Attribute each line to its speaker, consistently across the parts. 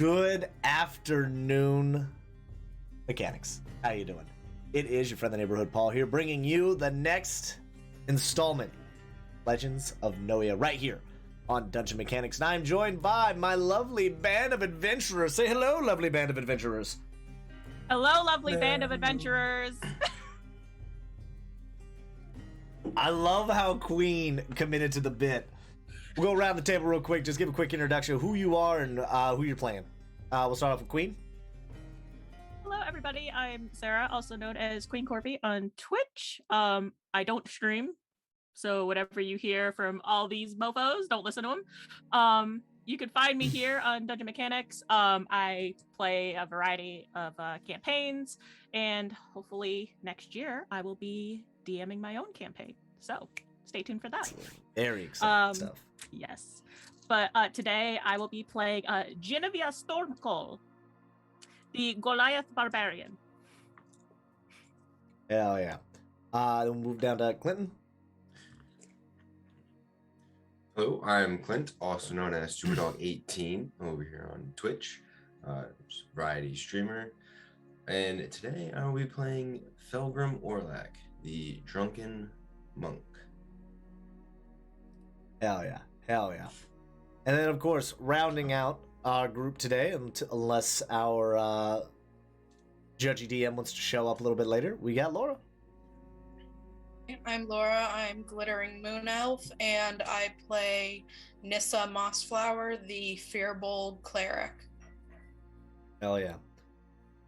Speaker 1: Good afternoon, mechanics. How you doing? It is your friend, the neighborhood Paul here, bringing you the next installment, Legends of Noia, right here on Dungeon Mechanics. And I'm joined by my lovely band of adventurers. Say hello, lovely band of adventurers.
Speaker 2: Hello, lovely band of adventurers.
Speaker 1: I love how Queen committed to the bit. We'll go around the table real quick. Just give a quick introduction of who you are and who you're playing. We'll start off with Queen.
Speaker 2: Hello, everybody. I'm Sarah, also known as Queen Corby on Twitch. I don't stream, so whatever you hear from all these mofos, don't listen to them. You can find me here on Dungeon Mechanics. I play a variety of campaigns, and hopefully next year I will be DMing my own campaign. So stay tuned for that.
Speaker 1: Very exciting stuff.
Speaker 2: Yes. But today I will be playing Genevieve Stormcall, the Goliath Barbarian.
Speaker 1: Hell yeah. Then we'll move down to Clinton.
Speaker 3: Hello, I'm Clint, also known as SuperDog18 over here on Twitch, variety streamer. And today I will be playing Felgrim Orlak, the Drunken Monk.
Speaker 1: Hell yeah. Hell yeah. And then, of course, rounding out our group today, unless our judgy DM wants to show up a little bit later, we got Laura.
Speaker 4: I'm Laura. I'm Glittering Moon Elf, and I play Nissa Mossflower, the Fearbold Cleric.
Speaker 1: Hell yeah.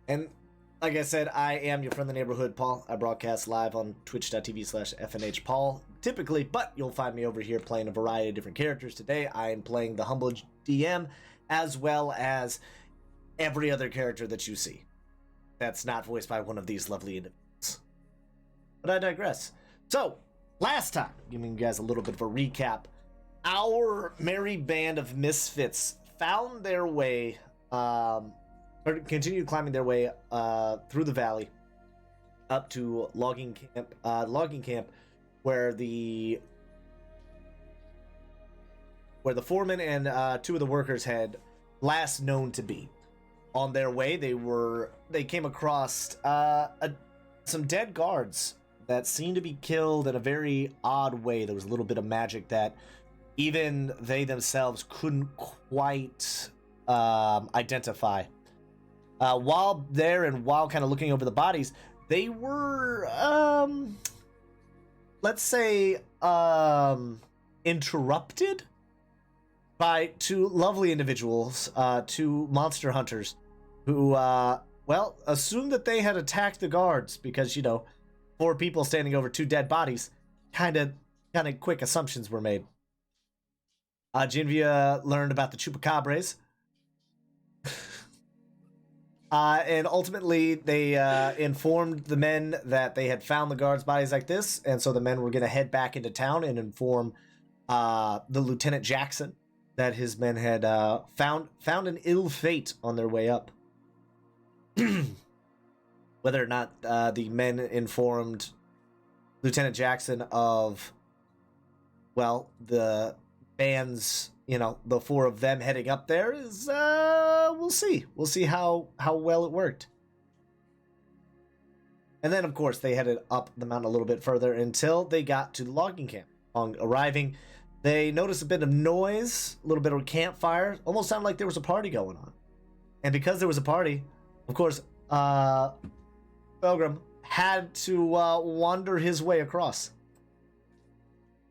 Speaker 1: And like I said, I am your friend, the neighborhood Paul. I broadcast live on twitch.tv/FNHPaul typically, but you'll find me over here playing a variety of different characters. Today, I am playing the Humble DM, as well as every other character that you see that's not voiced by one of these lovely individuals. But I digress. So, last time, giving you guys a little bit of a recap, our merry band of misfits found their way, or continued climbing their way through the valley up to logging camp, where the foreman and two of the workers had last known to be. On their way, they came across some dead guards that seemed to be killed in a very odd way. There was a little bit of magic that even they themselves couldn't quite identify. While there and while kind of looking over the bodies, they were, let's say, interrupted by two lovely individuals, two monster hunters, who, assumed that they had attacked the guards because, 4 people standing over 2 dead bodies. Kind of quick assumptions were made. Genevieve learned about the chupacabras. And ultimately, they informed the men that they had found the guards' bodies like this, and so the men were going to head back into town and inform the Lieutenant Jackson that his men had found an ill fate on their way up. Whether or not the men informed Lieutenant Jackson of, the band's, the 4 of them heading up there is, we'll see. We'll see how well it worked. And then, of course, they headed up the mountain a little bit further until they got to the logging camp. On arriving, they noticed a bit of noise, a little bit of a campfire. Almost sounded like there was a party going on. And because there was a party, of course, Felgrim had to wander his way across.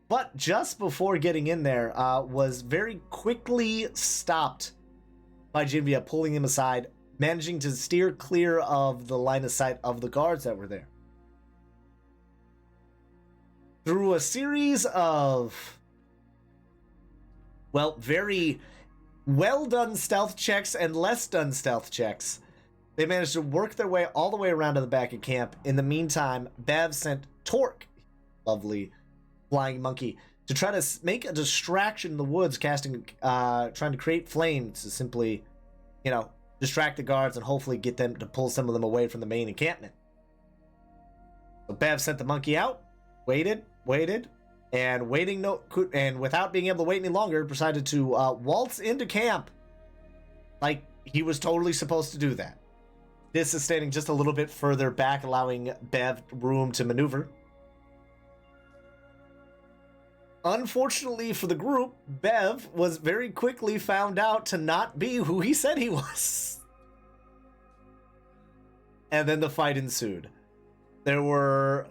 Speaker 1: But just before getting in there, was very quickly stopped by Genevieve, pulling him aside, managing to steer clear of the line of sight of the guards that were there. Through a series of, very well done stealth checks and less done stealth checks, they managed to work their way all the way around to the back of camp. In the meantime, Bev sent Torque, lovely flying monkey, to try to make a distraction in the woods, trying to create flames to simply, distract the guards and hopefully get them to pull some of them away from the main encampment. So Bev sent the monkey out, waited, and without being able to wait any longer, decided to waltz into camp like he was totally supposed to do that. This is standing just a little bit further back, allowing Bev room to maneuver. Unfortunately for the group, Bev was very quickly found out to not be who he said he was. And then the fight ensued. There were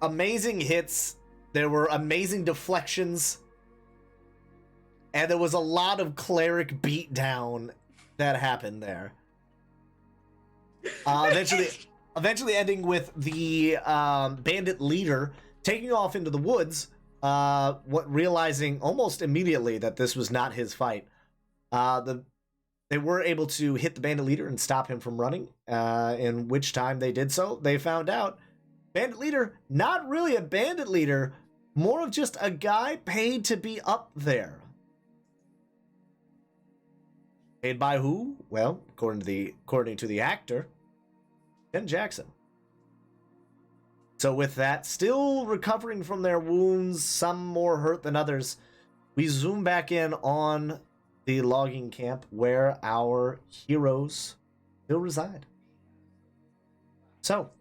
Speaker 1: amazing hits, there were amazing deflections, and there was a lot of cleric beatdown that happened there. Eventually ending with the bandit leader taking off into the woods, realizing almost immediately that this was not his fight. They were able to hit the bandit leader and stop him from running, in which time they did so. They found out bandit leader, not really a bandit leader, more of just a guy paid to be up there. Paid by who? Well, according to the actor, Ken Jackson. So with that, still recovering from their wounds, some more hurt than others, we zoom back in on the logging camp where our heroes still reside. So,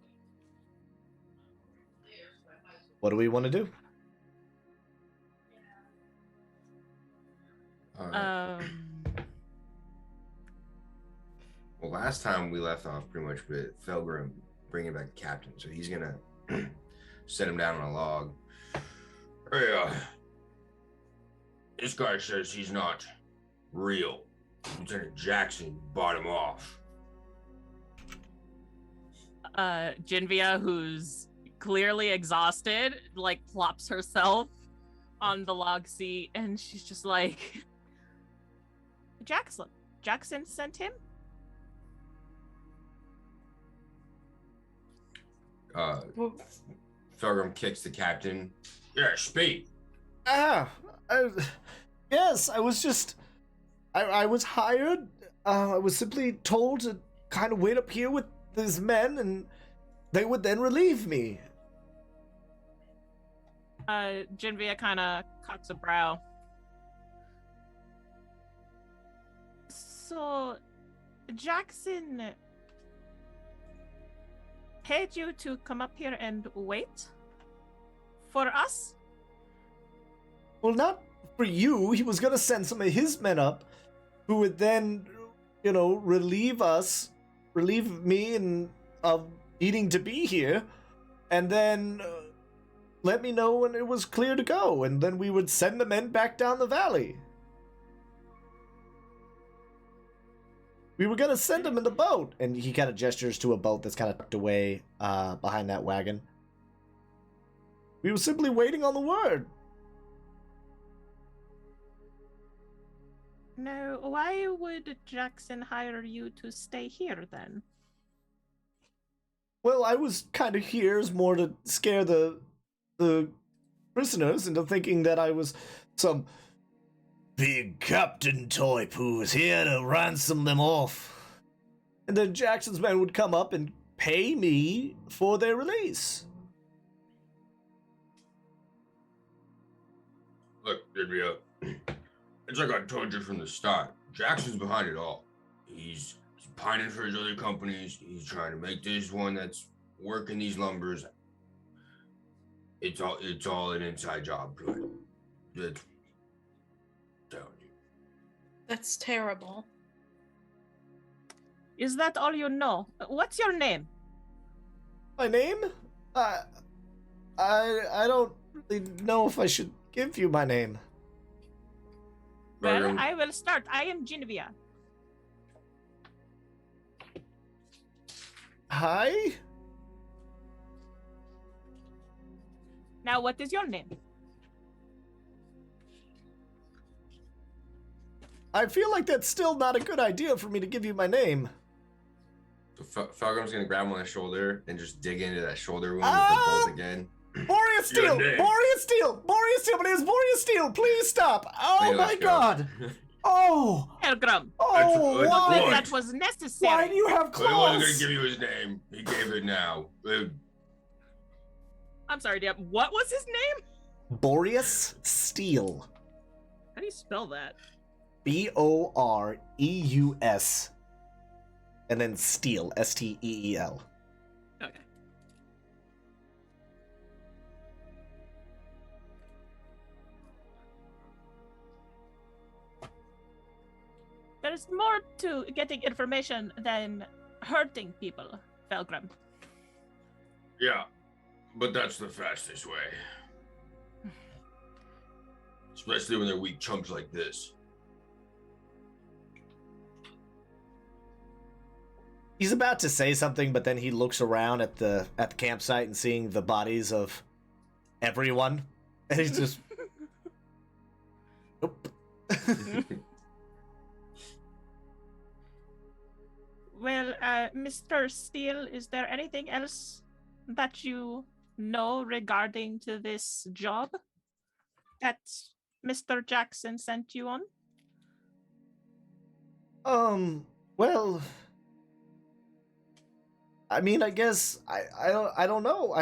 Speaker 1: what do we want to do?
Speaker 3: Well, last time we left off pretty much with Felgrim bringing back the captain, so he's gonna set him down on a log. Hey, this guy says he's not real. Lieutenant Jackson bought him off.
Speaker 2: Genvia, who's clearly exhausted, like plops herself on the log seat, and she's just like, Jackson sent him?
Speaker 3: Felgrim kicks the captain. Yeah, speak.
Speaker 1: Yes, I was just... I was hired. I was simply told to kind of wait up here with these men, and they would then relieve me.
Speaker 2: Genvia kind of cocks a brow. So, Jackson paid you to come up here and wait for us?
Speaker 1: Well, not for you. He was going to send some of his men up who would then, relieve me and of needing to be here, and then let me know when it was clear to go, and then we would send the men back down the valley. We were going to send them in the boat. And he kind of gestures to a boat that's kind of tucked away behind that wagon. We were simply waiting on the word.
Speaker 2: No, why would Jackson hire you to stay here then?
Speaker 1: Well, I was kind of here as more to scare the prisoners into thinking that I was some big captain type who was here to ransom them off. And then Jackson's men would come up and pay me for their release.
Speaker 3: Look, Genvia, it's like I told you from the start. Jackson's behind it all. He's pining for his other companies. He's trying to make this one that's working these lumbers. It's all an inside job to it. That's telling you.
Speaker 4: That's terrible.
Speaker 2: Is that all you know? What's your name?
Speaker 1: My name? I don't really know if I should give you my name.
Speaker 2: Well, I will start. I am Genvia.
Speaker 1: Hi?
Speaker 2: Now, what is your name?
Speaker 1: I feel like that's still not a good idea for me to give you my name.
Speaker 3: So Felgrim's gonna grab him on the shoulder and just dig into that shoulder wound with the bolt again.
Speaker 1: Boreas Steel! Boreas Steel! Boreas Steel! My name is Boreas Steel! Please stop! Oh my god! Oh!
Speaker 2: Felgrim!
Speaker 1: Oh, why?
Speaker 2: That was necessary.
Speaker 1: Why do you have claws?
Speaker 3: He wasn't gonna give you his name. He gave it now.
Speaker 2: I'm sorry, Deb. What was his name?
Speaker 1: Boreas Steel.
Speaker 2: How do you spell that?
Speaker 1: Boreus, and then Steel, Steel.
Speaker 2: Okay. There's more to getting information than hurting people, Felgrim.
Speaker 5: Yeah, but that's the fastest way. Especially when they're weak chumps like this.
Speaker 1: He's about to say something, but then he looks around at the campsite and seeing the bodies of everyone, and he's just, nope.
Speaker 2: Well, Mr. Steele, is there anything else that you know regarding to this job that Mr. Jackson sent you on?
Speaker 1: Well, I mean, I guess I don't know.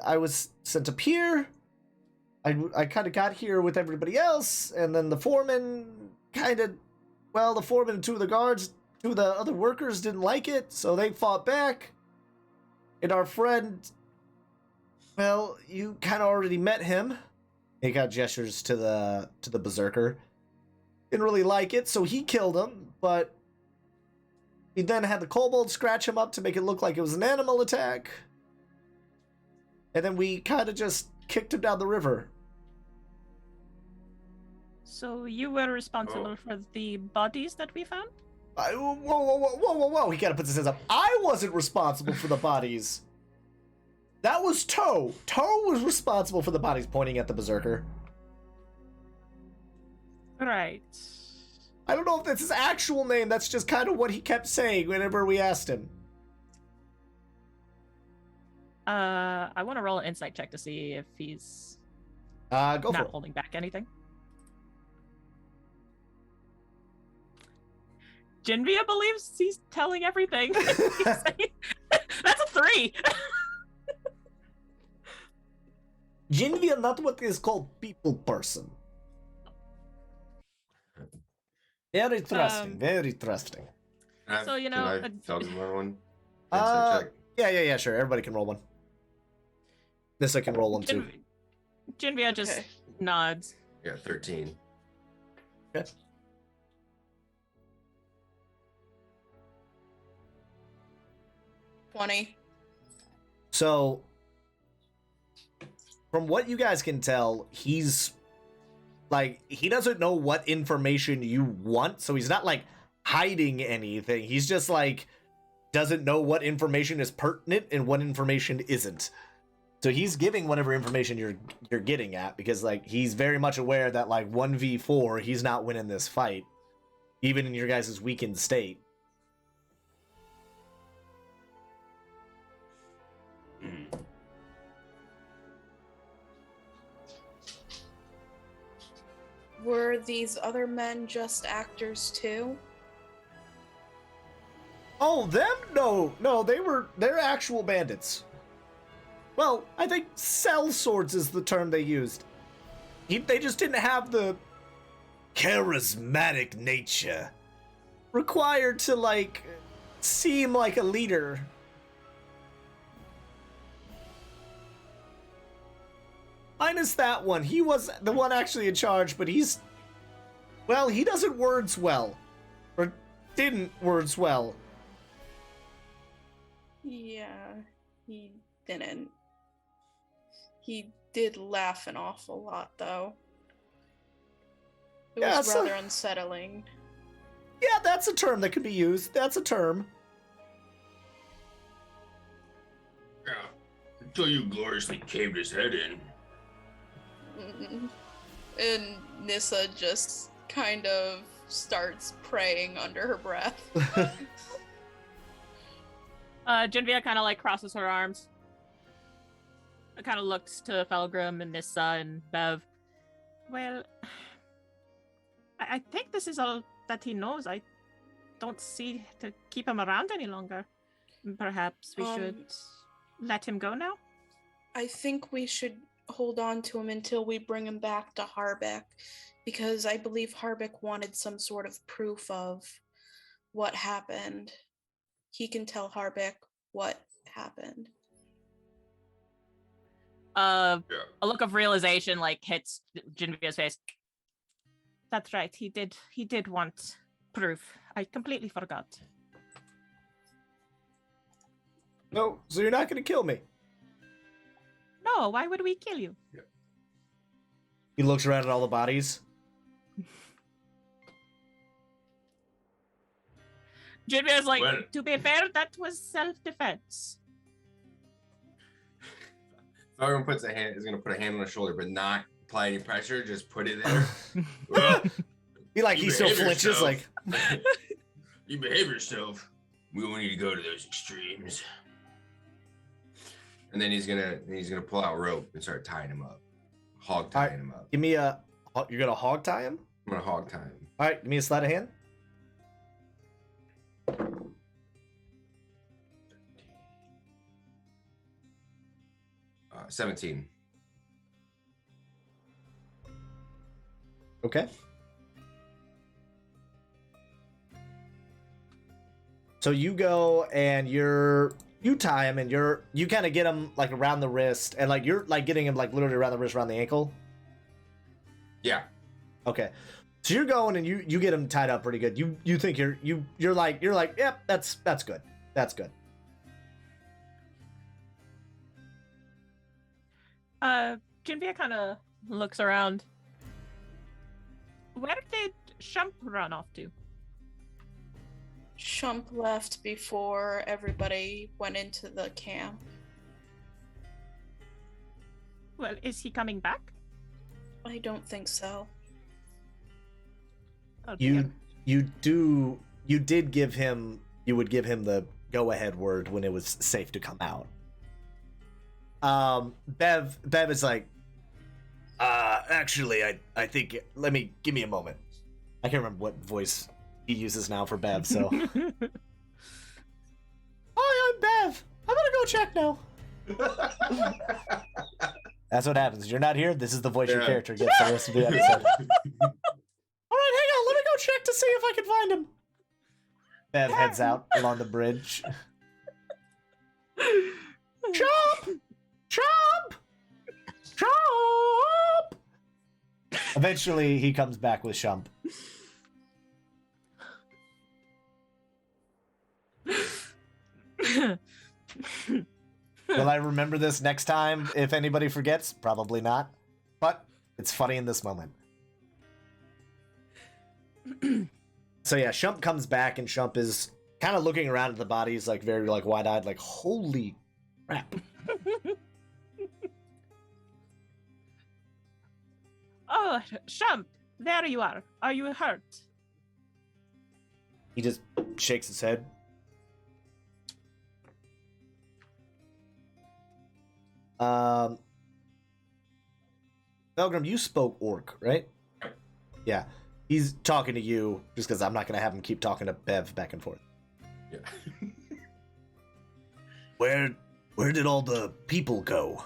Speaker 1: I was sent up here. I kind of got here with everybody else, and then the foreman the foreman and two of the guards, two of the other workers didn't like it, so they fought back. And our friend, well, you kind of already met him. He got gestures to the berserker. Didn't really like it, so he killed him, but he then had the kobold scratch him up to make it look like it was an animal attack. And then we kind of just kicked him down the river.
Speaker 2: So you were responsible for the bodies that we found?
Speaker 1: Whoa. He kind of puts his hands up. I wasn't responsible for the bodies. That was Toe. Toe was responsible for the bodies, pointing at the berserker.
Speaker 2: Right.
Speaker 1: I don't know if that's his actual name. That's just kind of what he kept saying whenever we asked him.
Speaker 2: I want to roll an insight check to see if he's
Speaker 1: Go for
Speaker 2: not
Speaker 1: it.
Speaker 2: holding back anything. Jinvia believes he's telling everything. That's a 3.
Speaker 1: Jinvia, not what is called people person. Very trusting, very trusting.
Speaker 2: So, you know,
Speaker 3: Can I Felgrim roll one?
Speaker 1: Uh,
Speaker 3: Check.
Speaker 1: Yeah, sure. Everybody can roll one. Nissa can roll one too.
Speaker 2: Jinvia just
Speaker 4: Okay.
Speaker 2: nods.
Speaker 3: Yeah, 13.
Speaker 1: Okay.
Speaker 4: $20.
Speaker 1: So, from what you guys can tell, he's like, he doesn't know what information you want, so he's not like hiding anything. He's just like, doesn't know what information is pertinent and what information isn't. So he's giving whatever information you're getting at, because like he's very much aware that like 1v4, he's not winning this fight, even in your guys' weakened state.
Speaker 4: Were these other men just actors too?
Speaker 1: Oh, them? No, they're actual bandits. Well, I think sell swords is the term they used. They just didn't have the charismatic nature required to, like, seem like a leader. Minus that one. He was the one actually in charge, but he doesn't words well. Or didn't words well.
Speaker 4: Yeah, he didn't. He did laugh an awful lot, though. It
Speaker 1: Yeah,
Speaker 4: was
Speaker 1: so-
Speaker 4: rather unsettling.
Speaker 1: Yeah, that's a term that could be used. That's a term.
Speaker 5: Yeah. Until you gloriously caved his head in.
Speaker 4: Mm. And Nissa just kind of starts praying under her breath.
Speaker 2: Jinvia kind of like crosses her arms. It kind of looks to Felgrim and Nissa and Bev. Well, I think this is all that he knows. I don't see to keep him around any longer. Perhaps we should let him go now?
Speaker 4: I think we should hold on to him until we bring him back to Harbeck, because I believe Harbeck wanted some sort of proof of what happened. He can tell Harbeck what happened.
Speaker 2: A look of realization hits Genevieve's face. That's right. He did want proof. I completely forgot.
Speaker 1: No, so you're not going to kill me.
Speaker 2: No, why would we kill you?
Speaker 1: He looks around at all the bodies.
Speaker 2: Genevieve's like, to be fair, that was self-defense.
Speaker 3: Everyone is gonna put a hand on his shoulder, but not apply any pressure. Just put it there. Well,
Speaker 1: he still flinches. Like,
Speaker 5: you behave yourself. We won't need to go to those extremes.
Speaker 3: And then he's gonna pull out rope and start tying him up, tying him up.
Speaker 1: Give me a. You're gonna hog tie him.
Speaker 3: I'm gonna hog tie him.
Speaker 1: All right, give me a sleight of hand.
Speaker 3: 17.
Speaker 1: Okay. So you go and you tie him and you kind of get him around the wrist and you're getting him literally around the wrist, around the ankle.
Speaker 3: Yeah.
Speaker 1: Okay. So you're going and you get him tied up pretty good. You think you're like, yep, that's good. That's good.
Speaker 2: Genevieve kind of looks around. Where did Shump run off to?
Speaker 4: Shump left before everybody went into the camp.
Speaker 2: Well, is he coming back?
Speaker 4: I don't think so.
Speaker 2: Oh,
Speaker 1: you would give him the go-ahead word when it was safe to come out. Bev is like, actually, I think, give me a moment. I can't remember what voice he uses now for Bev, so. Hi, I'm Bev. I'm gonna go check now. That's what happens. You're not here. This is the voice your character gets for the rest of the episode. All right, hang on. Let me go check to see if I can find him. Bev heads out along the bridge. Chomp! Chomp! Chomp! Eventually, he comes back with Shump. Will I remember this next time if anybody forgets? Probably not. But it's funny in this moment. So yeah, Shump comes back and Shump is kind of looking around at the bodies very wide-eyed, holy crap.
Speaker 2: Oh, Shump, there you are. Are you hurt?
Speaker 1: He just shakes his head. Belgrim, you spoke Orc, right? Yeah. He's talking to you just because I'm not going to have him keep talking to Bev back and forth.
Speaker 3: Yeah.
Speaker 1: Where did all the people go?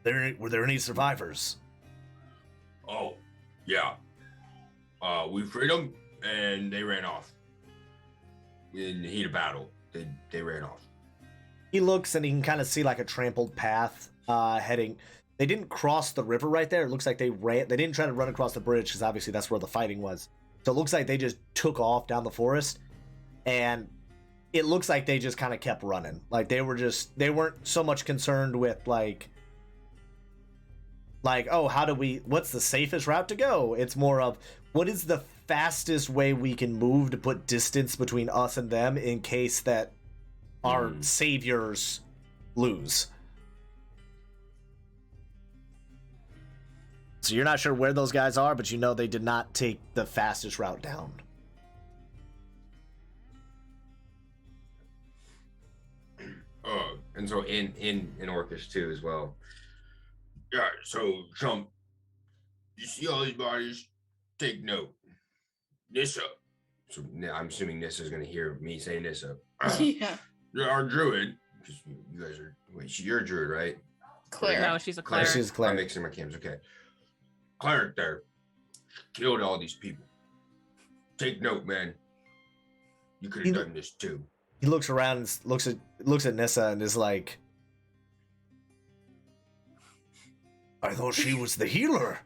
Speaker 1: Were there any survivors?
Speaker 5: Oh, yeah. We freed them, and they ran off. In the heat of battle, they ran off.
Speaker 1: He looks and he can kind of see a trampled path heading. They didn't cross the river right there. It looks like they ran. They didn't try to run across the bridge because obviously that's where the fighting was. So it looks like they just took off down the forest, and it looks like they just kind of kept running. They weren't so much concerned with what's the safest route to go? It's more of what is the fastest way we can move to put distance between us and them in case that our saviors lose. So you're not sure where those guys are, but you know they did not take the fastest route down.
Speaker 3: And so in Orcish too as well.
Speaker 5: Yeah, so Trump, you see all these bodies? Take note. Nissa.
Speaker 3: So I'm assuming Nissa's gonna hear me say Nissa.
Speaker 4: Yeah.
Speaker 5: Our druid.
Speaker 3: Because you guys are you're a druid, right?
Speaker 4: Claire.
Speaker 2: No, she's a
Speaker 3: Claire.
Speaker 2: cleric.
Speaker 1: She's a
Speaker 3: I'm
Speaker 1: cleric.
Speaker 3: mixing my cams. Okay.
Speaker 5: Cleric there killed all these people. Take note, man. You could have done this too.
Speaker 1: He looks around and looks at Nissa and is like, I thought she was the healer.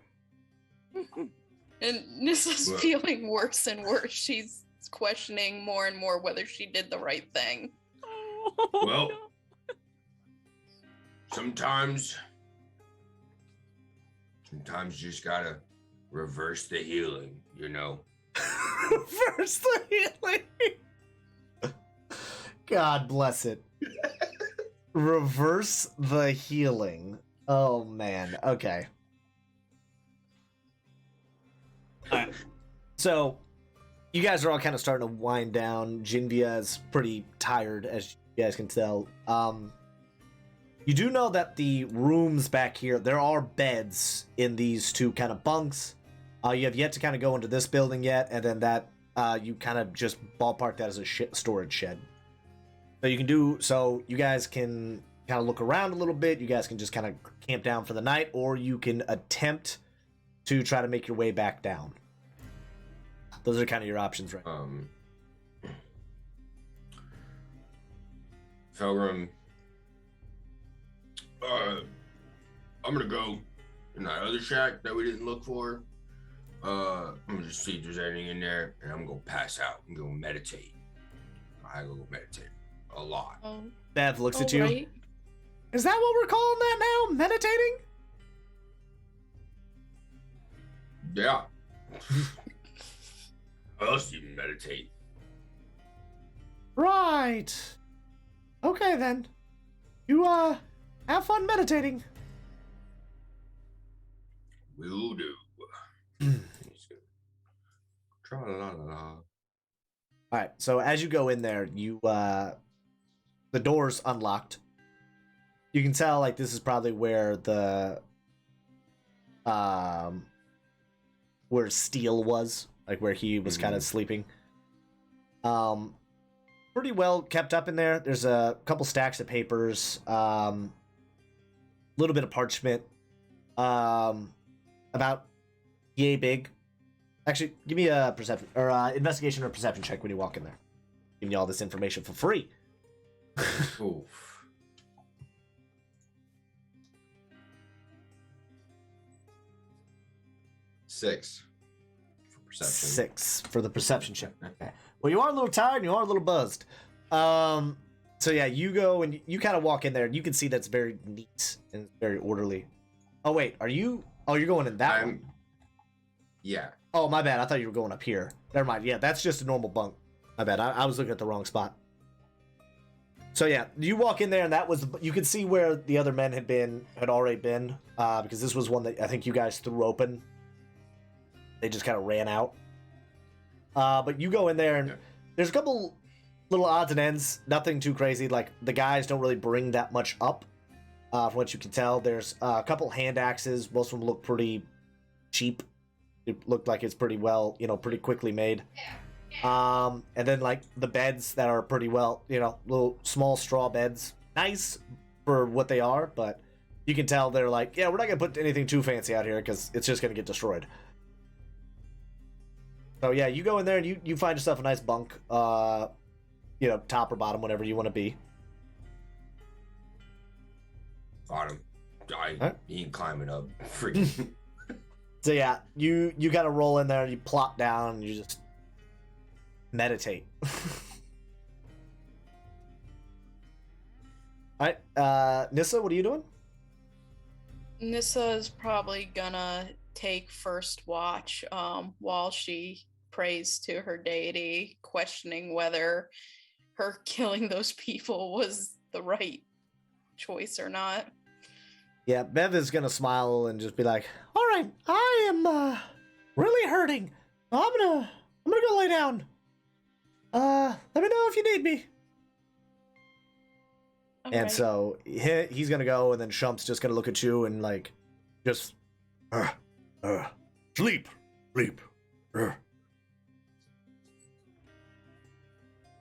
Speaker 4: And Nissa's
Speaker 5: Well-
Speaker 4: feeling worse and worse. She's questioning more and more whether she did the right thing.
Speaker 5: Well, sometimes you just gotta reverse the healing, you know.
Speaker 1: First the healing. God bless it. Reverse the healing. Oh man. Okay. Alright. So you guys are all kind of starting to wind down. Jinvia is pretty tired, as you guys can tell. You do know that the rooms back here, there are beds in these two kind of bunks. You have yet to kind of go into this building yet, and then that you kind of just ballpark that as a storage shed. So you guys can kind of look around a little bit. You guys can just kind of camp down for the night, or you can attempt to try to make your way back down. Those are kind of your options, right?
Speaker 5: Felgrim, I'm gonna go in that other shack that we didn't look for. I'm gonna just see if there's anything in there, and I'm gonna pass out and go meditate. I go meditate a lot.
Speaker 4: Oh,
Speaker 1: Bev looks at you.
Speaker 4: alright.
Speaker 1: Is that what we're calling that now? Meditating?
Speaker 5: Yeah. How else do you meditate?
Speaker 1: Right. Okay then. You have fun meditating.
Speaker 5: Will do.
Speaker 3: Tra-la-la-la-la.
Speaker 1: All right. So as you go in there, you the door's unlocked. You can tell like this is probably where the where Steel was, like where he was kind of sleeping. Pretty well kept up in there. There's a couple stacks of papers, little bit of parchment, about yay big. Actually, give me a perception or investigation or perception check when you walk in there. Giving you all this information for free.
Speaker 3: Oof. Six for perception.
Speaker 1: 6 for the perception check. Okay. Well, you are a little tired and you are a little buzzed. So yeah, you go and you kind of walk in there and you can see that's very neat and very orderly. Oh wait, are you? Oh, you're going in that one.
Speaker 3: Yeah.
Speaker 1: Oh, my bad. I thought you were going up here. Never mind. Yeah, that's just a normal bunk. My bad. I was looking at the wrong spot. So yeah, you walk in there and that was, you could see where the other men had already been, because this was one that I think you guys threw open. They just kind of ran out. But you go in there and there's a couple little odds and ends, nothing too crazy. Like the guys don't really bring that much up, from what you can tell. There's a couple hand axes. Most of them look pretty cheap. It looked like it's pretty well, pretty quickly made. And then like the beds that are pretty well, little small straw beds. Nice for what they are, but you can tell they're like, yeah, we're not gonna put anything too fancy out here because it's just gonna get destroyed. So yeah, you go in there and you find yourself a nice bunk, top or bottom, whatever you want to be.
Speaker 5: Bottom.
Speaker 1: Alright.
Speaker 5: He ain't climbing up. Freaking.
Speaker 1: So yeah, you gotta roll in there and you plop down and you just meditate. Alright, Nissa, what are you doing?
Speaker 4: Nissa is probably gonna take first watch while she prays to her deity, questioning whether her killing those people was the right choice or not.
Speaker 1: Yeah, Bev is gonna smile and just be like, all right, I am really hurting. I'm gonna go lay down. Let me know if you need me. And
Speaker 4: Alright.
Speaker 1: so he's gonna go, and then Shump's just gonna look at you and like, just, sleep.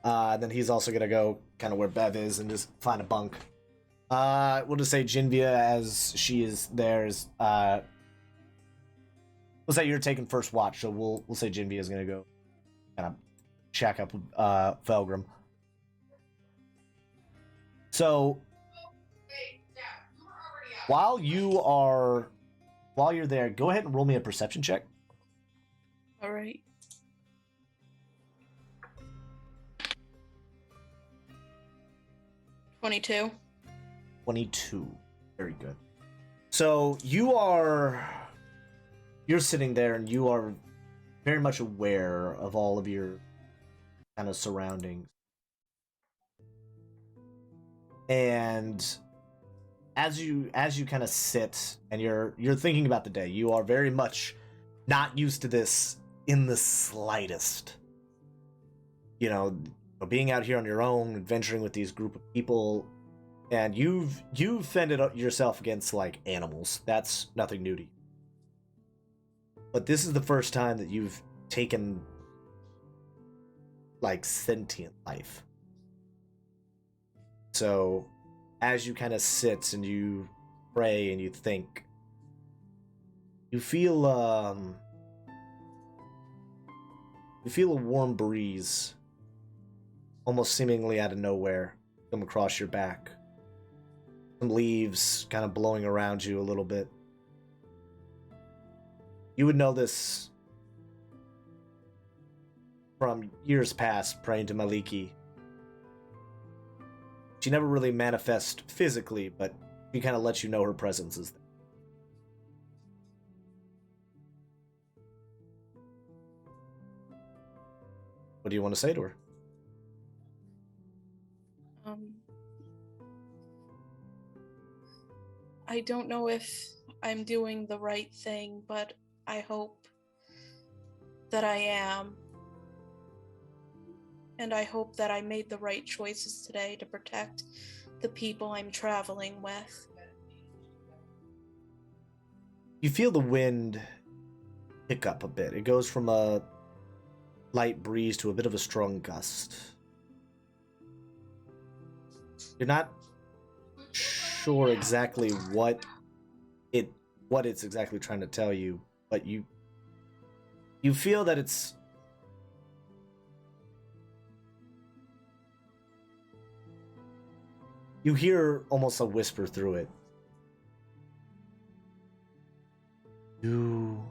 Speaker 1: And then he's also gonna go kind of where Bev is and just find a bunk. We'll just say Jinvia, as she is there, is we'll say you're taking first watch, so we'll say Jinvia is gonna go kind of check up Felgrim. So while you're there, go ahead and roll me a perception check.
Speaker 4: All right. $22.
Speaker 1: 22. Very good. So you're sitting there and you are very much aware of all of your kind of surroundings. And as you kind of sit and you're thinking about the day, you are very much not used to this in the slightest. You know, being out here on your own, adventuring with these group of people, and you've fended yourself against like animals. That's nothing new to you. But this is the first time that you've taken like sentient life. So as you kind of sit and you pray and you think, you feel a warm breeze, almost seemingly out of nowhere, come across your back. Some leaves kind of blowing around you a little bit. You would know this from years past, praying to Maliki. She never really manifests physically, but she kind of lets you know her presence is there. What do you want to say to her?
Speaker 4: I don't know if I'm doing the right thing, but I hope that I am. And I hope that I made the right choices today to protect the people I'm traveling with.
Speaker 1: You feel the wind pick up a bit. It goes from a light breeze to a bit of a strong gust. You're not sure exactly what it's exactly trying to tell you, but you feel that it's you hear almost a whisper through it. You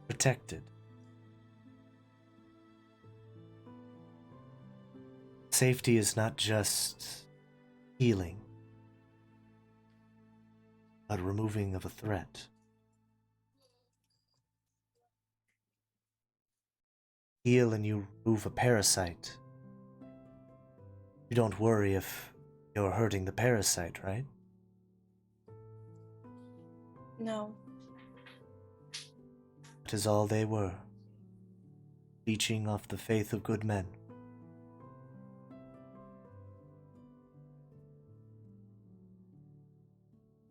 Speaker 1: protected. Safety is not just healing, but removing of a threat. Heal and you remove a parasite. You don't worry if you're hurting the parasite, right?
Speaker 4: No.
Speaker 1: That is all they were. Leeching off the faith of good men.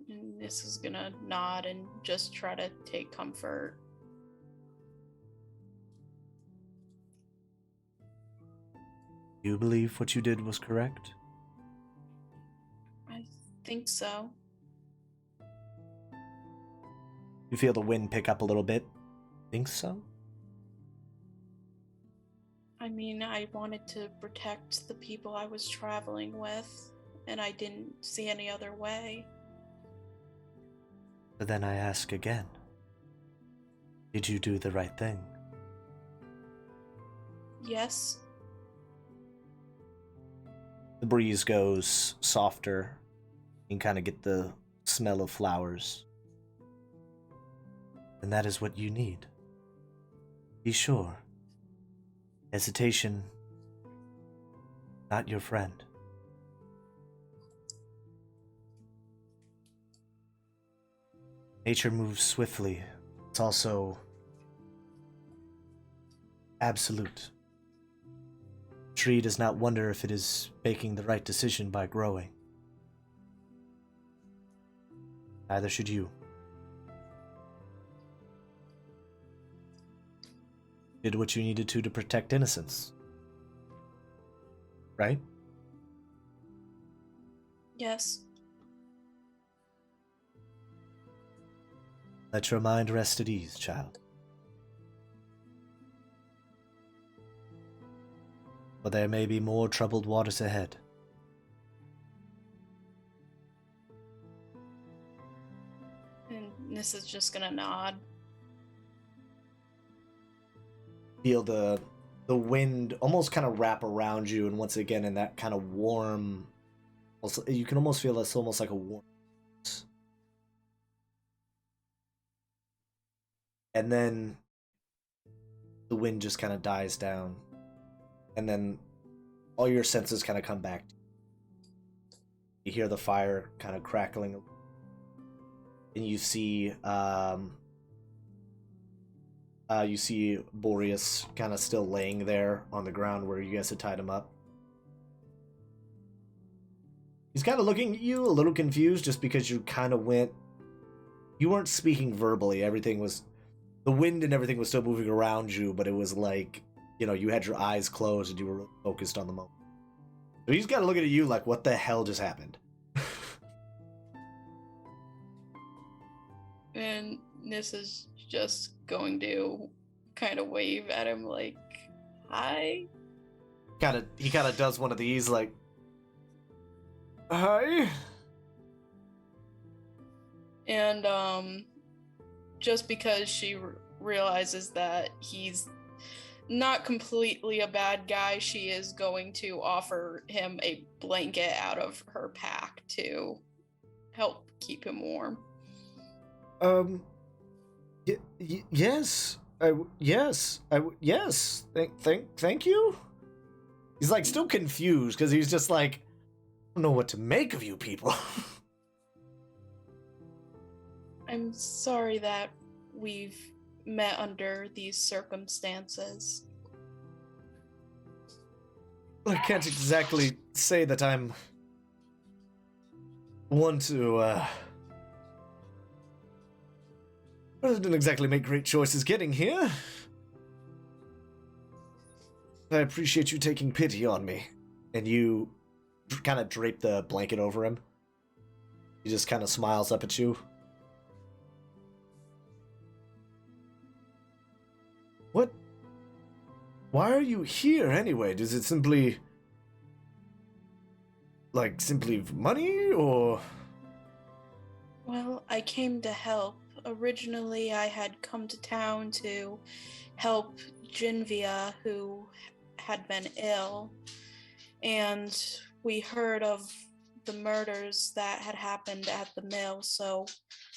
Speaker 4: And this is gonna nod and just try to take comfort.
Speaker 1: You believe what you did was correct?
Speaker 4: I think so.
Speaker 1: You feel the wind pick up a little bit? Think so?
Speaker 4: I mean, I wanted to protect the people I was traveling with, and I didn't see any other way.
Speaker 1: But then I ask again. Did you do the right thing?
Speaker 4: Yes.
Speaker 1: The breeze goes softer. You can kind of get the smell of flowers. And that is what you need. Be sure. Hesitation, not your friend. Nature moves swiftly. It's also absolute. A tree does not wonder if it is making the right decision by growing. Neither should you. Did what you needed to protect innocence. Right?
Speaker 4: Yes.
Speaker 1: Let your mind rest at ease, child. For there may be more troubled waters ahead.
Speaker 4: And Nissa's just gonna nod.
Speaker 1: Feel the wind almost kind of wrap around you, and once again in that kind of warm, also, you can almost feel it's almost like a warm. And then the wind just kind of dies down, and then all your senses kind of come back. You hear the fire kind of crackling, and you see Boreas kind of still laying there on the ground where you guys had tied him up. He's kind of looking at you a little confused just because you kind of you weren't speaking verbally. Everything was, the wind and everything was still moving around you, but it was like, you know, you had your eyes closed and you were focused on the moment. So he's kind of looking at you like, what the hell just happened?
Speaker 4: And Nissa's just going to kind of wave at him like, hi?
Speaker 1: He kind of does one of these like, hi?
Speaker 4: And just because she realizes that he's not completely a bad guy, she is going to offer him a blanket out of her pack to help keep him warm.
Speaker 1: Yes. Yes. Thank you. He's like still confused because he's just like, I don't know what to make of you people.
Speaker 4: I'm sorry that we've met under these circumstances.
Speaker 1: I can't exactly say that I'm one to, I didn't exactly make great choices getting here. I appreciate you taking pity on me. And you kind of drape the blanket over him. He just kind of smiles up at you. What? Why are you here anyway? Does it simply money, or?
Speaker 4: Well, I came to help. Originally, I had come to town to help Jinvia, who had been ill, and we heard of the murders that had happened at the mill, so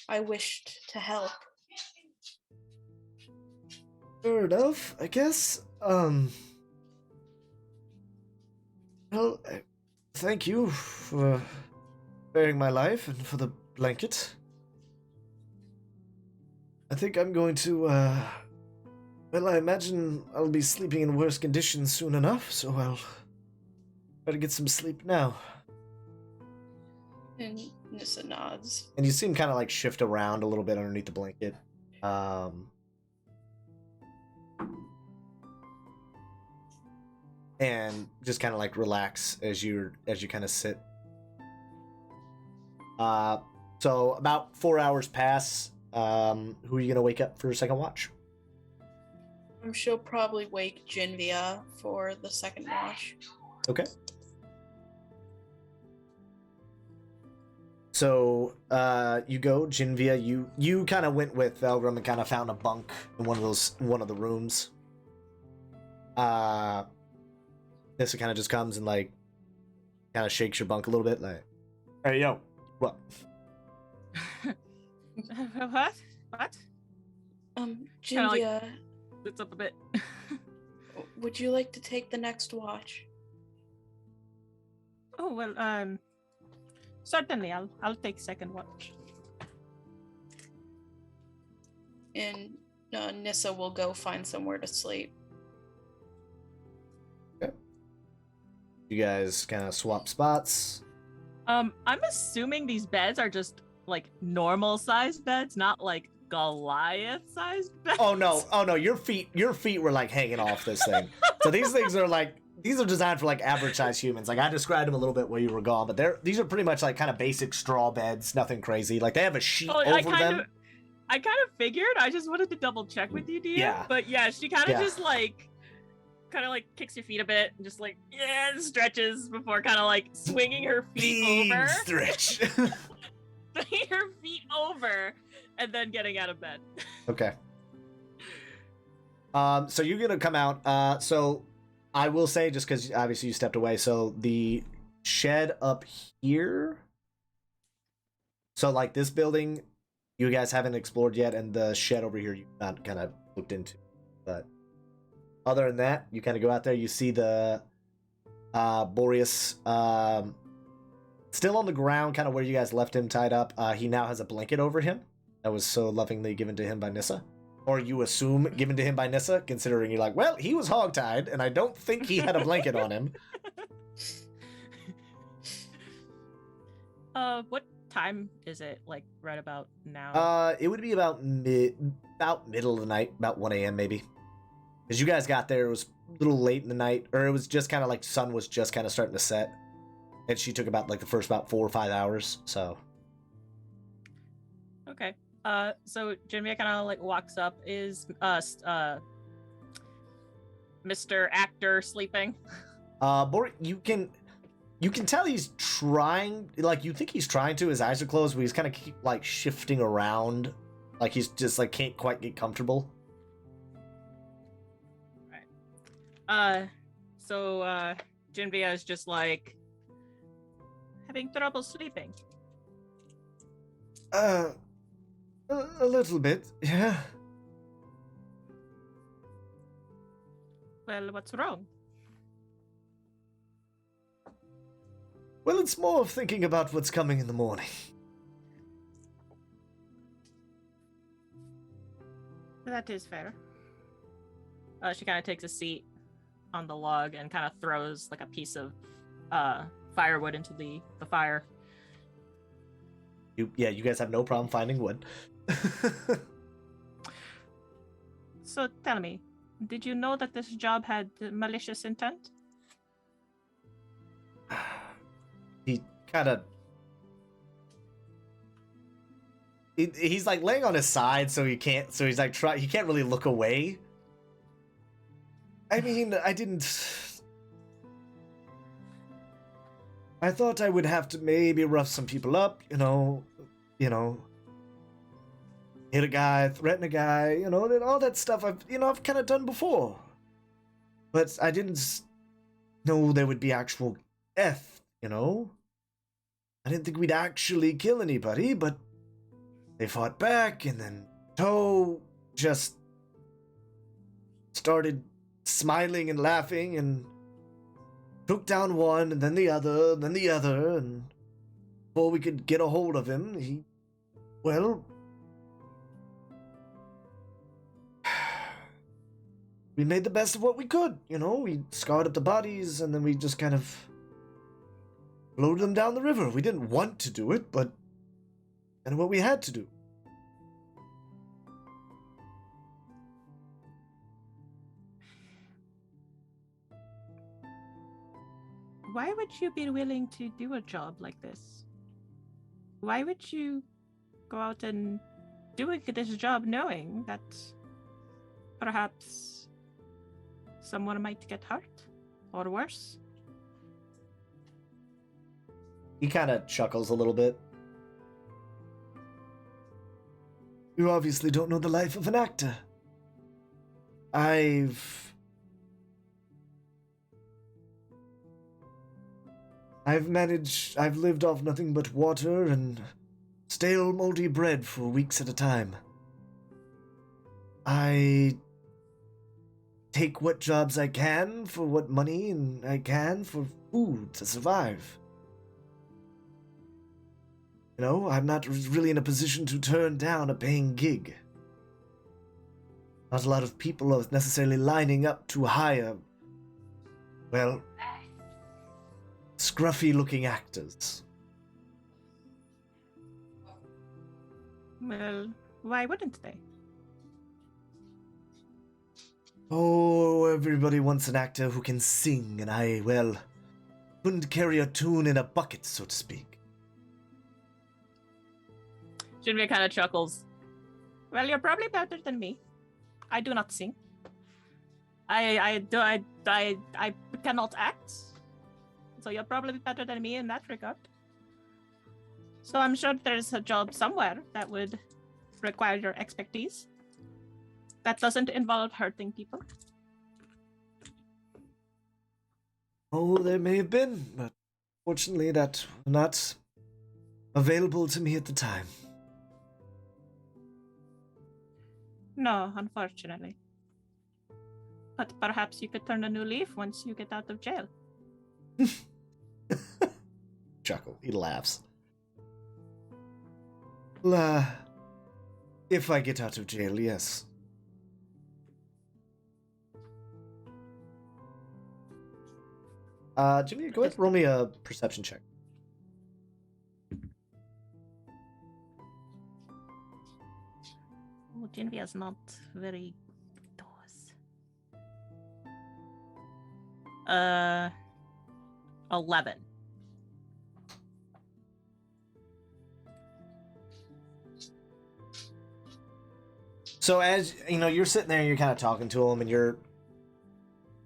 Speaker 4: I wished to help.
Speaker 1: Fair enough, I guess. Well, thank you for sparing my life and for the blanket. I think I'm going to, well, I imagine I'll be sleeping in worse conditions soon enough, so I'll try to get some sleep now.
Speaker 4: And Nissa nods.
Speaker 1: And you see him kind of like shift around a little bit underneath the blanket. And just kind of like relax as you kind of sit. So about 4 hours pass. Who are you gonna wake up for a second watch?
Speaker 4: She'll probably wake Jinvia for the second watch.
Speaker 1: Okay. So you go, Jinvia. You kind of went with Velgrim and kind of found a bunk in one of the rooms. Nissa kind of just comes and like kind of shakes your bunk a little bit, like, "Hey yo, what?"
Speaker 2: What?
Speaker 4: Jinvia,
Speaker 2: Sits up a bit.
Speaker 4: would you like to take the next watch?
Speaker 2: Oh well, certainly I'll take second watch.
Speaker 4: And Nissa will go find somewhere to sleep.
Speaker 1: Okay. You guys kind of swap spots.
Speaker 2: I'm assuming these beds are just like normal sized beds, not like Goliath sized beds.
Speaker 1: Oh no, your feet were like hanging off this thing. So these things are like these are designed for like average size humans. Like I described them a little bit while you were gone, but these are pretty much like kind of basic straw beds, nothing crazy. Like they have a sheet over them.
Speaker 2: I kind of figured. I just wanted to double check with you, DM.
Speaker 1: Yeah.
Speaker 2: But yeah, she kind of just like kicks your feet a bit and just like stretches before kind of like swinging her feet over.
Speaker 1: Stretch.
Speaker 2: Swinging her feet over and then getting out of bed.
Speaker 1: Okay. So you're gonna come out. So I will say, just because obviously you stepped away, so the shed up here. So like this building, you guys haven't explored yet, and the shed over here you've not kind of looked into. But other than that, you kind of go out there. You see the Boreas still on the ground, kind of where you guys left him tied up. He now has a blanket over him that was so lovingly given to him by Nissa. Or you assume given to him by Nissa, considering you're like, well, he was hogtied, and I don't think he had a blanket on him.
Speaker 2: What time is it? Like right about now?
Speaker 1: It would be about middle of the night, about 1 a.m. maybe. Because you guys got there, it was a little late in the night, or it was just kind of like sun was just kind of starting to set. And she took about like the first about 4 or 5 hours, so.
Speaker 2: Okay. So Genevieve kind of like walks up. Is Mr. Actor sleeping?
Speaker 1: You can tell he's trying. Like you think he's trying to. His eyes are closed, but he's kind of keep like shifting around, like he's just like can't quite get comfortable.
Speaker 2: Right. So Genevieve is just like having trouble sleeping.
Speaker 1: A little bit, yeah.
Speaker 2: Well, what's wrong?
Speaker 1: Well, it's more of thinking about what's coming in the morning.
Speaker 2: That is fair. She kind of takes a seat on the log and kind of throws like a piece of firewood into the fire.
Speaker 1: You guys have no problem finding wood.
Speaker 2: So tell me, did you know that this job had malicious intent?
Speaker 1: He kind of... He's like laying on his side, so he's like he can't really look away. I mean, I thought I would have to maybe rough some people up, you know, hit a guy, threaten a guy, all that stuff I've kind of done before. But I didn't know there would be actual death, I didn't think we'd actually kill anybody, but they fought back, and then Toe just started smiling and laughing and took down one, and then the other, and before we could get a hold of him, we made the best of what we could, we scarred up the bodies, and then we just kind of loaded them down the river. We didn't want to do it, but kind of what we had to do.
Speaker 2: Why would you be willing to do a job like this? Why would you go out and do this job knowing that perhaps someone might get hurt or worse?
Speaker 1: He kind of chuckles a little bit. You obviously don't know the life of an actor. I've lived off nothing but water and stale, moldy bread for weeks at a time. I take what jobs I can for what money and I can for food to survive. I'm not really in a position to turn down a paying gig. Not a lot of people are necessarily lining up to hire, scruffy-looking actors.
Speaker 2: Well, why wouldn't they?
Speaker 1: Oh, everybody wants an actor who can sing, and I, well, couldn't carry a tune in a bucket, so to speak.
Speaker 2: Jinbei kind of chuckles. Well, you're probably better than me. I do not sing. I cannot act. So you're probably better than me in that regard. So I'm sure there's a job somewhere that would require your expertise. That doesn't involve hurting people.
Speaker 1: Oh, there may have been, but fortunately that was not available to me at the time.
Speaker 2: No, unfortunately. But perhaps you could turn a new leaf once you get out of jail.
Speaker 1: Chuckle. He laughs. If I get out of jail, yes. Jimmy, go ahead and roll me a perception check.
Speaker 2: Oh, Genevieve is not very good at those. 11.
Speaker 1: So as, you know, you're sitting there, you're kind of talking to him, and you're,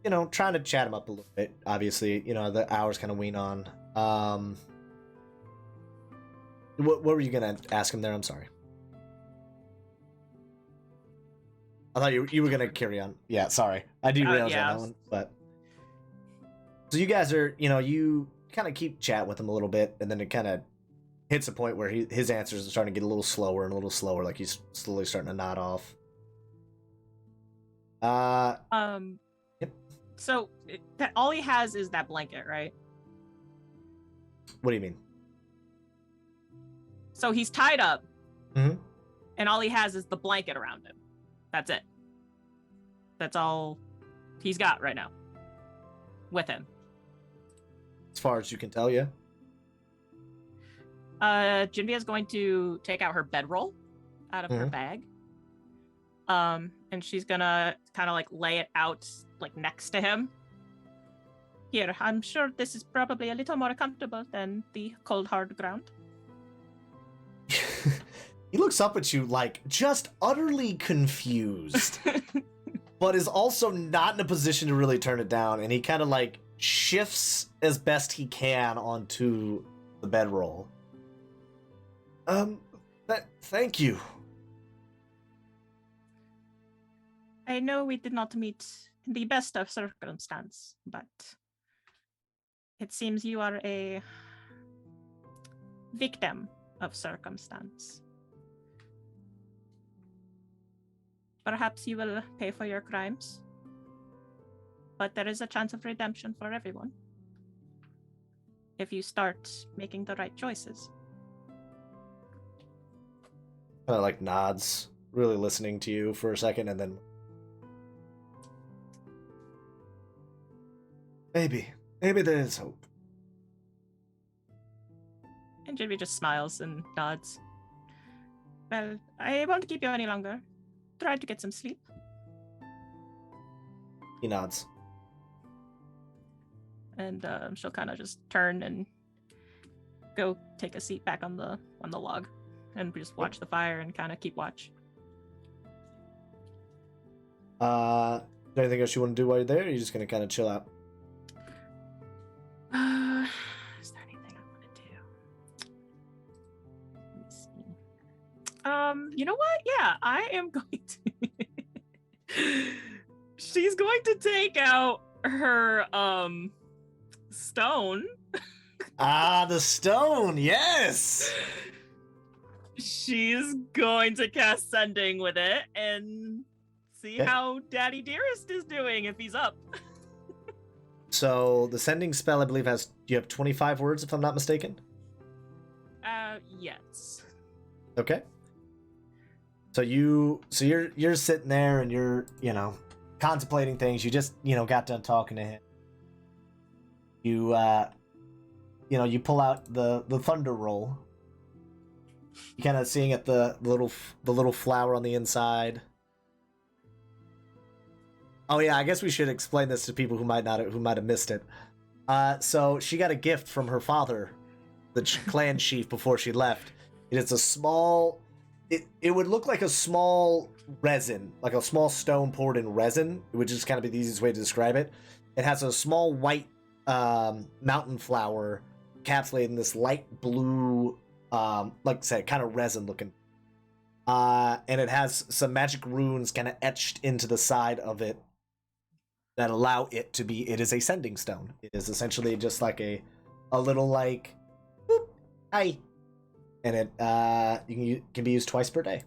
Speaker 1: you know, trying to chat him up a little bit. Obviously, you know, the hours kind of wean on. What were you going to ask him there? I'm sorry. I thought you were going to carry on. Yeah, sorry. I derailed you on that one. But so you guys are, you know, you kind of keep chatting with him a little bit, and then it kind of hits a point where his answers are starting to get a little slower and a little slower, like he's slowly starting to nod off. Yep.
Speaker 2: So all he has is that blanket, right?
Speaker 1: What do you mean?
Speaker 2: So he's tied up,
Speaker 1: Mm-hmm.
Speaker 2: and all he has is the blanket around him. That's it. That's all he's got right now with him.
Speaker 1: As far as you can tell, yeah.
Speaker 2: Jinvia is going to take out her bedroll out of her bag. And she's gonna kind of like lay it out like next to him. Here, I'm sure this is probably a little more comfortable than the cold hard ground.
Speaker 1: He looks up at you like just utterly confused, but is also not in a position to really turn it down, and he kind of like shifts as best he can onto the bedroll. Thank you.
Speaker 2: I know we did not meet in the best of circumstance, but it seems you are a victim of circumstance. Perhaps you will pay for your crimes, but there is a chance of redemption for everyone if you start making the right choices.
Speaker 1: Kind of like nods, really listening to you for a second, and then maybe there is hope.
Speaker 2: And Jimmy just smiles and nods. Well, I won't keep you any longer. Try to get some sleep.
Speaker 1: He nods.
Speaker 2: And she'll kind of just turn and go take a seat back on the log, and just watch the fire and kind of keep watch.
Speaker 1: Is there anything else you want to do while you're there, or are you just gonna kind of chill out?
Speaker 2: Is there anything I want to do? Let me see. You know what? Yeah, I am going to. She's going to take out her stone.
Speaker 1: The stone, yes.
Speaker 2: She's going to cast Sending with it and see how Daddy Dearest is doing if he's up.
Speaker 1: So the sending spell, I believe, you have 25 words, if I'm not mistaken.
Speaker 2: Yes.
Speaker 1: Okay. So you're sitting there and you're, you know, contemplating things. You just, you know, got done talking to him. You you pull out the thunder roll. You kind of seeing it, the little flower on the inside. Oh yeah, I guess we should explain this to people who might have missed it. So she got a gift from her father, the clan chief, before she left. It is a small. It would look like a small resin, like a small stone poured in resin. It would just kind of be the easiest way to describe it. It has a small white mountain flower encapsulated in this light blue, like I said, kind of resin looking. And it has some magic runes kind of etched into the side of it that allow it to be. It is a sending stone. It is essentially just like a little like, boop, hi. And it can be used twice per day.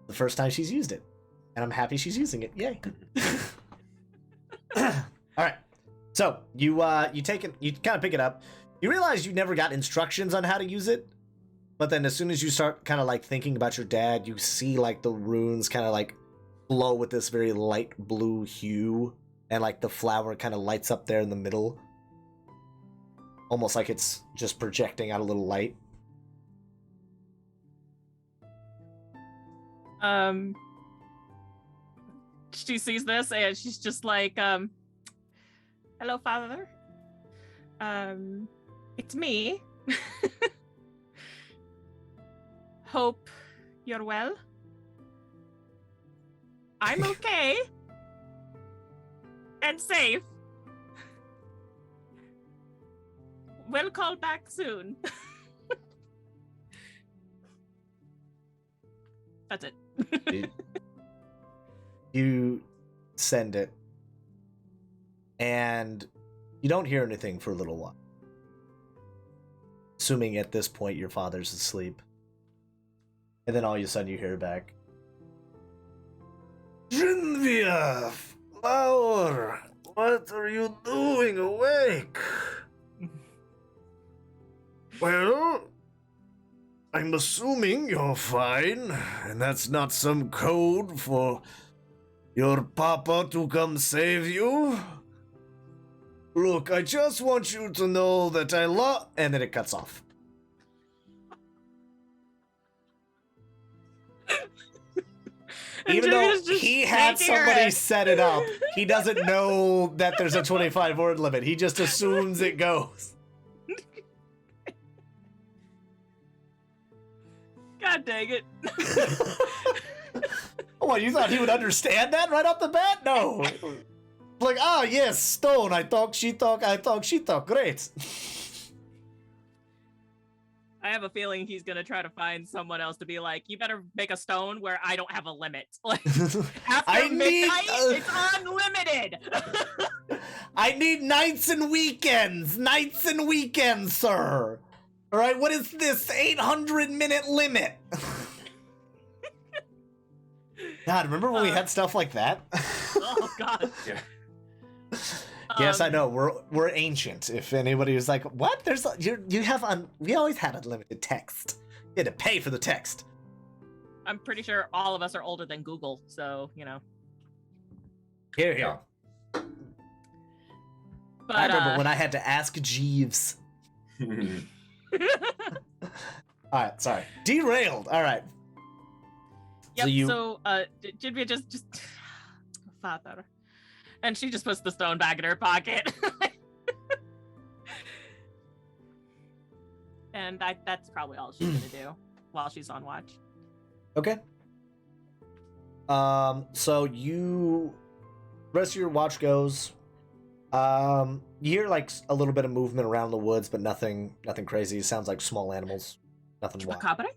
Speaker 1: The first time she's used it, and I'm happy she's using it. Yay! All right, so you take it, you kind of pick it up. You realize you never got instructions on how to use it, but then as soon as you start kind of like thinking about your dad, you see like the runes kind of like glow with this very light blue hue, and like the flower kind of lights up there in the middle. Almost like it's just projecting out a little light.
Speaker 2: She sees this and she's just like, hello, father. It's me. Hope you're well. I'm okay. And safe. We'll call back soon. That's it.
Speaker 1: You send it, and you don't hear anything for a little while. Assuming at this point your father's asleep. And then all of a sudden you hear back. Genevieve! Flower! What are you doing awake? Well, I'm assuming you're fine, and that's not some code for your papa to come save you. Look, I just want you to know that I love... And then it cuts off. Even though he had somebody set it up, he doesn't know that there's a 25-word limit. He just assumes it goes.
Speaker 2: God dang it.
Speaker 1: What, you thought he would understand that right off the bat? No. Like, yes, stone. I thought she thought. Great.
Speaker 2: I have a feeling he's gonna try to find someone else to be like, you better make a stone where I don't have a limit. Like, after midnight, it's unlimited.
Speaker 1: I need nights and weekends. Nights and weekends, sir. All right, what is this 800-minute limit? God, remember when we had stuff like that?
Speaker 2: Oh God.
Speaker 3: Yeah.
Speaker 1: Yes, I know. We're ancient. If anybody was like, "What? We always had unlimited text. You had to pay for the text."
Speaker 2: I'm pretty sure all of us are older than Google, so you know.
Speaker 1: Here.
Speaker 2: But,
Speaker 1: I remember when I had to ask Jeeves. All right, sorry. Derailed. All right.
Speaker 2: Yep. So did we just father? And she just puts the stone back in her pocket. And that's probably all she's gonna do while she's on watch.
Speaker 1: Okay. So rest of your watch goes. You hear like a little bit of movement around the woods, but nothing crazy. It sounds like small animals. Nothing wild.
Speaker 2: Chupacabra?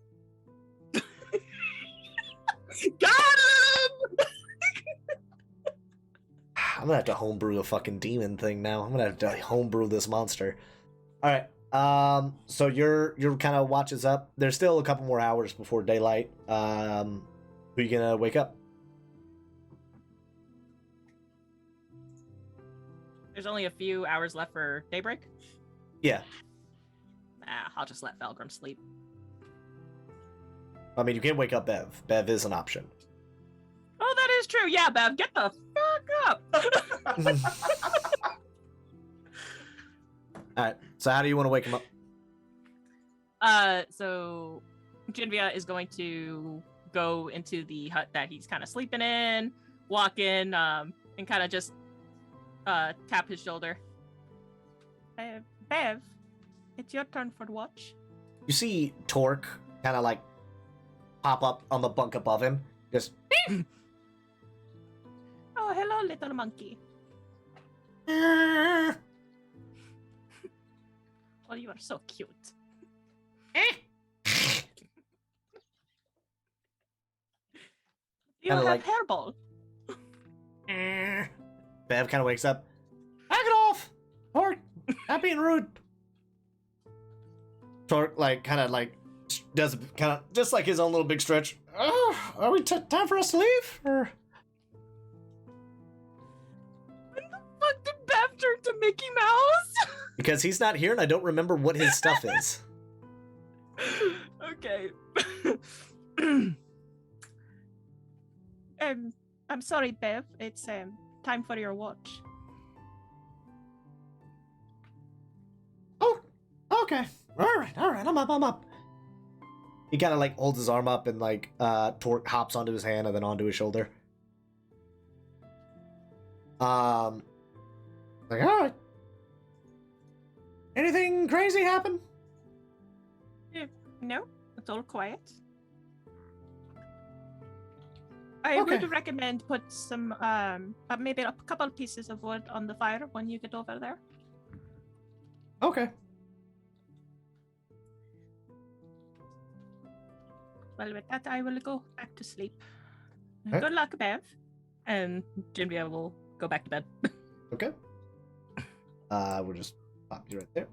Speaker 2: Got him!
Speaker 1: I'm gonna have to homebrew a fucking demon thing now. I'm gonna have to homebrew this monster. All right. So your kind of watches up. There's still a couple more hours before daylight. Who are you gonna wake up?
Speaker 2: There's only a few hours left for daybreak.
Speaker 1: Yeah.
Speaker 2: I'll just let Felgrim sleep.
Speaker 1: I mean, you can wake up Bev. Bev is an option.
Speaker 2: Oh, that is true. Yeah, Bev, get the fuck up.
Speaker 1: All right. So how do you want to wake him up?
Speaker 2: So Genevieve is going to go into the hut that he's kind of sleeping in, walk in and kind of just tap his shoulder. Bev, it's your turn for the watch.
Speaker 1: You see Torque kind of like pop up on the bunk above him. Just.
Speaker 2: Oh, hello, little monkey.
Speaker 1: "Ah."
Speaker 2: Oh, you are so cute. You
Speaker 1: Kinda
Speaker 2: have
Speaker 1: like-
Speaker 2: hairball.
Speaker 1: Bev kind of wakes up. Back it off! Torque, not being rude. Torque, like, kind of like, does kind of just like his own little big stretch. Oh, are we time for us to leave? Or
Speaker 2: When the fuck did Bev turn to Mickey Mouse?
Speaker 1: because he's not here and I don't remember what his stuff is.
Speaker 2: Okay. I'm sorry, Bev. It's time for your watch.
Speaker 1: Oh, okay. All right. I'm up. He kind of like holds his arm up and like Torque hops onto his hand and then onto his shoulder. Like, all right. Anything crazy happen?
Speaker 2: No, it's all quiet. I
Speaker 1: Okay.
Speaker 2: would recommend put some maybe a couple pieces of wood on the fire when you get over there.
Speaker 1: Okay.
Speaker 2: Well, with that, I will go back to sleep.
Speaker 1: Okay.
Speaker 2: Good luck, Bev. And Genevieve will go back to bed.
Speaker 1: Okay. We'll just pop you right there.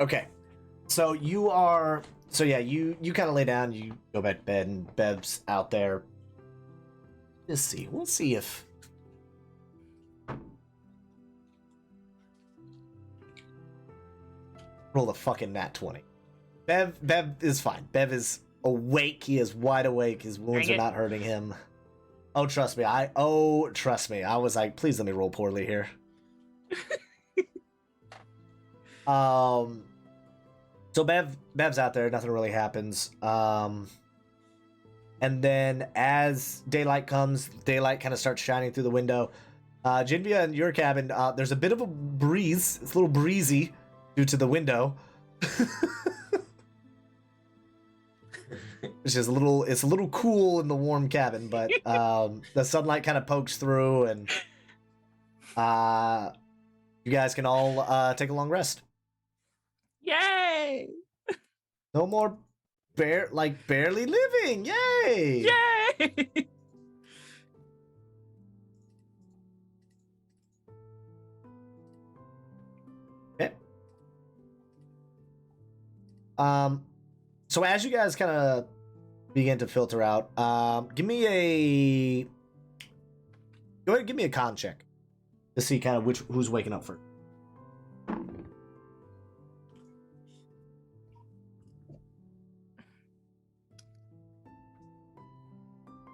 Speaker 1: Okay. So you are. So yeah, you kind of lay down. You go back to bed, and Bev's out there. Let's see. We'll see if. Roll the fucking nat 20. Bev is fine. Bev is awake. He is wide awake. His wounds
Speaker 2: Dang
Speaker 1: are
Speaker 2: it.
Speaker 1: not hurting him. Oh, trust me. I was like, please let me roll poorly here. So Bev's out there, nothing really happens. And then as daylight comes, daylight kind of starts shining through the window. Jinvia, in your cabin, there's a bit of a breeze. It's a little breezy due to the window. It's just it's a little cool in the warm cabin, but the sunlight kind of pokes through, and you guys can all take a long rest.
Speaker 2: Yay!
Speaker 1: No more barely living. Yay!
Speaker 2: Yay!
Speaker 1: Okay. So as you guys kind of begin to filter out, go ahead and give me a con check to see kind of who's waking up first.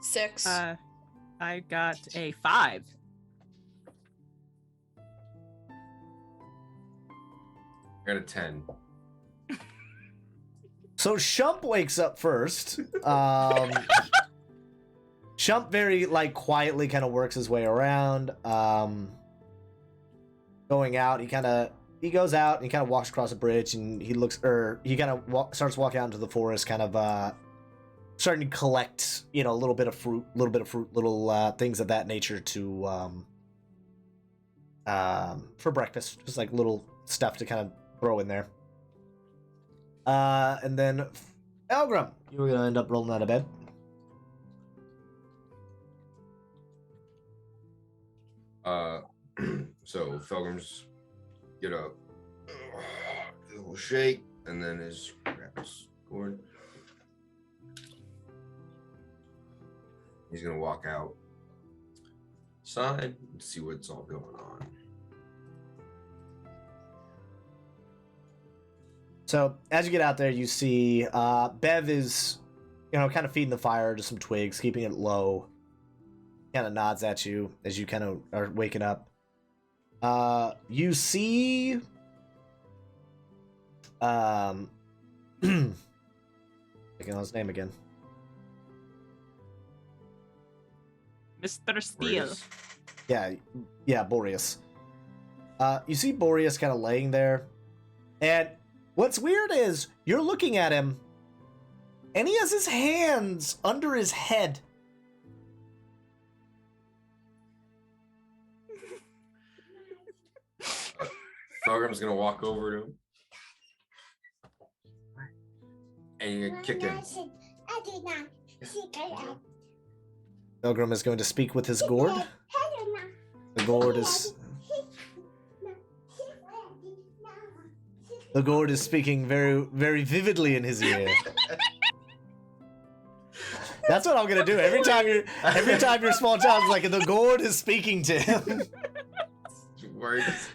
Speaker 4: Six.
Speaker 2: I got a 5.
Speaker 3: I got a 10.
Speaker 1: So Shump wakes up first. Shump very quietly kind of works his way around. Going out, he goes out and he kind of walks across a bridge and he starts walking out into the forest, kind of starting to collect, a little bit of fruit, little things of that nature to for breakfast, just like little stuff to kind of throw in there. And then Elgrim, you were gonna end up rolling out of bed.
Speaker 3: So Felgrim's get up, do a little shake, and then grab his gourd. He's gonna walk outside and see what's all going on.
Speaker 1: So as you get out there, you see Bev is, kind of feeding the fire, just some twigs, keeping it low. Kind of nods at you as you kind of are waking up. You see, thinking on his name again.
Speaker 2: Mr. Steel.
Speaker 3: Boreas.
Speaker 1: Yeah, Boreas. You see Boreas kind of laying there, and what's weird is you're looking at him, and he has his hands under his head.
Speaker 3: Felgrim's gonna walk over to him. And you're gonna kick him.
Speaker 1: Pilgrim is going to speak with his gourd. The gourd is speaking very, very vividly in his ear. That's what I'm gonna do every time your small child's like, the gourd is speaking to him.
Speaker 3: Words.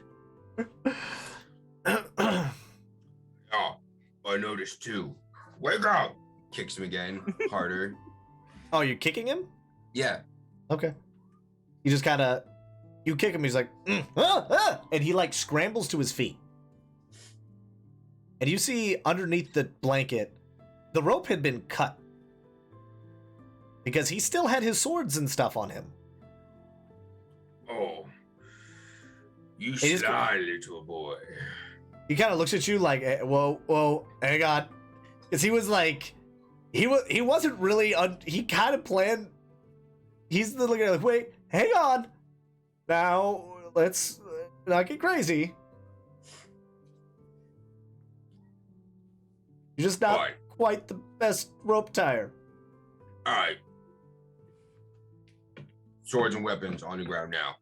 Speaker 5: Oh, I noticed too. Wake up!
Speaker 3: Kicks him again, harder.
Speaker 1: Oh, you're kicking him?
Speaker 3: Yeah.
Speaker 1: Okay. You just you kick him. He's like, and he like scrambles to his feet. And you see underneath the blanket, the rope had been cut because he still had his swords and stuff on him.
Speaker 5: Oh, you
Speaker 1: is-
Speaker 5: sly little boy.
Speaker 1: He kind of looks at you like, whoa, hang on. Because he was like, he wasn't really, he kind of planned, he's looking at like, wait, hang on. Now, let's not get crazy. You're just not
Speaker 5: Alright.
Speaker 1: quite the best rope tire.
Speaker 5: Alright. Swords and weapons on the ground now.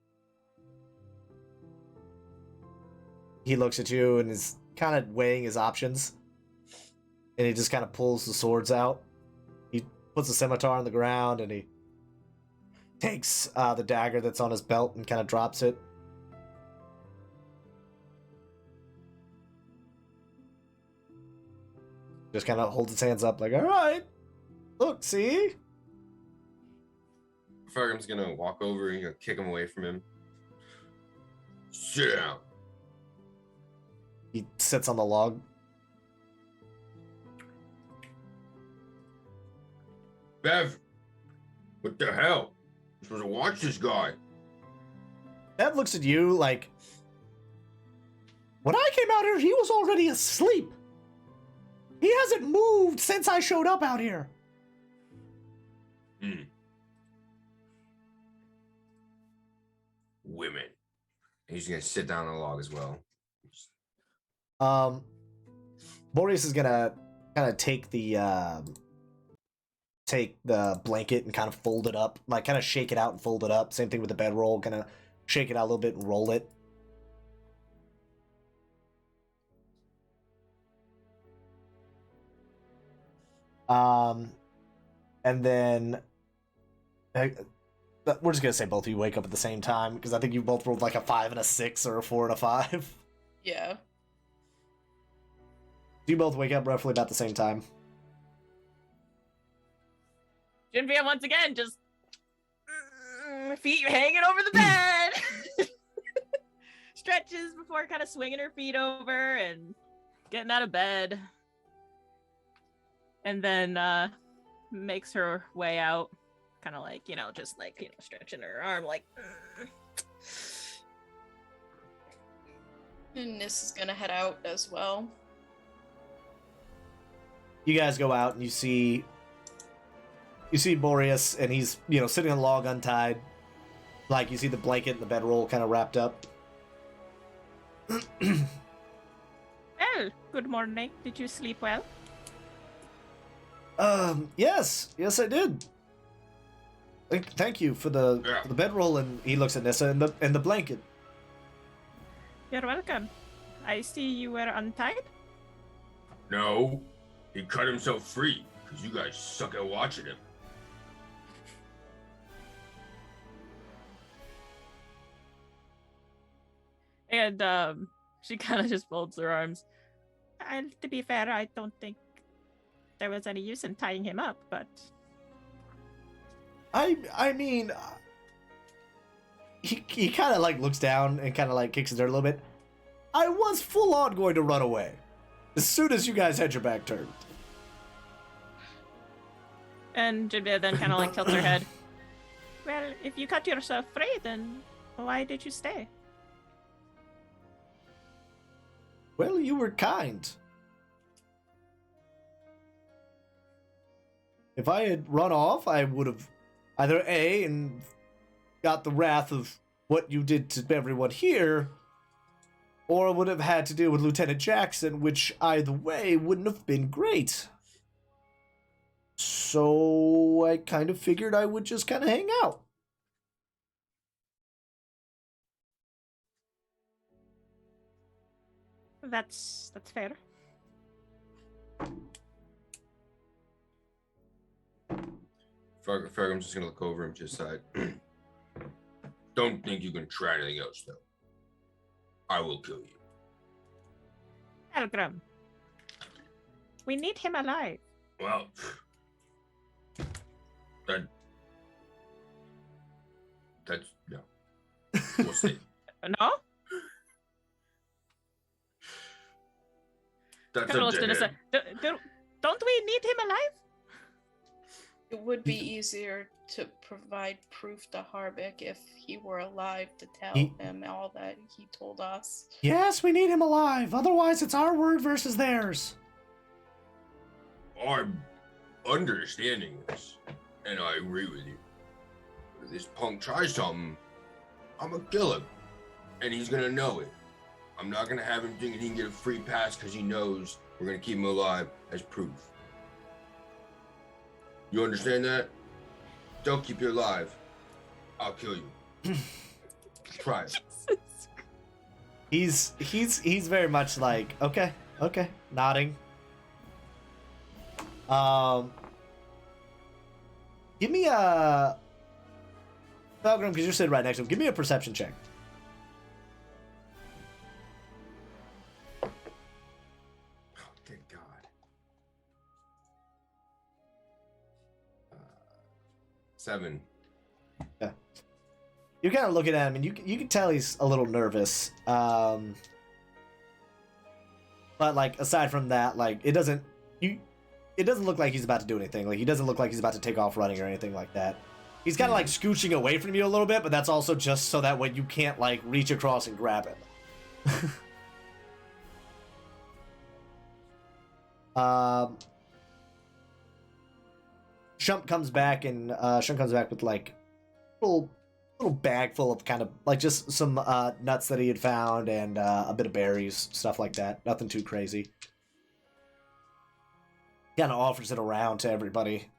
Speaker 1: He looks at you and is kind of weighing his options. And he just kind of pulls the swords out. He puts the scimitar on the ground and he takes the dagger that's on his belt and kind of drops it. Just kind of holds his hands up like, all right, look, see?
Speaker 3: Felgrim's gonna walk over and gonna kick him away from him.
Speaker 5: Sit down.
Speaker 1: He sits on the log.
Speaker 5: Bev, what the hell? You're supposed to watch this guy.
Speaker 1: Bev looks at you like, when I came out here, he was already asleep. He hasn't moved since I showed up out here.
Speaker 5: Women.
Speaker 3: He's gonna sit down on the log as well.
Speaker 1: Boreas is gonna kind of take the blanket and kind of fold it up, like kind of shake it out and fold it up. Same thing with the bedroll, kind of shake it out a little bit and roll it. And then we're just gonna say both of you wake up at the same time because I think you both rolled like a 5 and a 6 or a 4 and a 5.
Speaker 4: Yeah.
Speaker 1: Do you both wake up roughly about the same time?
Speaker 2: Jinvia once again just feet hanging over the bed. Stretches before kind of swinging her feet over and getting out of bed. And then makes her way out, kind of like, just like, stretching her arm like.
Speaker 4: And Nis is gonna head out as well.
Speaker 1: You guys go out and you see Boreas and he's, sitting on the log untied. Like you see the blanket and the bedroll kind of wrapped up.
Speaker 2: Well, good morning. Did you sleep well?
Speaker 1: Yes, I did. Thank you for the bedroll, and he looks at Nissa and the blanket.
Speaker 2: You're welcome. I see you were untied.
Speaker 5: No, he cut himself free because you guys suck at watching him.
Speaker 2: And she kind of just folds her arms. And to be fair, I don't think there was any use in tying him up, but
Speaker 1: I mean, he kind of like looks down and kind of like kicks his dirt a little bit. I was full on going to run away as soon as you guys had your back turned.
Speaker 2: And Jinbei then kind of like tilts her head. Well, if you cut yourself free, then why did you stay?
Speaker 1: Well, you were kind. If I had run off, I would have either A, and got the wrath of what you did to everyone here, or I would have had to deal with Lieutenant Jackson, which either way wouldn't have been great. So I kind of figured I would just kind of hang out.
Speaker 2: That's fair.
Speaker 5: Fergum's just gonna look over him to his side. Don't think you can try anything else, though. I will kill you.
Speaker 2: Pelgrim. We need him alive.
Speaker 5: Well, that's no. We'll see.
Speaker 2: No?
Speaker 5: That's
Speaker 2: Carol
Speaker 5: up
Speaker 2: was
Speaker 5: to
Speaker 2: gonna
Speaker 5: him.
Speaker 2: say, don't we need him alive?
Speaker 4: It would be easier to provide proof to Harbeck if he were alive to tell him all that he told us.
Speaker 1: Yes, we need him alive. Otherwise, it's our word versus theirs.
Speaker 5: I'm understanding this, and I agree with you. If this punk tries something, I'm gonna kill him, and he's gonna know it. I'm not gonna have him thinking he can get a free pass because he knows we're gonna keep him alive as proof. You understand that? Don't keep you alive. I'll kill you. Try it.
Speaker 1: He's very much like, okay, nodding. Give me a Falgrim, because you're sitting right next to him. Give me a perception check.
Speaker 5: Oh, good God. 7.
Speaker 1: Yeah. You're kind of looking at him, and you can tell he's a little nervous. But like aside from that, like it doesn't look like he's about to do anything. Like he doesn't look like he's about to take off running or anything like that. He's kind of like scooching away from you a little bit, but that's also just so that way you can't like reach across and grab him. Shump comes back with like a little bag full of kind of like just some nuts that he had found and a bit of berries, stuff like that. Nothing too crazy. Kind of offers it around to everybody.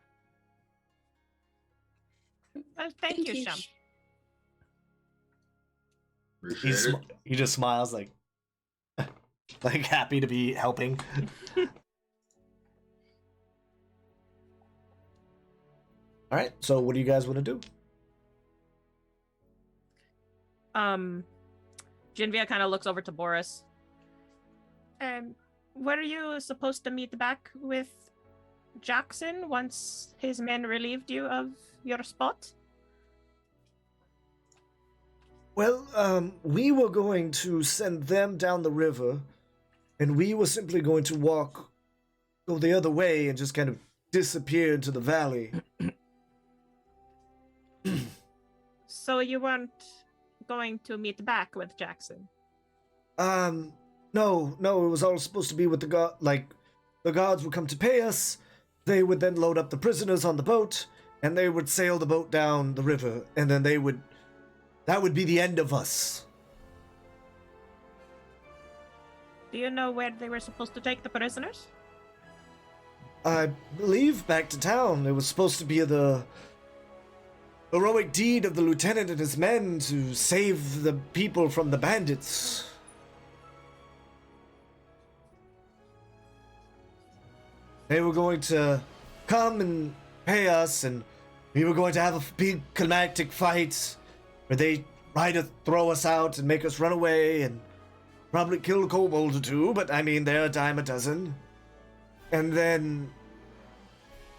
Speaker 2: Well, thank you, Shump.
Speaker 5: Appreciate it.
Speaker 1: He just smiles like like happy to be helping. All right, so what do you guys want to do?
Speaker 2: Genvia kind of looks over to Boris. Were you supposed to meet back with Jackson once his men relieved you of your spot?
Speaker 1: Well, we were going to send them down the river, and we were simply going to go the other way and just kind of disappear into the valley.
Speaker 2: So you weren't going to meet back with Jackson?
Speaker 1: No, it was all supposed to be with the guards would come to pay us, they would then load up the prisoners on the boat, and they would sail the boat down the river, and then that would be the end of us.
Speaker 2: Do you know where they were supposed to take the prisoners?
Speaker 1: I believe back to town. It was supposed to be the heroic deed of the lieutenant and his men to save the people from the bandits. They were going to come and pay us, and we were going to have a big climactic fight where they try to throw us out and make us run away and probably kill a kobold or two, but I mean, they're a dime a dozen. And then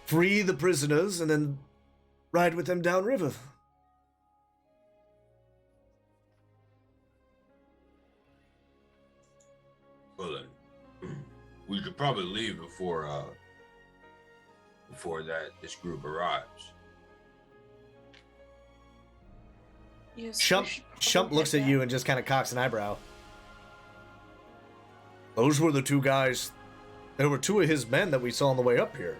Speaker 1: free the prisoners and then ride with them downriver.
Speaker 5: Well then, we should probably leave before this group arrives.
Speaker 4: Yes,
Speaker 1: Shump looks at you and just kind of cocks an eyebrow. Those were the two guys. There were two of his men that we saw on the way up here.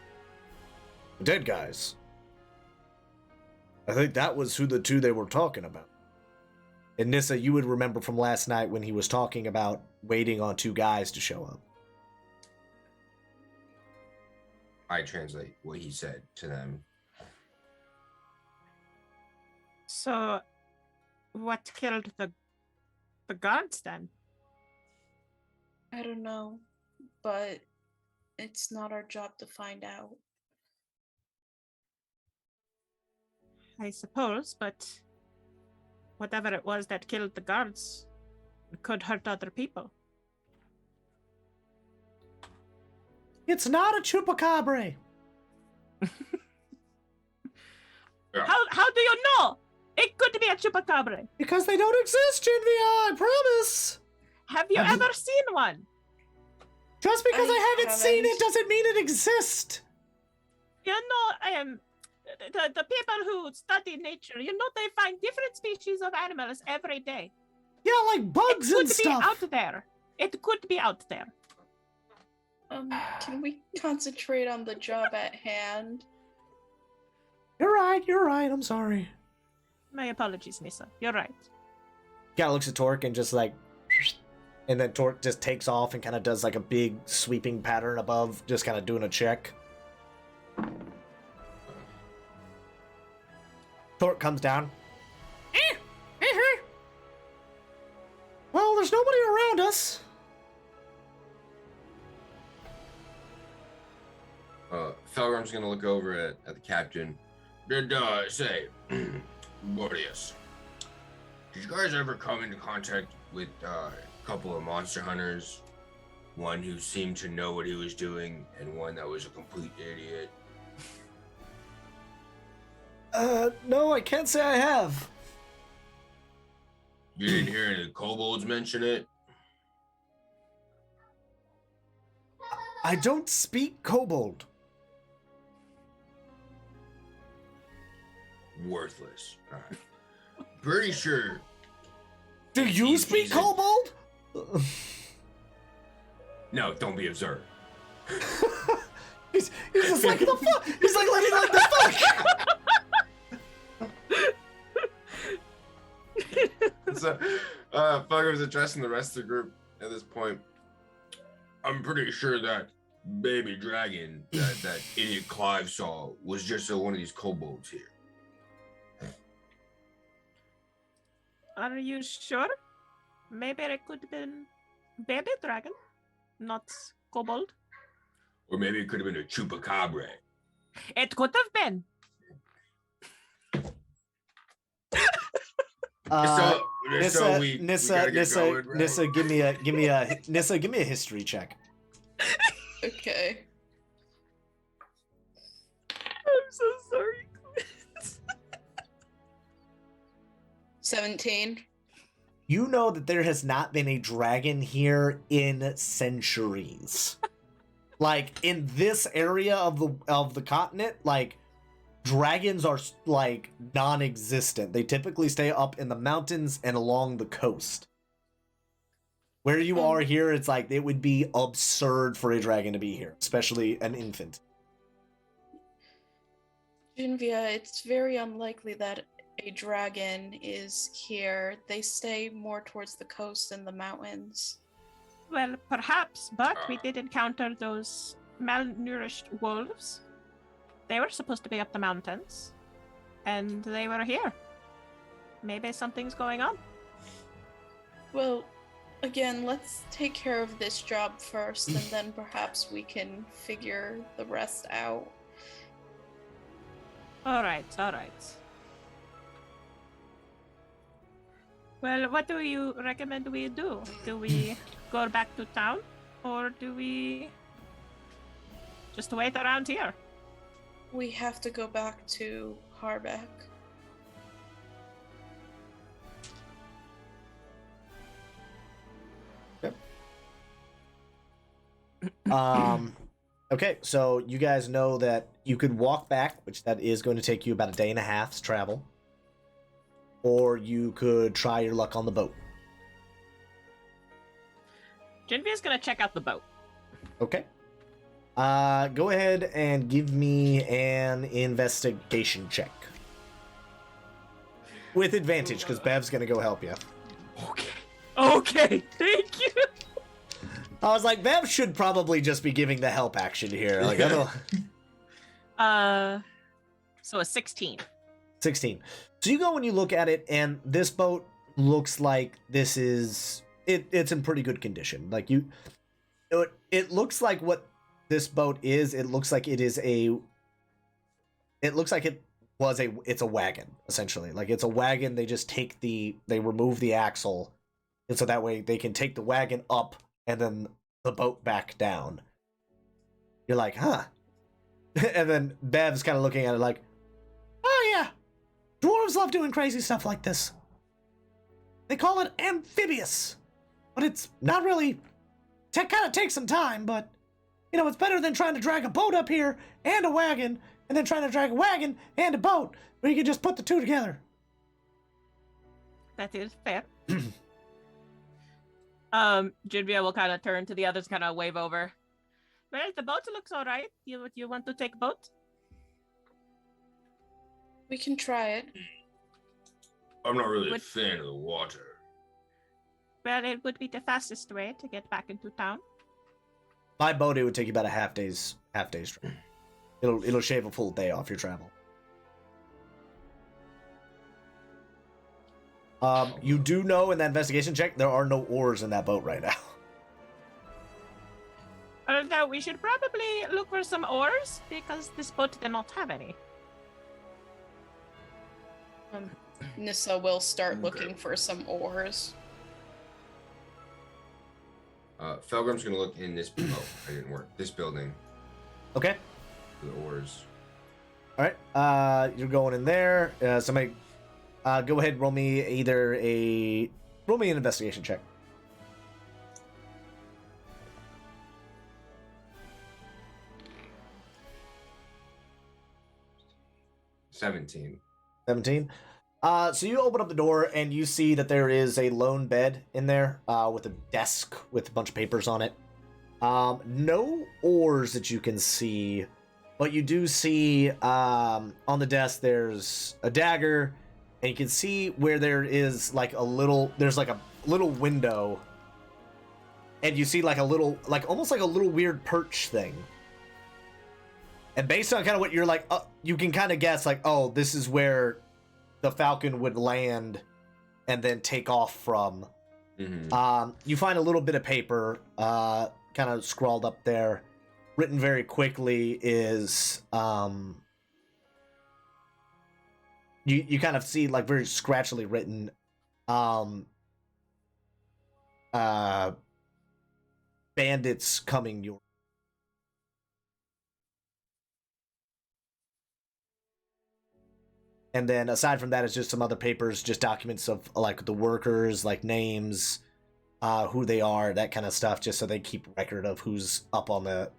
Speaker 1: The dead guys. I think that was who the two they were talking about. And Nissa, you would remember from last night when he was talking about waiting on two guys to show up.
Speaker 3: I translate what he said to them.
Speaker 2: So, what killed the guards then?
Speaker 4: I don't know, but it's not our job to find out.
Speaker 2: I suppose, but whatever it was that killed the guards could hurt other people.
Speaker 1: It's not a chupacabra.
Speaker 2: How do you know? It could be a chupacabra.
Speaker 1: Because they don't exist, Genvia, I promise.
Speaker 2: Have you ever seen one?
Speaker 1: Just because I haven't seen it
Speaker 4: haven't.
Speaker 1: doesn't mean it exists.
Speaker 2: You know, the people who study nature, you know, they find different species of animals every day.
Speaker 1: Yeah, like bugs
Speaker 2: It
Speaker 1: and
Speaker 2: could be
Speaker 1: stuff.
Speaker 2: out there. It could be out there.
Speaker 4: Can we concentrate on the job at hand?
Speaker 1: You're right, I'm sorry.
Speaker 2: My apologies, Nissa. You're right.
Speaker 1: Kind of looks at Torque and just like, and then Torque just takes off and kind of does like a big sweeping pattern above, just kind of doing a check. Torque comes down. Well, there's nobody around us.
Speaker 3: Felgram's gonna look over at the captain.
Speaker 5: Did say, Bordius, did you guys ever come into contact with a couple of monster hunters? One who seemed to know what he was doing, and one that was a complete idiot.
Speaker 1: No, I can't say I have.
Speaker 5: You didn't hear any of the kobolds mention it?
Speaker 1: I don't speak kobold.
Speaker 5: Worthless. All right. Pretty sure.
Speaker 1: Do you
Speaker 5: He's-
Speaker 1: speak
Speaker 5: he's a-
Speaker 1: kobold?
Speaker 5: No, don't be absurd.
Speaker 1: he's just like, the fuck? He's like the fuck?
Speaker 3: So, Felgram's addressing the rest of the group at this point.
Speaker 5: I'm pretty sure that baby dragon that idiot Clive saw was just one of these kobolds here.
Speaker 2: Are you sure? Maybe it could have been baby dragon, not kobold.
Speaker 5: Or maybe it could have been a chupacabra.
Speaker 2: It could have been.
Speaker 1: Nissa, give me a history check.
Speaker 4: Okay.
Speaker 2: I'm so sorry.
Speaker 4: 17.
Speaker 1: You know that there has not been a dragon here in centuries. Like in this area of the continent, like dragons are like non-existent. They typically stay up in the mountains and along the coast. Where you are here, it's like it would be absurd for a dragon to be here, especially an infant.
Speaker 4: Genvia, it's very unlikely that a dragon is here. They stay more towards the coast and the mountains.
Speaker 2: Well, perhaps, but we did encounter those malnourished wolves. They were supposed to be up the mountains, and they were here. Maybe something's going on.
Speaker 4: Well, again, let's take care of this job first, and then perhaps we can figure the rest out.
Speaker 2: All right. Well, what do you recommend we do? Do we go back to town, or do we just wait around here?
Speaker 4: We have to go back to Harbeck.
Speaker 1: Okay, so you guys know that you could walk back, which that is going to take you about a day and a half's travel. or you could try your luck on the boat.
Speaker 2: Genevieve's gonna check out the boat.
Speaker 1: Okay. Go ahead and give me an investigation check. With advantage, because Bev's gonna go help you.
Speaker 2: Okay, thank you.
Speaker 1: I was like, Bev should probably just be giving the help action here. Like, I don't...
Speaker 2: So a 16.
Speaker 1: 16. So you go and you look at it, and this boat looks like this is... It's in pretty good condition. Like, it looks like what this boat is. It looks like it is a... It looks like it's a wagon, essentially. Like, it's a wagon. They just they remove the axle, and so that way they can take the wagon up and then the boat back down. You're like, huh? And then Bev's kind of looking at it like, oh yeah, dwarves love doing crazy stuff like this. They call it amphibious, but it's not really. Kind of takes some time, but you know, it's better than trying to drag a boat up here and a wagon, and then trying to drag a wagon and a boat, where you can just put the two together.
Speaker 2: That is fair. Genevieve will kind of turn to the others, kind of wave over. Well, the boat looks all right. You want to take a boat?
Speaker 4: We can try it.
Speaker 5: I'm not really a fan of the water.
Speaker 2: Well, it would be the fastest way to get back into town.
Speaker 1: By boat, it would take you about a half day's trip. It'll shave a full day off your travel. You do know in that investigation check there are no oars in that boat right now.
Speaker 2: Now we should probably look for some oars because this boat did not have any.
Speaker 4: Nissa will start looking for some oars.
Speaker 3: Felgrim's gonna look in this. Oh, I didn't work. This building.
Speaker 1: Okay.
Speaker 3: For the oars.
Speaker 1: All right. You're going in there. Somebody, go ahead. Roll me an investigation check.
Speaker 3: $17.
Speaker 1: 17. So you open up the door and you see that there is a lone bed in there with a desk with a bunch of papers on it. No oars that you can see, but you do see on the desk there's a dagger, and you can see where there is there's a little window, and you see almost like a little weird perch thing. And based on kind of what you're like, you can kind of guess like, oh, this is where the Falcon would land and then take off from.
Speaker 3: Mm-hmm.
Speaker 1: You find a little bit of paper kind of scrawled up there. Written very quickly is... You kind of see like very scratchily written bandits coming your... And then aside from that, it's just some other papers, just documents of like the workers, like names, who they are, that kind of stuff, just so they keep record of who's up on the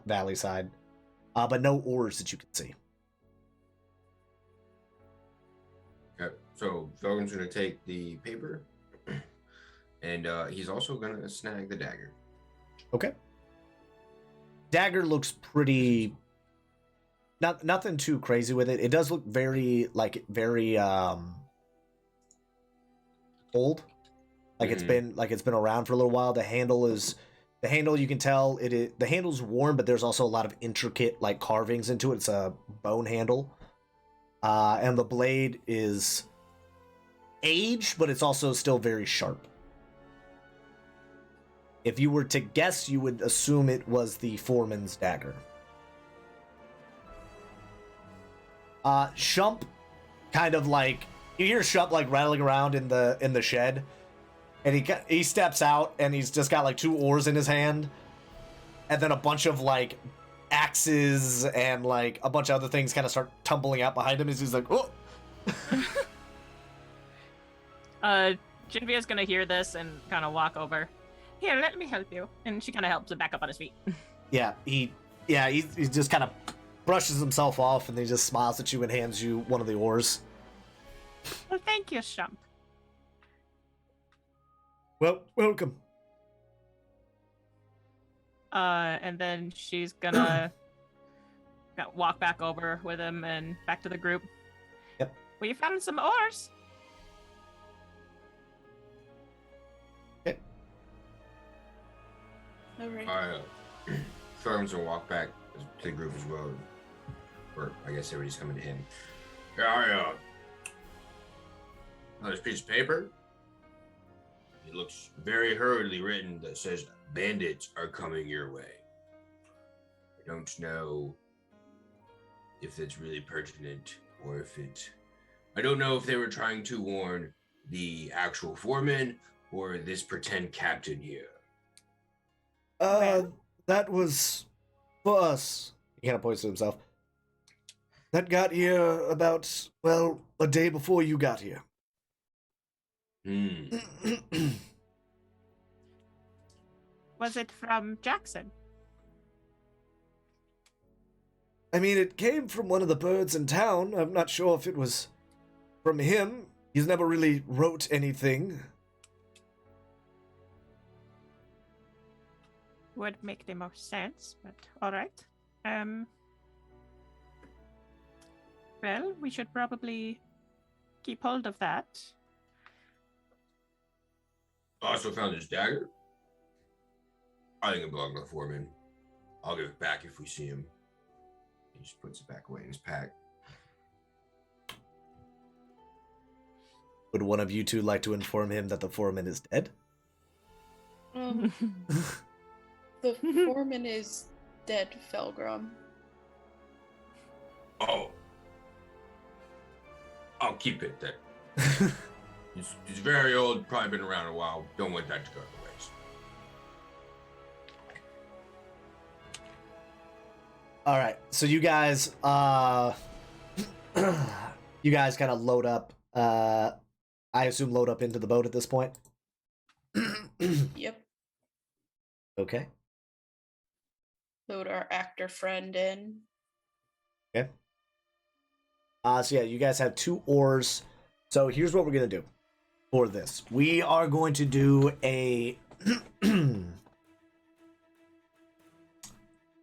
Speaker 1: valley side. But no oars that you can see.
Speaker 3: Okay, so Felgrim's gonna take the paper, and he's also gonna snag the dagger.
Speaker 1: Okay. Dagger looks pretty... Nothing too crazy with it. It does look very old. Like it's been around for a little while. The handle you can tell the handle's worn, but there's also a lot of intricate like carvings into it. It's a bone handle. And the blade is aged, but it's also still very sharp. If you were to guess, you would assume it was the foreman's dagger. Shump kind of like, you hear Shump like rattling around in the shed, and he steps out and he's just got like 2 oars in his hand, and then a bunch of like axes and like a bunch of other things kind of start tumbling out behind him as he's like, oh.
Speaker 2: Genevieve's gonna hear this and kind of walk over. Here, let me help you. And she kind of helps him back up on his feet.
Speaker 1: He just kind of brushes himself off, and then he just smiles at you and hands you one of the oars.
Speaker 2: Well, thank you, Shump.
Speaker 1: Well, welcome.
Speaker 2: And then she's gonna walk back over with him and back to the group.
Speaker 1: Yep.
Speaker 2: We found some ores.
Speaker 4: All right.
Speaker 3: Farms will walk back to the group as well. Or I guess everybody's coming to him. Yeah, this piece of paper. It looks very hurriedly written that says bandits are coming your way. I don't know if it's really pertinent or if it... I don't know if they were trying to warn the actual foreman or this pretend captain here.
Speaker 1: That was for us. He kind of points to himself. That got here about, well, a day before you got here.
Speaker 2: Was it from Jackson?
Speaker 1: I mean, it came from one of the birds in town. I'm not sure if it was from him. He's never really wrote anything.
Speaker 2: Would make the most sense, but all right. Well, we should probably keep hold of that.
Speaker 3: Also found his dagger. I think it belonged to the foreman. I'll give it back if we see him. He just puts it back away in his pack.
Speaker 1: Would one of you two like to inform him that the foreman is dead?
Speaker 4: The foreman is dead, Felgrim.
Speaker 3: Oh. I'll keep it then. He's very old, probably been around a while. Don't want that to go to waste.
Speaker 1: All right, so you guys, you guys kind of load up. I assume load up into the boat at this point.
Speaker 4: Yep.
Speaker 1: Okay.
Speaker 4: Load our actor friend in.
Speaker 1: Okay. So yeah, you guys have 2 oars. So here's what we're gonna do for this. We are going to do a.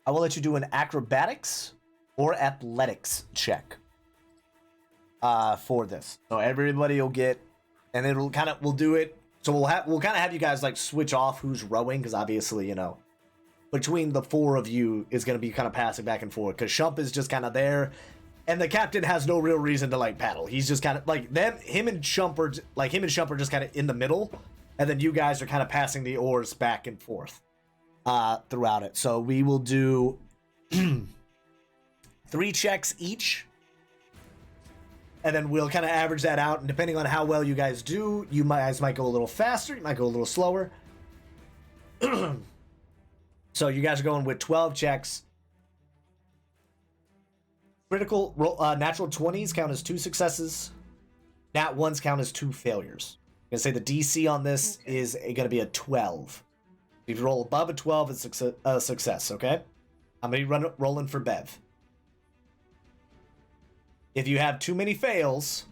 Speaker 1: I will let you do an acrobatics or athletics check. For this, so everybody will get, and it'll kind of we'll do it. So we'll kind of have you guys like switch off who's rowing, because obviously between the 4 of you is going to be kind of passing back and forth, because Shump is just kind of there. And the captain has no real reason to like paddle. He's just kind of like him and Shump are just kind of in the middle, and then you guys are kind of passing the oars back and forth throughout it. So we will do 3 checks each, and then we'll kind of average that out. And depending on how well you guys do, you guys might go a little faster, you might go a little slower. So you guys are going with 12 checks. Critical natural 20s count as 2 successes. Nat 1s count as 2 failures. I'm gonna say the DC on this is going to be a 12. If you roll above a 12, it's a success. Okay, I'm gonna be rolling for Bev. If you have too many fails,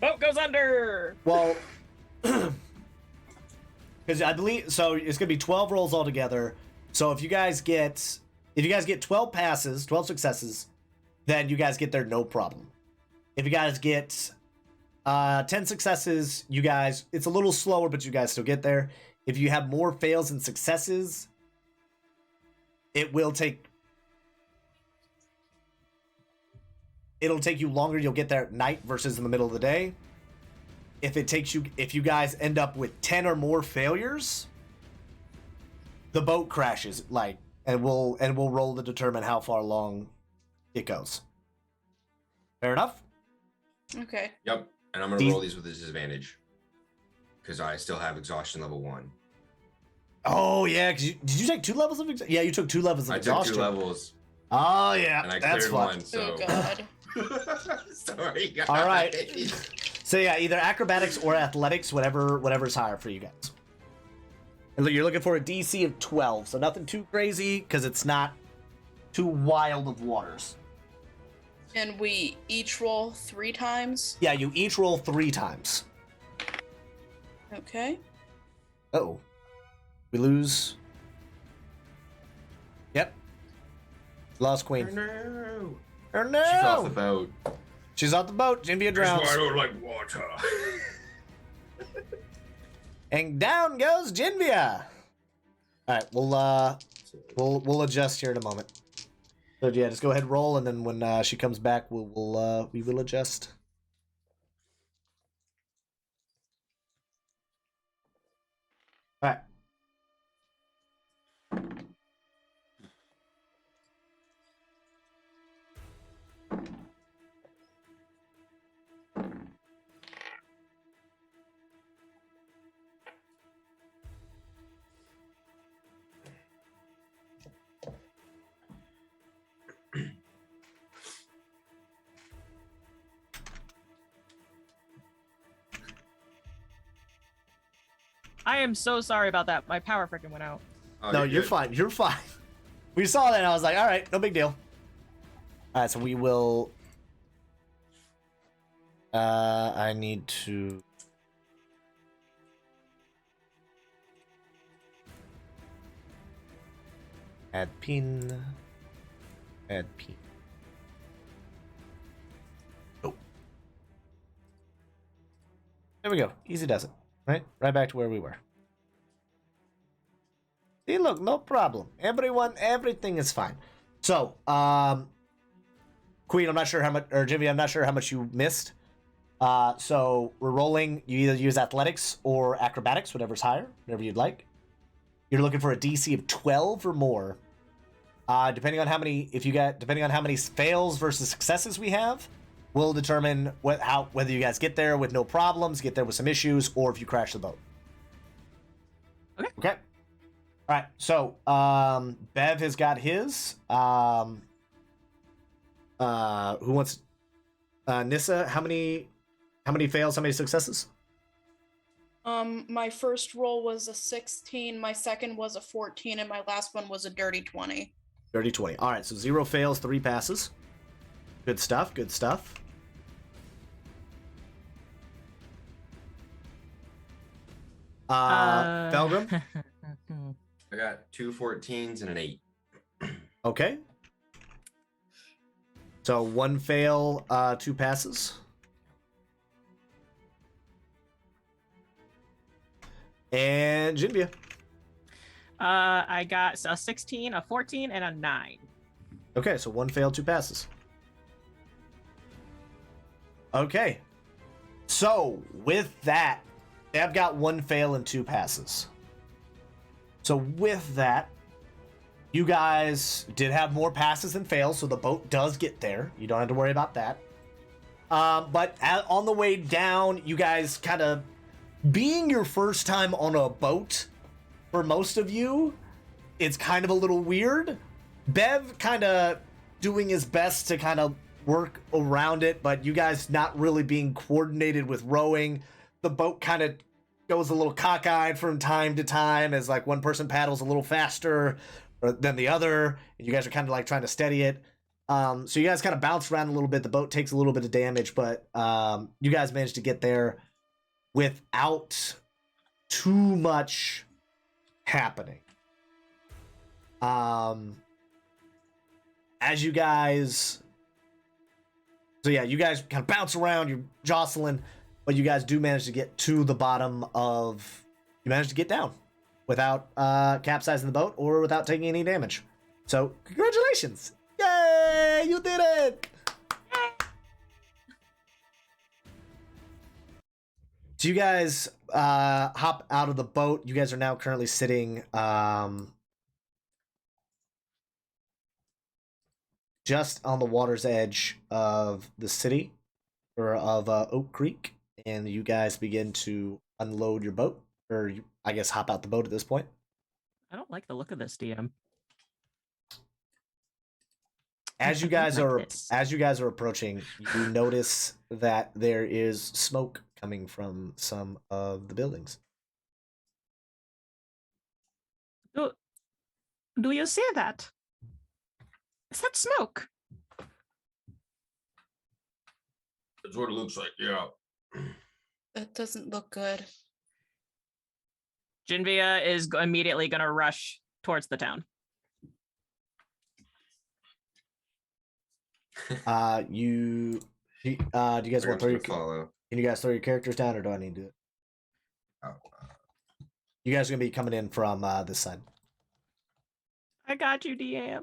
Speaker 2: Boat goes under.
Speaker 1: well, because I believe so, it's gonna be 12 rolls altogether. So if you guys get 12 passes, 12 successes, then you guys get there no problem. If you guys get 10 successes, you guys, it's a little slower, but you guys still get there. If you have more fails than successes, it'll take you longer. You'll get there at night versus in the middle of the day. If you guys end up with 10 or more failures, the boat crashes, and we'll roll to determine how far along it goes. Fair enough?
Speaker 4: Okay.
Speaker 3: Yep. And I'm gonna roll these with a disadvantage because I still have exhaustion level 1.
Speaker 1: Oh yeah, did you take 2 levels of exhaustion? Yeah, you took 2 levels of exhaustion.
Speaker 3: I took 2 levels.
Speaker 1: Oh yeah,
Speaker 3: And I
Speaker 1: that's
Speaker 3: cleared
Speaker 1: fun.
Speaker 3: 1, so...
Speaker 4: Oh god.
Speaker 3: Sorry, guys.
Speaker 1: All right. So yeah, either acrobatics or athletics, whatever's higher for you guys. And you're looking for a DC of 12, so nothing too crazy, because it's not too wild of waters.
Speaker 4: And we each roll 3 times.
Speaker 1: Yeah, you each roll 3 times.
Speaker 4: Okay.
Speaker 1: Uh-oh. We lose. Yep. Lost Queen.
Speaker 3: No.
Speaker 1: Oh no!
Speaker 3: She's off the boat.
Speaker 1: She's off the boat. Jinvia
Speaker 5: That's why
Speaker 1: drowns.
Speaker 5: I don't like water.
Speaker 1: And down goes Jinvia. All right, we'll adjust here in a moment. So yeah, just go ahead and roll, and then when she comes back, we will adjust. All right.
Speaker 2: I am so sorry about that. My power freaking went out.
Speaker 3: Oh,
Speaker 1: No, you're
Speaker 3: good.
Speaker 1: fine. You're fine. We saw that, and I was like, all right, no big deal. All right, so we will. I need to. Add pin. Add pin. Oh. There we go. Easy does it. Right? Right back to where we were. See, look, no problem. Everything is fine. So, Queen, I'm not sure how much, or Jimmy, I'm not sure how much you missed. So we're rolling. You either use athletics or acrobatics, whatever's higher, whatever you'd like. You're looking for a DC of 12 or more. Depending on how many fails versus successes we have, will determine whether you guys get there with no problems, get there with some issues, or if you crash the boat. Okay. All right. So, Bev has got his. Who wants? Nissa, how many fails? How many successes?
Speaker 4: My first roll was a 16, my second was a 14, and my last one was a dirty 20.
Speaker 1: Dirty 20. All right. So 0 fails, 3 passes. Good stuff. Good stuff. Felgrim.
Speaker 3: I got 2 14s and an 8.
Speaker 1: Okay. So 1 fail, 2 passes. And Jinvia.
Speaker 2: I got a 16, a 14, and a 9.
Speaker 1: Okay, so 1 fail, 2 passes. Okay. So with that, I've got 1 fail and 2 passes. So with that, you guys did have more passes than fails, so the boat does get there. You don't have to worry about that. But on the way down, you guys kind of, being your first time on a boat, for most of you, it's kind of a little weird. Bev kind of doing his best to kind of work around it, but you guys not really being coordinated with rowing. The boat kind of goes a little cockeyed from time to time as like one person paddles a little faster than the other, and you guys are kind of like trying to steady it. So you guys kind of bounce around a little bit. The boat takes a little bit of damage, but you guys managed to get there without too much happening. As you guys, so yeah, you guys kind of bounce around, you're jostling, but you guys do manage to get to the bottom of, you managed to get down without capsizing the boat or without taking any damage. So congratulations. Yay, you did it. So you guys hop out of the boat. You guys are now currently sitting just on the water's edge of the city, or of Oak Creek, and you guys begin to unload your boat, or I guess hop out the boat at this point.
Speaker 2: I don't like the look of this, DM.
Speaker 1: As you
Speaker 2: I don't
Speaker 1: guys
Speaker 2: like
Speaker 1: are
Speaker 2: this.
Speaker 1: approaching, you notice that there is smoke coming from some of the buildings.
Speaker 2: Do you see that? Is that smoke?
Speaker 5: That's what it looks like. Yeah.
Speaker 4: That doesn't look good.
Speaker 2: Jinvia is immediately going to rush towards the town.
Speaker 1: Do you guys want to throw your
Speaker 3: follow?
Speaker 1: Can you guys throw your characters down, or do I need to do it?
Speaker 3: Oh,
Speaker 1: You guys are gonna be coming in from this side.
Speaker 2: I got you, DM.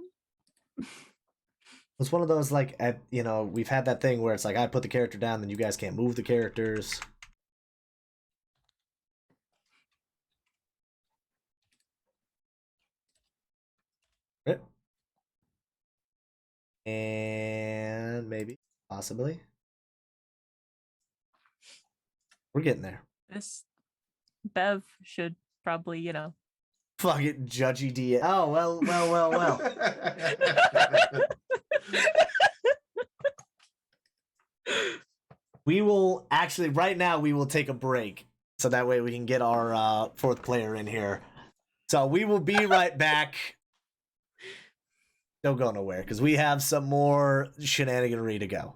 Speaker 1: It's one of those like we've had that thing where it's like I put the character down, then you guys can't move the characters. Right. And maybe, possibly, we're getting there.
Speaker 2: This Bev should probably,
Speaker 1: Fuck it, judgy D. Oh well. We will actually right now. We will take a break so that way we can get our fourth player in here. So we will be right back. Don't go nowhere because we have some more shenaniganry to go.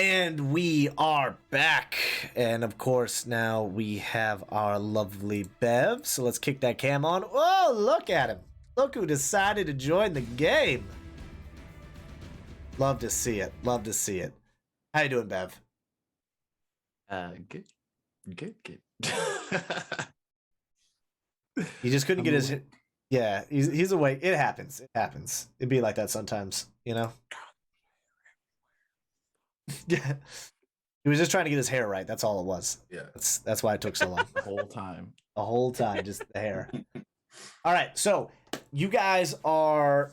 Speaker 1: And we are back. And of course, now we have our lovely Bev. So let's kick that cam on. Oh, look at him. Look who decided to join the game. Love to see it. Love to see it. How you doing, Bev?
Speaker 6: Good. Good.
Speaker 1: He just couldn't get his...
Speaker 6: awake.
Speaker 1: Yeah, he's awake. It happens. It happens. It'd be like that sometimes, you know? Yeah. He was just trying to get his hair right. That's all it was.
Speaker 3: Yeah.
Speaker 1: That's why it took so long.
Speaker 6: The whole time.
Speaker 1: The whole time, just the hair. All right, so you guys are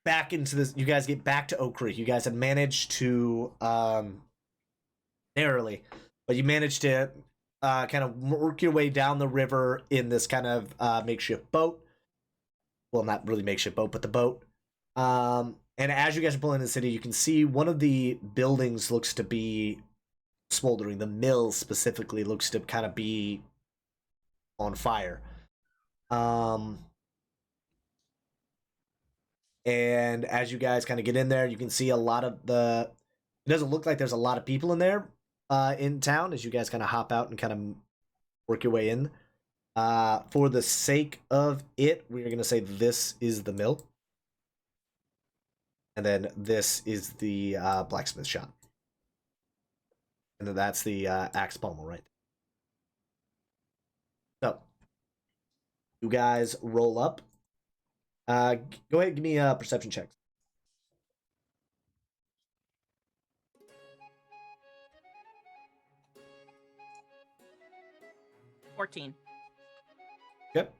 Speaker 1: back into this. You guys get back to Oak Creek. You guys had managed to narrowly, but you managed to kind of work your way down the river in this kind of makeshift boat. Well, not really makeshift boat, but the boat. And as you guys are pulling in the city, you can see one of the buildings looks to be smoldering. The mill specifically looks to kind of be on fire. And as you guys kind of get in there, you can see a lot of the... It doesn't look like there's a lot of people in there in town as you guys kind of hop out and kind of work your way in. For the sake of it, we're going to say this is the mill. And then this is the blacksmith shop. And then that's the axe pommel right there. So, you guys roll up. Go ahead and give me a perception check.
Speaker 2: $14.
Speaker 1: Yep.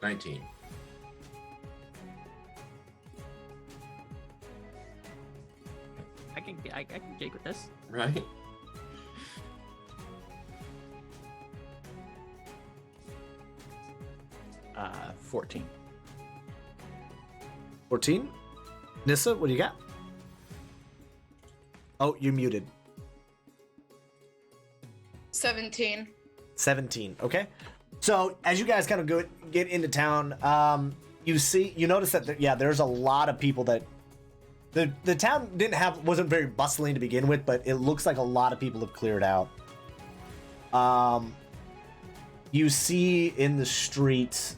Speaker 3: 19.
Speaker 2: I can jake with this.
Speaker 3: Right?
Speaker 6: Uh, 14.
Speaker 1: 14. Nissa, what do you got? Oh, you're muted.
Speaker 4: 17.
Speaker 1: 17. Okay. So as you guys kind of get into town, you notice that there's a lot of people that the town wasn't very bustling to begin with, but it looks like a lot of people have cleared out. You see in the street.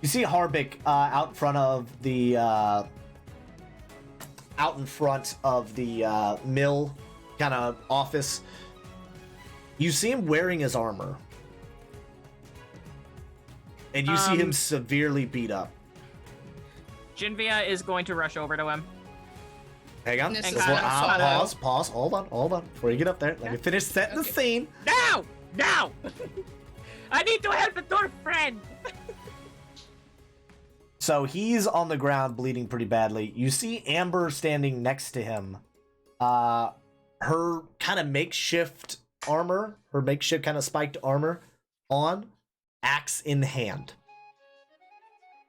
Speaker 1: You see Harbeck out in front of the mill kind of office. You see him wearing his armor. And you see him severely beat up.
Speaker 2: Jinvia is going to rush over to him.
Speaker 1: Hang on.
Speaker 4: This
Speaker 2: is
Speaker 1: Before-
Speaker 2: gonna
Speaker 1: pause. Hold on. Before you get up there, let me finish setting the scene.
Speaker 2: Now! I need to help the dwarf friend!
Speaker 1: So he's on the ground bleeding pretty badly. You see Amber standing next to him. Her kind of makeshift armor, her makeshift kind of spiked armor on, axe in hand.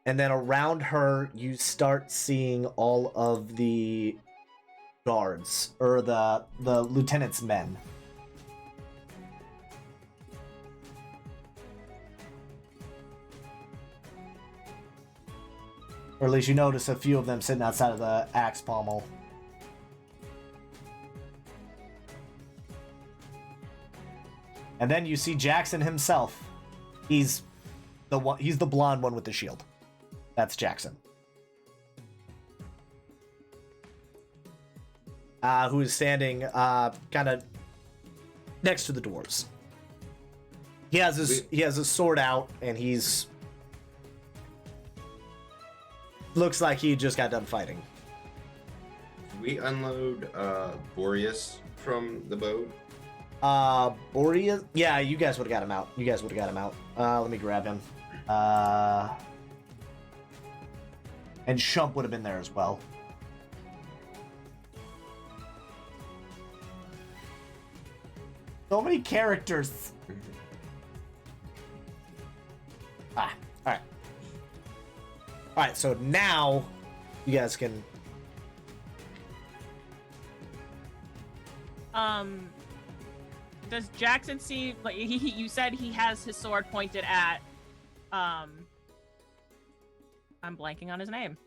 Speaker 1: And then around her, you start seeing all of the guards, or the lieutenant's men. Or at least you notice a few of them sitting outside of the axe pommel. And then you see Jackson himself. He's the blonde one with the shield. That's Jackson. Who is standing kind of next to the dwarves. He has his sword out, and he's looks like he just got done fighting.
Speaker 3: Did we unload Boreas from the boat?
Speaker 1: Boreas? Yeah, you guys would have got him out. Let me grab him. And Shump would have been there as well. So many characters. Alright, so now you guys can...
Speaker 2: Does Jackson see, like, you said he has his sword pointed at I'm blanking on his name.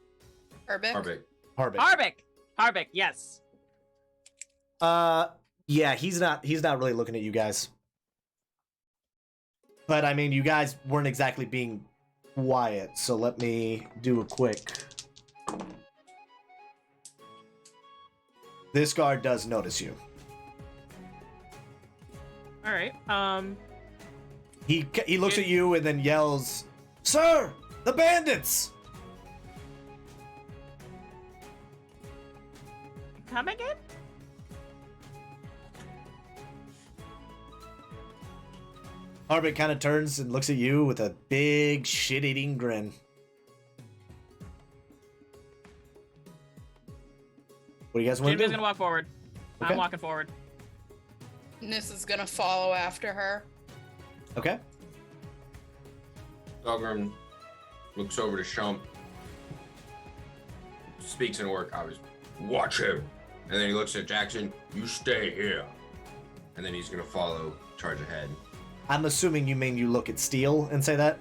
Speaker 4: Harbeck.
Speaker 3: Harbeck.
Speaker 2: Harbeck, yes.
Speaker 1: Yeah, he's not really looking at you guys. But I mean, you guys weren't exactly being quiet, so let me do a quick. This guard does notice you.
Speaker 2: All right.
Speaker 1: He looks at you and then yells, "Sir, the bandits!"
Speaker 2: Come again?
Speaker 1: Harbeck kind of turns and looks at you with a big shit-eating grin. What do you guys want to
Speaker 2: Jinvia's
Speaker 1: do?
Speaker 2: gonna walk forward.
Speaker 1: Okay.
Speaker 2: I'm walking forward.
Speaker 4: Nis is gonna follow after her.
Speaker 1: Okay.
Speaker 5: Pilgrim looks over to Shump, speaks in work. I was watch him, and then he looks at Jackson. You stay here, and then he's gonna follow, charge ahead.
Speaker 1: I'm assuming you mean you look at Steel and say that?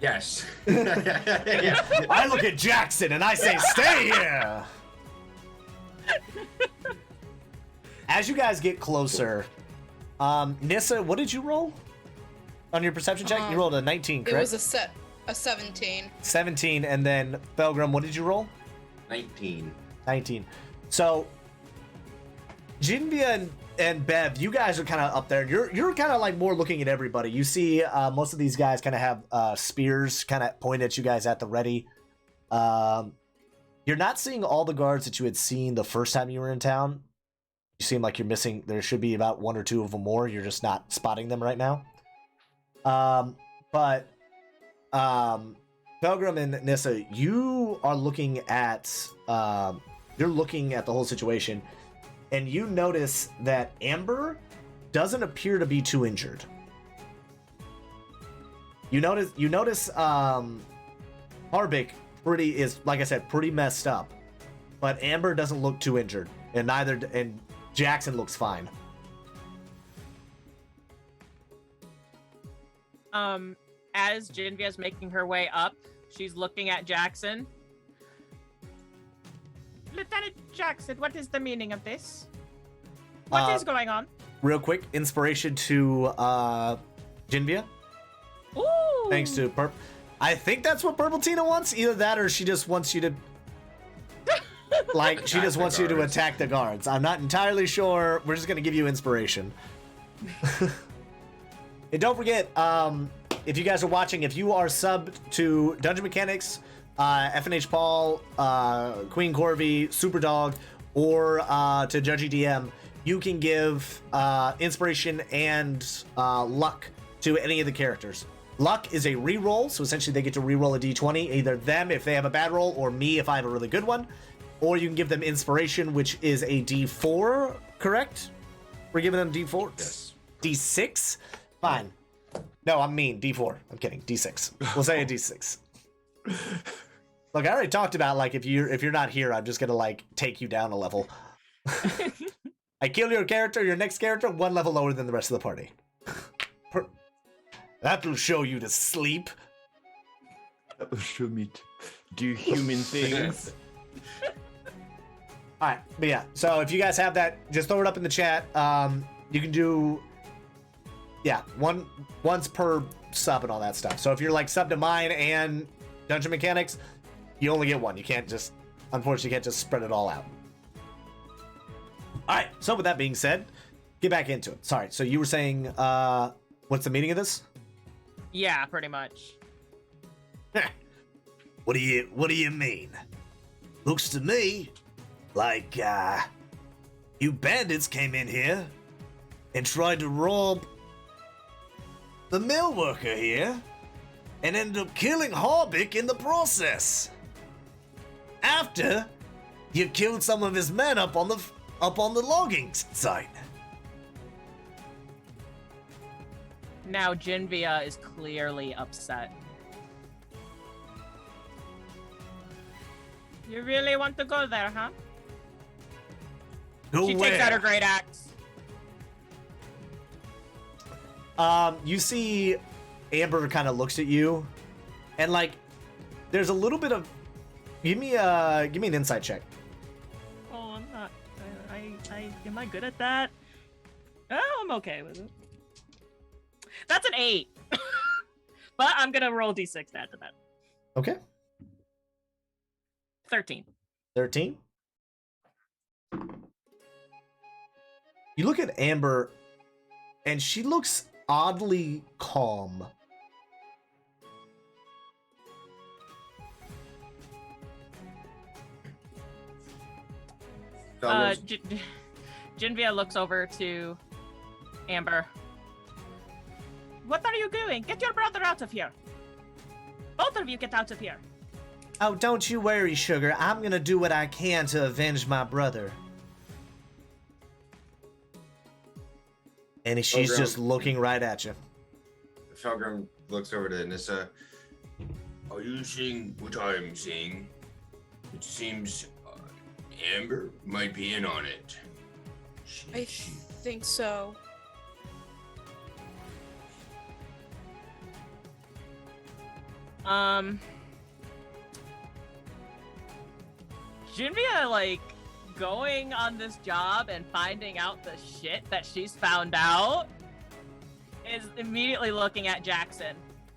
Speaker 5: Yes.
Speaker 1: I look at Jackson and I say, "Stay here!" As you guys get closer, Nissa, what did you roll on your perception check? You rolled a 19, correct?
Speaker 4: It was a 17.
Speaker 1: 17, and then Belgrim, what did you roll?
Speaker 5: 19.
Speaker 1: 19. So, Jinvia and Bev, you guys are kind of up there. You're kind of like more looking at everybody. You see most of these guys kind of have spears kind of pointed at you guys at the ready. You're not seeing all the guards that you had seen the first time you were in town. You seem like you're missing. There should be about one or two of them more. You're just not spotting them right now. But Pelgrim and Nissa, you are looking at you're looking at the whole situation, and you notice that Amber doesn't appear to be too injured. You notice Harbeck is, like I said, pretty messed up, but Amber doesn't look too injured, and Jackson looks fine.
Speaker 2: As Jinvia's making her way up, she's looking at Jackson. Lieutenant Jackson, what is the meaning of this? What is going on?
Speaker 1: Real quick, inspiration to Jinvia.
Speaker 2: Ooh!
Speaker 1: Thanks to Purp. I think that's what Purple Tina wants. Either that or she just wants you to she just wants you to attack the guards. I'm not entirely sure. We're just gonna give you inspiration. And don't forget, if you guys are watching, if you are subbed to Dungeon Mechanics, FNH Paul, Queen Corby, Superdog, or to Judgy DM, you can give inspiration and luck to any of the characters. Luck is a reroll, so essentially they get to reroll a d20, either them if they have a bad roll, or me if I have a really good one. Or you can give them inspiration, which is a d4, correct? We're giving them d4?
Speaker 5: Yes.
Speaker 1: d6? Fine. No, I'm mean. d4. I'm kidding. d6. We'll say a d6. Look, I already talked about, like, if you're not here, I'm just gonna, take you down a level. I kill your character, your next character, one level lower than the rest of the party. That'll show you to sleep.
Speaker 6: That will show me to do human things.
Speaker 1: Alright, but yeah, so if you guys have that, just throw it up in the chat. You can do, once per sub and all that stuff. So if you're sub to mine and Dungeon Mechanics, you only get one. You can't just, unfortunately, spread it all out. Alright, so with that being said, get back into it. Sorry, so you were saying, what's the meaning of this?
Speaker 2: Yeah, pretty much.
Speaker 1: What do you mean? Looks to me like you bandits came in here and tried to rob the mill worker here and ended up killing Harbeck in the process. After you killed some of his men up on the logging site.
Speaker 2: Now Jinvia is clearly upset. You really want to go there, huh?
Speaker 1: Go
Speaker 2: She
Speaker 1: where?
Speaker 2: takes out her great axe.
Speaker 1: You see Amber kind of looks at you and there's a little bit of. Give me an insight check.
Speaker 2: Oh, I'm not. Am I good at that? Oh, I'm okay with it. That's an 8. But I'm gonna roll d6 to add to that.
Speaker 1: Okay.
Speaker 2: 13.
Speaker 1: 13. You look at Amber, and she looks oddly calm.
Speaker 2: Genvia looks over to Amber. What are you doing? Get your brother out of here. Both of you get out of here.
Speaker 1: Oh, don't you worry, Sugar. I'm gonna do what I can to avenge my brother. And she's just looking right at you.
Speaker 3: Felgrim looks over to Nissa.
Speaker 5: Are you seeing what I'm seeing? It seems Amber might be in on it.
Speaker 4: I think so.
Speaker 2: Junvia, like, going on this job and finding out the shit that she's found out is immediately looking at Jackson.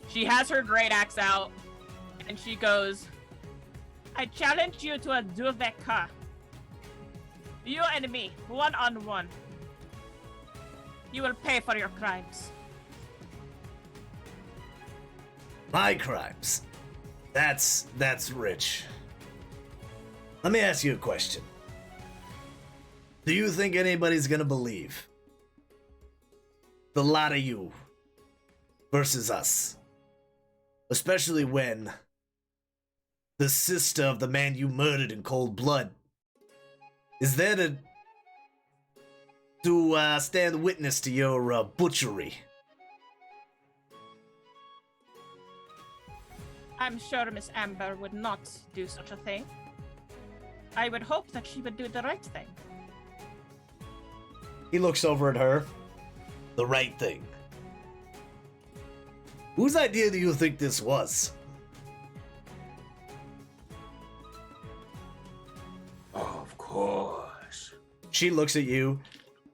Speaker 2: She has her great axe out and she goes, I challenge you to a duveka. You and me, 1-on-1. You will pay for your crimes.
Speaker 1: My crimes. That's rich. Let me ask you a question. Do you think anybody's gonna believe the lot of you versus us? Especially when the sister of the man you murdered in cold blood is there to stand witness to your butchery.
Speaker 2: I'm sure Miss Amber would not do such a thing. I would hope that she would do the right thing.
Speaker 1: He looks over at her. The right thing. Whose idea do you think this was?
Speaker 5: Of course.
Speaker 1: She looks at you.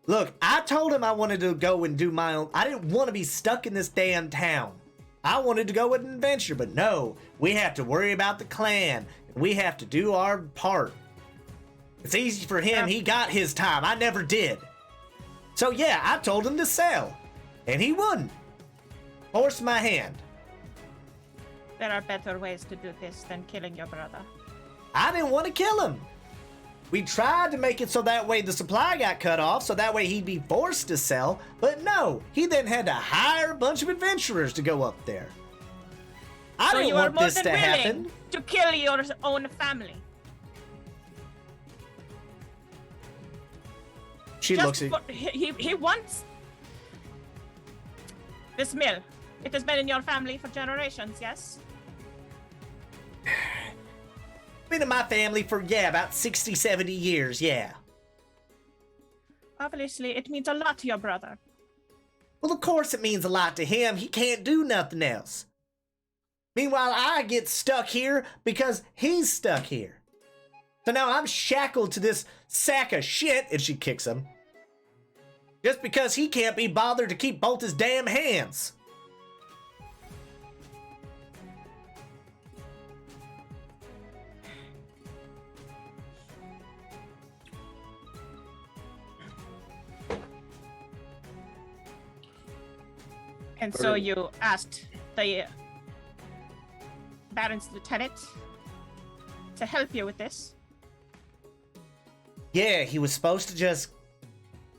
Speaker 1: Look, I told him I wanted to go and do my own. I didn't want to be stuck in this damn town. I wanted to go with an adventure, but no, we have to worry about the clan. We have to do our part. It's easy for him. He got his time. I never did. So yeah, I told him to sell. And he wouldn't. Forced my hand.
Speaker 2: There are better ways to do this than killing your brother.
Speaker 1: I didn't want to kill him. We tried to make it so that way the supply got cut off, so that way he'd be forced to sell. But no, he then had to hire a bunch of adventurers to go up there. I didn't want this to happen.
Speaker 2: To kill your own family.
Speaker 1: She looks at
Speaker 2: he wants this mill. It has been in your family for generations, yes?
Speaker 1: Been in my family for, about 60, 70 years, yeah.
Speaker 2: Obviously, it means a lot to your brother.
Speaker 1: Well, of course it means a lot to him. He can't do nothing else. Meanwhile, I get stuck here because he's stuck here. So now I'm shackled to this sack of shit, and she kicks him. Just because he can't be bothered to keep both his damn hands.
Speaker 2: And so you asked the Baron's lieutenant to help you with this?
Speaker 1: Yeah, he was supposed to just...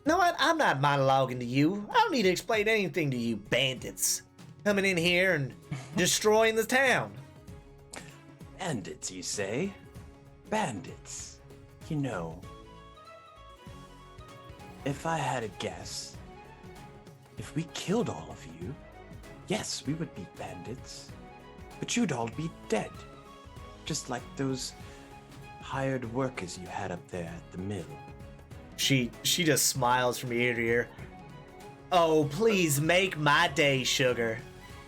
Speaker 1: You know what? I'm not monologuing to you. I don't need to explain anything to you bandits. Coming in here and destroying the town.
Speaker 6: Bandits, you say? Bandits. You know, if I had a guess, if we killed all of you, yes, we would be bandits. But you'd all be dead. Just like those hired workers you had up there at the mill.
Speaker 1: She just smiles from ear to ear. Oh, please make my day, Sugar.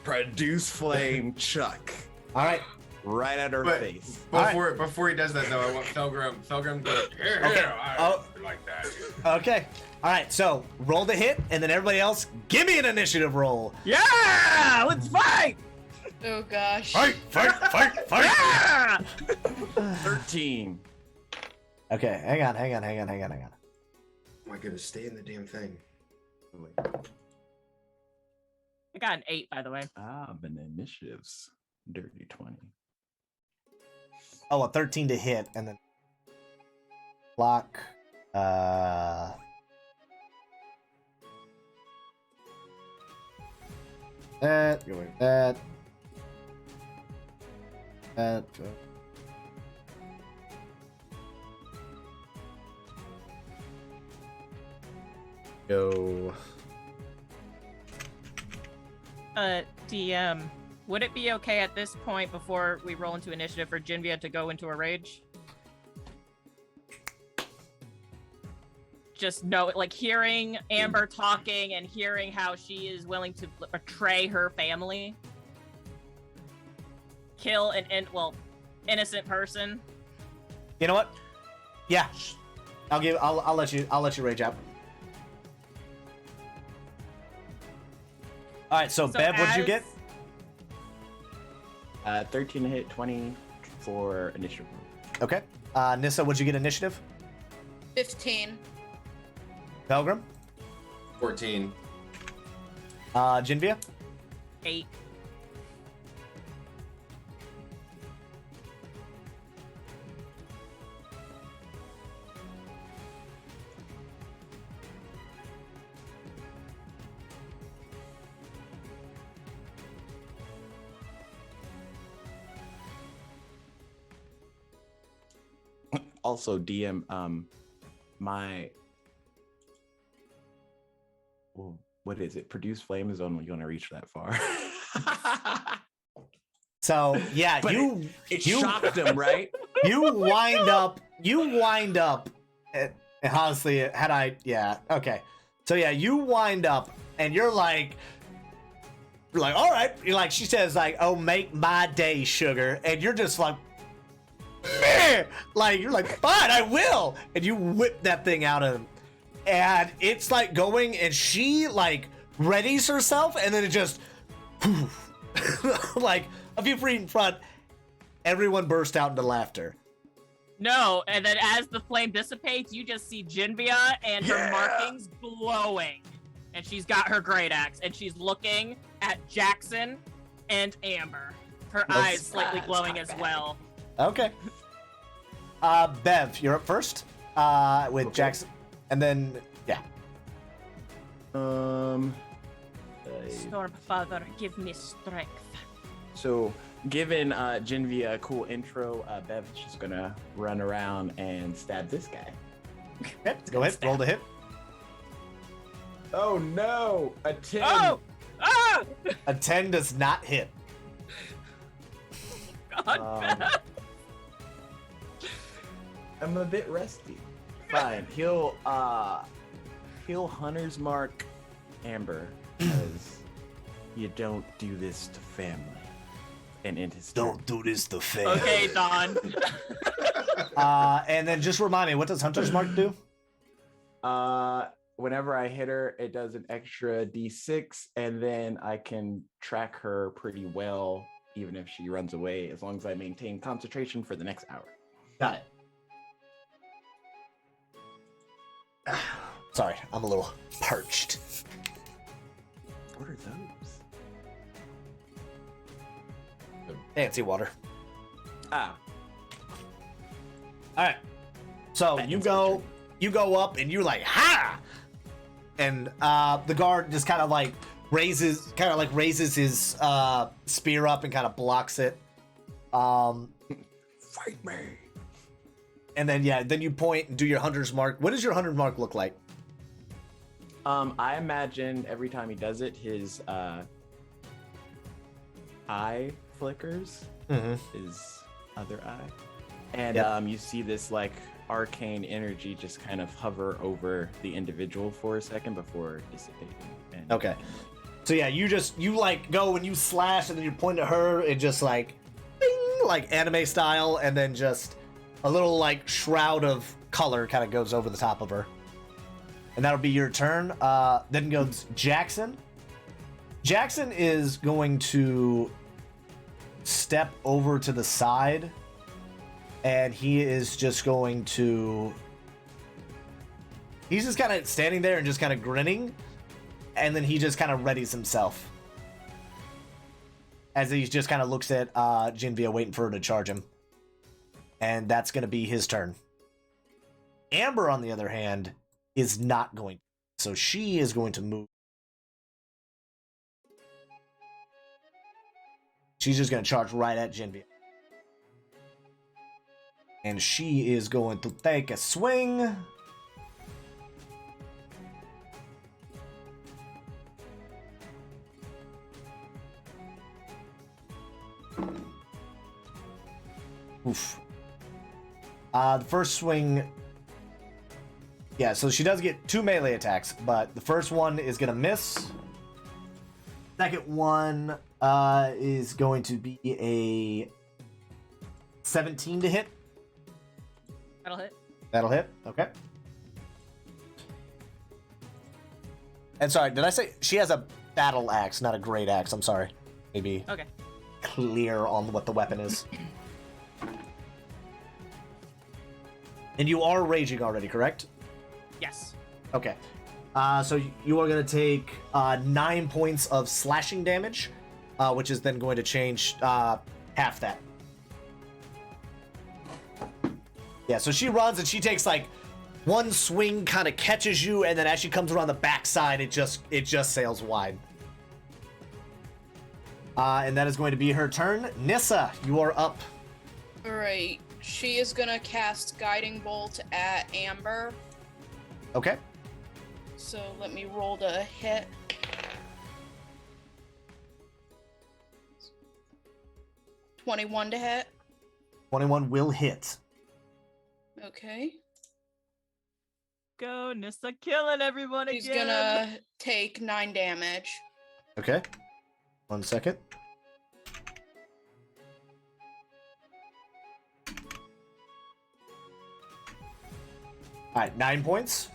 Speaker 6: Produce flame, Chuck.
Speaker 1: All right.
Speaker 6: right at her
Speaker 3: But
Speaker 6: face.
Speaker 3: before he does that though, I want Felgrim to here,
Speaker 1: Okay.
Speaker 3: I like that.
Speaker 1: Okay. All right. So roll the hit, and then everybody else, give me an initiative roll.
Speaker 2: Yeah, let's fight.
Speaker 4: Oh gosh.
Speaker 1: Fight!
Speaker 2: Yeah!
Speaker 6: 13.
Speaker 1: Okay. Hang on.
Speaker 3: Am I gonna stay in the damn thing?
Speaker 2: I got an 8, by the way.
Speaker 6: But initiatives. Dirty 20.
Speaker 1: Oh, a 13 to hit, and then block. That, go with that. That. Go.
Speaker 2: DM, would it be okay at this point before we roll into initiative for Jinvia to go into a rage? Just know, like, hearing Amber talking and hearing how she is willing to betray her family, kill an innocent person.
Speaker 1: You know what? Yeah. I'll let you rage out. All right, so Bev, what'd you get?
Speaker 6: 13 to hit, 20 for initiative.
Speaker 1: Okay. Nissa, what'd you get initiative?
Speaker 4: 15.
Speaker 1: Pelgrim?
Speaker 3: 14.
Speaker 1: Jinvia?
Speaker 2: 8.
Speaker 6: Also, DM, what is it? Produce flame is only going to reach that far.
Speaker 1: So yeah,
Speaker 6: But
Speaker 1: you
Speaker 6: it shocked him, right?
Speaker 1: you wind up. And honestly, okay. So yeah, you wind up, and you're like, all right. You're like, she says like, oh, make my day, sugar, and you're just like. Meh! Like you're like, fine, I will, and you whip that thing out of him, and it's like going, and she like readies herself, and then it just like a few feet in front, everyone burst out into laughter.
Speaker 2: No, and then as the flame dissipates, you just see Jinvia and her markings glowing. And she's got her great axe, and she's looking at Jackson and Amber. Her eyes slightly glowing as well.
Speaker 1: Okay. Bev, you're up first. With Jackson, and then
Speaker 2: Stormfather, give me strength.
Speaker 6: So, given Jinvia a cool intro, Bev's just gonna run around and stab this guy.
Speaker 1: Okay, go ahead, roll the hit.
Speaker 6: Oh no! A 10!
Speaker 2: Oh! Ah!
Speaker 1: A 10 does not hit.
Speaker 2: God,
Speaker 6: I'm a bit rusty. Fine, he'll Hunter's Mark Amber because you don't do this to family. And in his
Speaker 1: Don't do this to fail.
Speaker 2: Okay, Don.
Speaker 1: And then just remind me, what does Hunter's Mark do?
Speaker 6: Whenever I hit her, it does an extra D6, and then I can track her pretty well, even if she runs away, as long as I maintain concentration for the next hour.
Speaker 1: Got it. Sorry, I'm a little parched.
Speaker 6: What are those?
Speaker 1: Fancy water.
Speaker 6: Ah.
Speaker 1: All right. So you go up and you're like, ha! And the guard just kind of like raises his spear up and kind of blocks it.
Speaker 6: Fight me.
Speaker 1: And then then you point and do your hunter's mark. What does your hunter's mark look like?
Speaker 6: I imagine every time he does it, his eye flickers. His other eye, and you see this like arcane energy just kind of hover over the individual for a second before dissipating.
Speaker 1: Okay. So yeah, you like go and you slash and then you point at her and just like, bing, like anime style, and then just a little like shroud of color kind of goes over the top of her. And that'll be your turn. Then goes Jackson. Jackson is going to step over to the side, and he is just going to... He's just kind of standing there and just kind of grinning, and then he just kind of readies himself. As he just kind of looks at Jinvia, waiting for her to charge him. And that's going to be his turn. Amber, on the other hand, is not going to. So she is going to move. She's just going to charge right at Jinvia. And she is going to take a swing. Oof. The first swing... Yeah, so she does get 2 melee attacks, but the first one is going to miss. Second one is going to be a 17 to hit.
Speaker 2: That'll hit.
Speaker 1: That'll hit, okay. And sorry, did I say she has a battle axe, not a great axe? I'm sorry. Maybe
Speaker 2: Okay.
Speaker 1: clear on what the weapon is. And you are raging already, correct?
Speaker 2: Yes.
Speaker 1: Okay. So you are going to take 9 points of slashing damage, which is then going to change half that. Yeah, so she runs and she takes like one swing, kind of catches you, and then as she comes around the backside, it just sails wide. And that is going to be her turn. Nissa, you are up.
Speaker 4: Alright. She is gonna cast Guiding Bolt at Amber.
Speaker 1: Okay.
Speaker 4: So let me roll to hit. $21 to hit.
Speaker 1: 21 will hit.
Speaker 4: Okay.
Speaker 2: Go, Nissa, killing everyone
Speaker 4: She's
Speaker 2: again.
Speaker 4: gonna take 9 damage.
Speaker 1: Okay. 1 second. Alright, 9 points.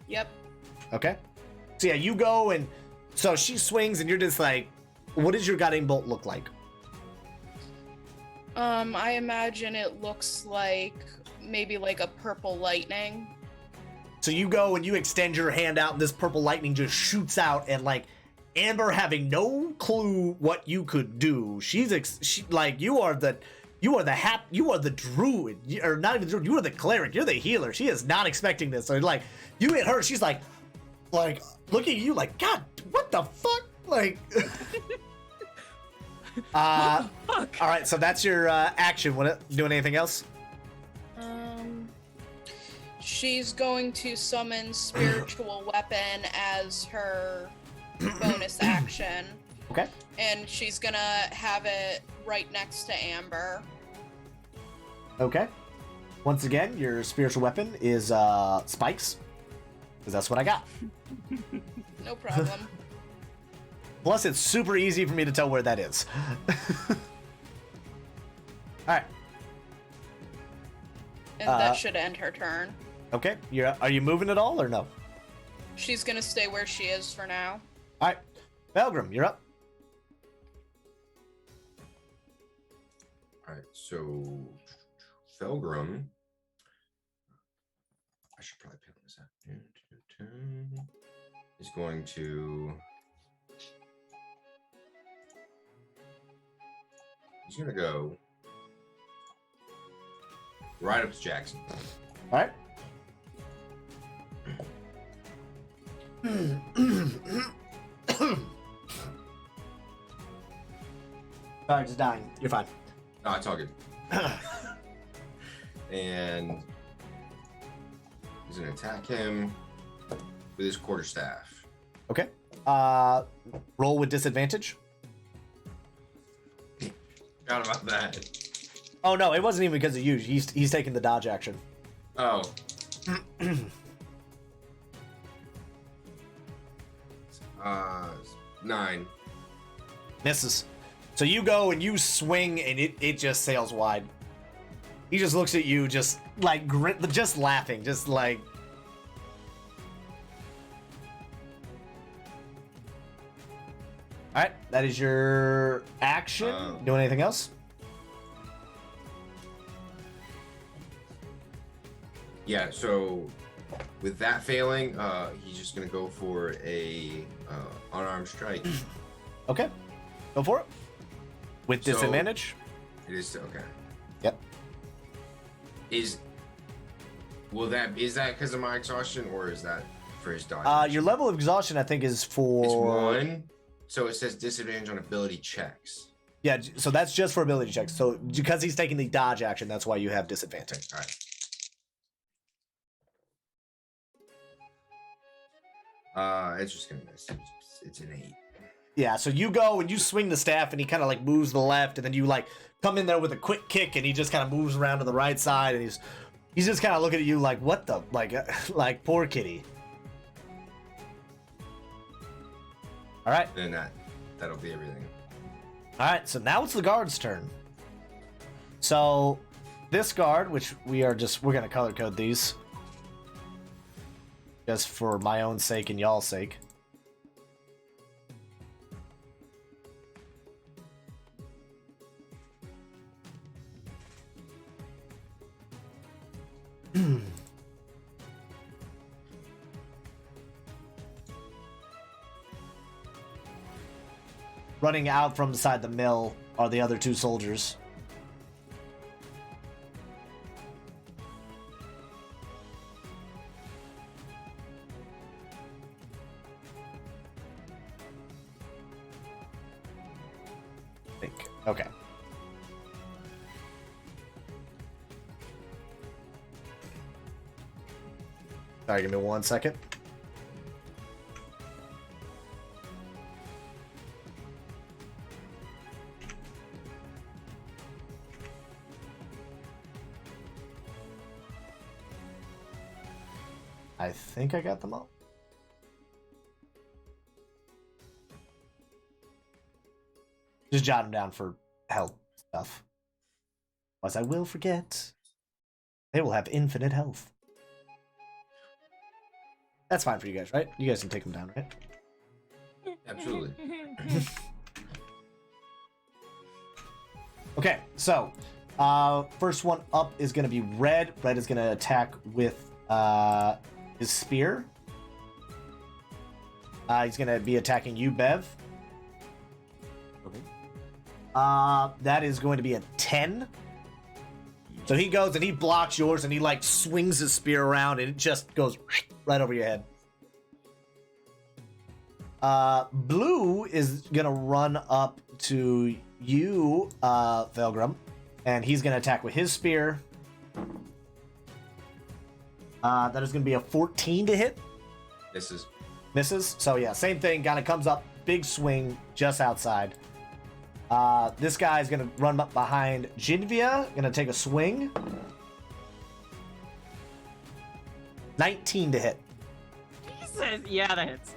Speaker 4: Yep.
Speaker 1: Okay. So yeah, you go and so she swings and you're just like, what does your guiding bolt look like?
Speaker 4: I imagine it looks like maybe like a purple lightning.
Speaker 1: So you go and you extend your hand out and this purple lightning just shoots out, and like Amber, having no clue what you could do, she like you are the druid, or not even the druid, you are the cleric, you're the healer. She is not expecting this. So like you hit her, she's like looking at you like, God, what the fuck? Like
Speaker 2: Fuck.
Speaker 1: all right, so that's your action. Doing anything else?
Speaker 4: She's going to summon Spiritual Weapon as her bonus action.
Speaker 1: Okay.
Speaker 4: And she's gonna have it right next to Amber.
Speaker 1: Okay. Once again, your spiritual weapon is spikes, because that's what I got.
Speaker 4: No problem.
Speaker 1: Plus, it's super easy for me to tell where that is. All right.
Speaker 4: And that should end her turn.
Speaker 1: Okay. Are you moving at all or no?
Speaker 4: She's gonna stay where she is for now.
Speaker 1: All right. Belgrim, you're up.
Speaker 3: All right, so Felgrim, I should probably pin this out. Is going to. He's gonna go right up to Jackson.
Speaker 1: All right. Sorry, just dying. You're fine.
Speaker 3: No, it's all good. And he's gonna attack him with his quarterstaff.
Speaker 1: Okay. Roll with disadvantage.
Speaker 3: Forgot about that.
Speaker 1: Oh no, it wasn't even because of you. He's taking the dodge action.
Speaker 3: Oh. 9.
Speaker 1: Misses. So you go and you swing, and it just sails wide. He just looks at you, just like just laughing, just like. All right, that is your action. Doing anything else?
Speaker 3: Yeah, so with that failing, he's just gonna go for a unarmed strike.
Speaker 1: Okay, go for it. With
Speaker 3: So-
Speaker 1: disadvantage.
Speaker 3: It is okay.
Speaker 1: Yep.
Speaker 3: Is that because of my exhaustion, or is that for his dodge?
Speaker 1: Your level of exhaustion, I think, is for.
Speaker 3: It's 1. So it says disadvantage on ability checks.
Speaker 1: Yeah, so that's just for ability checks. So because he's taking the dodge action, that's why you have disadvantage.
Speaker 3: All right. It's just gonna miss. It's an 8.
Speaker 1: Yeah, so you go and you swing the staff, and he kind of like moves to the left, and then you like come in there with a quick kick, and he just kind of moves around to the right side, and he's just kind of looking at you like, what the like poor kitty. All right.
Speaker 3: Then that'll be everything.
Speaker 1: All right, so now it's the guard's turn. So this guard, which we're gonna color code these, just for my own sake and y'all's sake. Running out from beside the mill are the other 2 soldiers. Okay. Sorry, give me 1 second. I think I got them all. Just jot them down for health stuff. Otherwise, I will forget. They will have infinite health. That's fine for you guys, right? You guys can take them down, right?
Speaker 3: Absolutely.
Speaker 1: Okay, so first one up is going to be Red. Red is going to attack with his spear. He's going to be attacking you, Bev.
Speaker 6: Okay.
Speaker 1: That is going to be a 10. So he goes and he blocks yours, and he like swings his spear around, and it just goes right over your head. Blue is gonna run up to you, Velgrim, and he's gonna attack with his spear. That is gonna be a 14 to hit. Misses. So yeah, same thing. Kind of comes up, big swing just outside. This guy's gonna run up behind Jinvia, gonna take a swing. 19 to hit.
Speaker 2: Jesus, yeah, that hits.